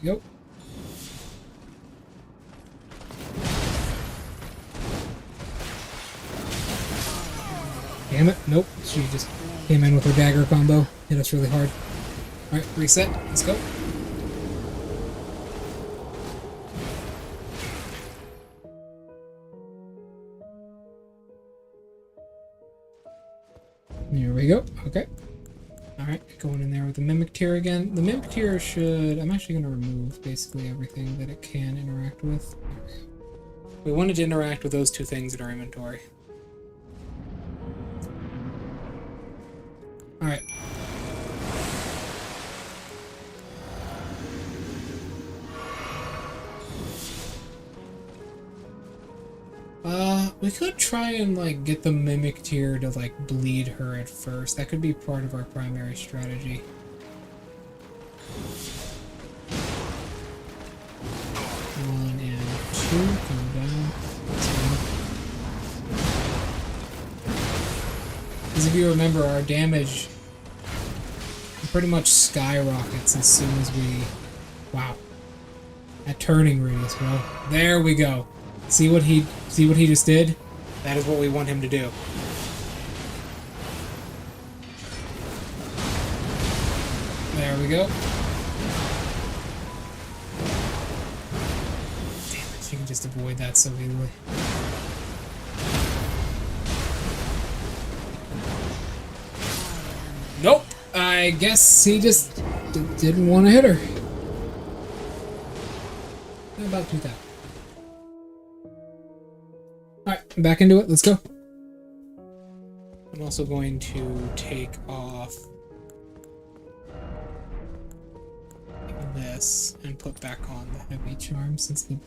There we go. Damn it. Nope. She just came in with her dagger combo. Hit us really hard. Alright, reset. Let's go. Here we go. Okay. Alright, going in there with the mimic tier again. The mimic tier should... I'm actually going to remove basically everything that it can interact with. We wanted to interact with those two things in our inventory. Alright. We could try and, like, get the mimic tier to, like, bleed her at first. That could be part of our primary strategy. One and two, come down. As if you remember, our damage pretty much skyrockets as soon as we... Wow. That turning radius, bro. There we go. See what he just did? That is what we want him to do. There we go. Damn it, you can just avoid that so easily. Nope. I guess he just didn't want to hit her. How about do that? Alright, back into it. Let's go. I'm also going to take off this and put back on the heavy charm since the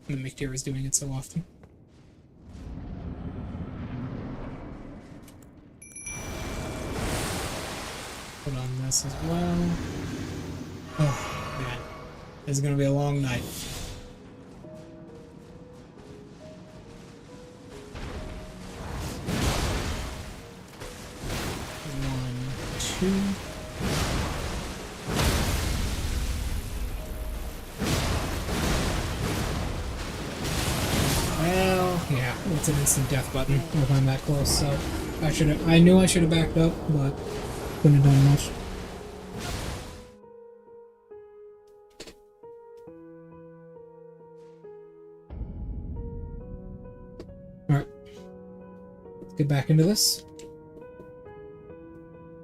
Mimictyr is doing it so often. Put on this as well. Oh man, this is gonna be a long night. Two. Well, yeah, it's an instant death button if I'm that close, so I knew I should have backed up, but couldn't have done much. Alright. Let's get back into this.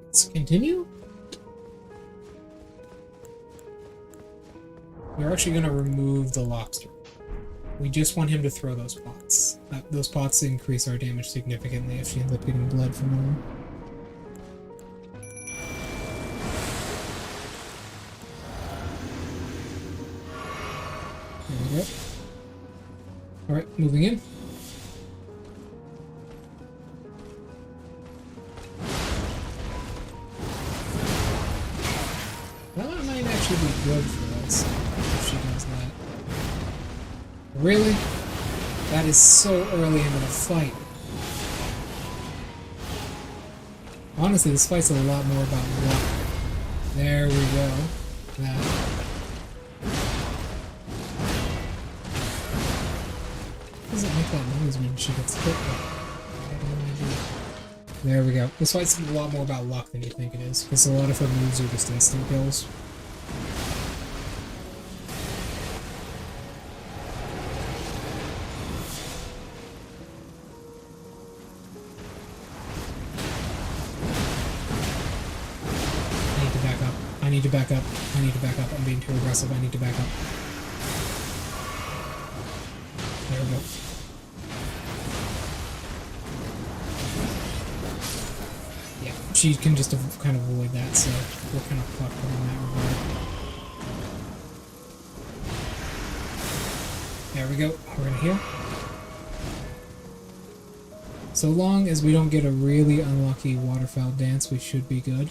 Let's continue. We're actually going to remove the lobster. We just want him to throw those pots. Those pots increase our damage significantly if she ends up getting blood from them. There we go. Alright, moving in. That might actually be good for us if she does that. Really? That is so early into the fight. Honestly, this fight's a lot more about luck. There we go. That. Doesn't make that noise when she gets hit. There we go. This fight's a lot more about luck than you think it is, because a lot of her moves are just instant kills. I need to back up. I need to back up. I need to back up. I'm being too aggressive. I need to back up. There we go. Yeah, she can just kind of avoid that, so we're kind of fucked in that regard. There we go. We're gonna heal. So long as we don't get a really unlucky waterfowl dance, we should be good.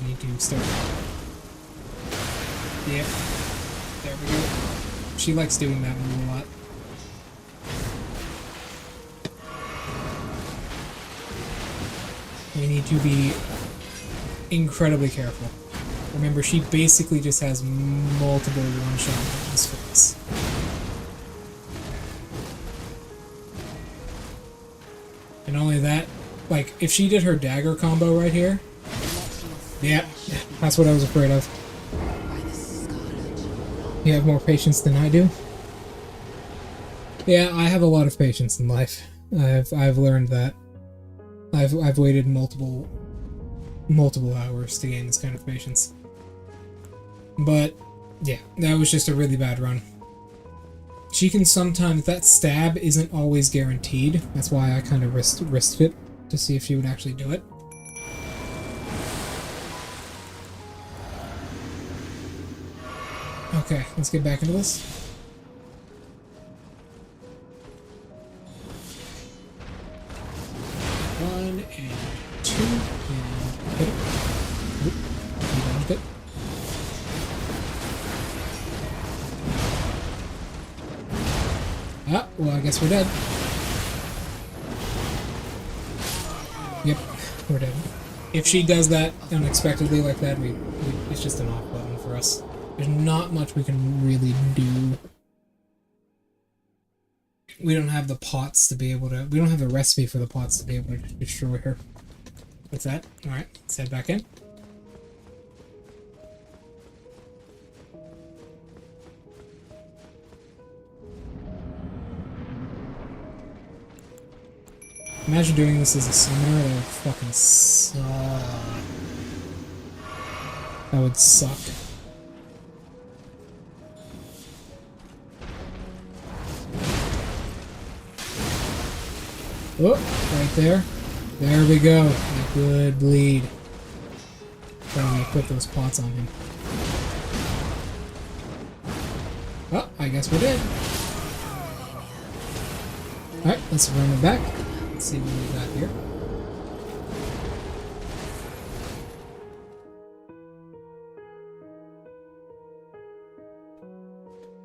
We need to start. Yep. There we go. She likes doing that move a lot. We need to be incredibly careful. Remember, she basically just has multiple one-shot moves for us. And only that, like, if she did her dagger combo right here, yeah, that's what I was afraid of. You have more patience than I do? Yeah, I have a lot of patience in life. I've learned that. I've waited multiple hours to gain this kind of patience. But yeah, that was just a really bad run. She can sometimes, that stab isn't always guaranteed. That's why I kind of risked it to see if she would actually do it. Okay, let's get back into this. One and two and hit it. Oop, he dodged it. Ah, well, I guess we're dead. Yep, we're dead. If she does that unexpectedly like that, it's just an off button for us. There's not much we can really do. We don't have the pots to be able to... We don't have the recipe for the pots to be able to destroy her. What's that? Alright, let's head back in. Imagine doing this as a summoner, that would fucking suck. That would suck. Oh, right there. There we go. A good bleed. Trying to put those pots on him. Oh, I guess we're dead. Alright, let's run it back. Let's see what we got here.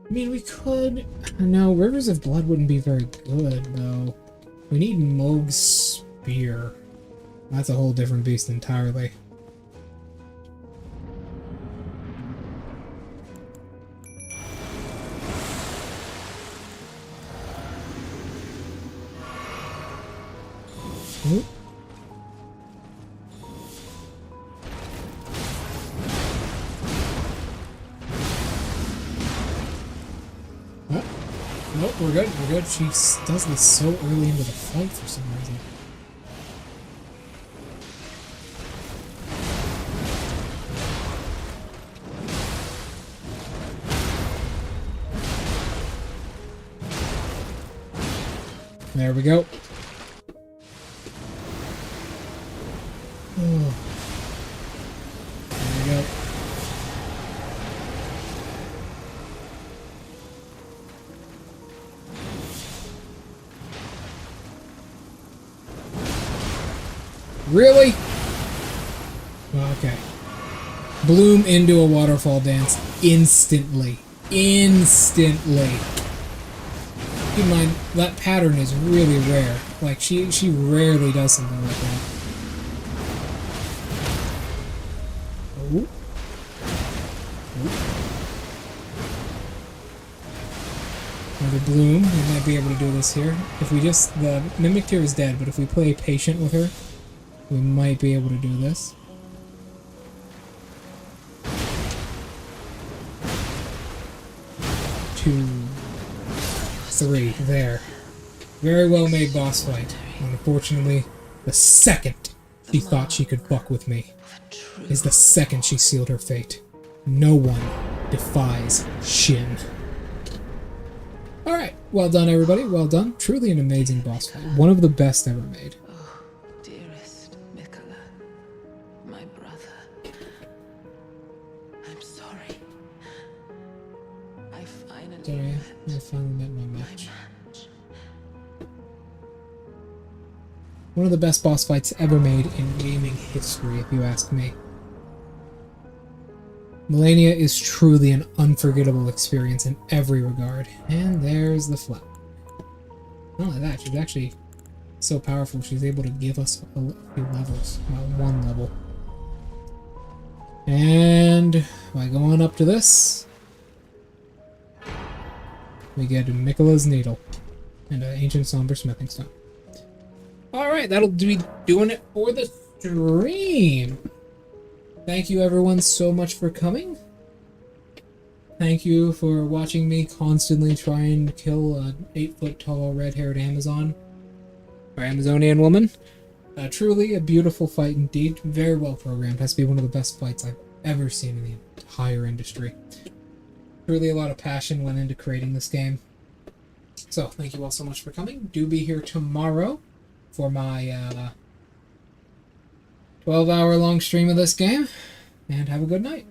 I mean, we could... No, Rivers of Blood wouldn't be very good, though. We need Moog's Spear. That's a whole different beast entirely. Ooh. Nope, we're good, we're good. She does this so early into the fight for some reason. There we go. Oh. There we go. Really? Okay. Bloom into a waterfall dance instantly. Instantly. Keep in mind, that pattern is really rare. Like, she rarely does something like that. Oh. Another bloom. We might be able to do this here. If we just... The Mimic Tear is dead, but if we play patient with her, we might be able to do this. 2, 3. There. Very well made boss fight. And unfortunately, the second she thought she could fuck with me is the second she sealed her fate. No one defies Shin. Alright, well done everybody, well done. Truly an amazing boss fight. One of the best ever made. Oh, dearest Mikola, my brother. I'm sorry. I finally met my match. One of the best boss fights ever made in gaming history, if you ask me. Melania is truly an unforgettable experience in every regard. And there's the flower. Not only that, she's actually so powerful, she's able to give us a few levels. Well, 1 level. And by going up to this, we get Mikola's Needle and an Ancient Somber Smithing Stone. Alright, that'll be doing it for the stream. Thank you everyone so much for coming. Thank you for watching me constantly try and kill an 8-foot-tall red-haired Amazon. Or Amazonian woman. Truly a beautiful fight indeed. Very well programmed. Has to be one of the best fights I've ever seen in the entire industry. Truly a lot of passion went into creating this game. So, thank you all so much for coming. Do be here tomorrow for my 12-hour long stream of this game. And have a good night.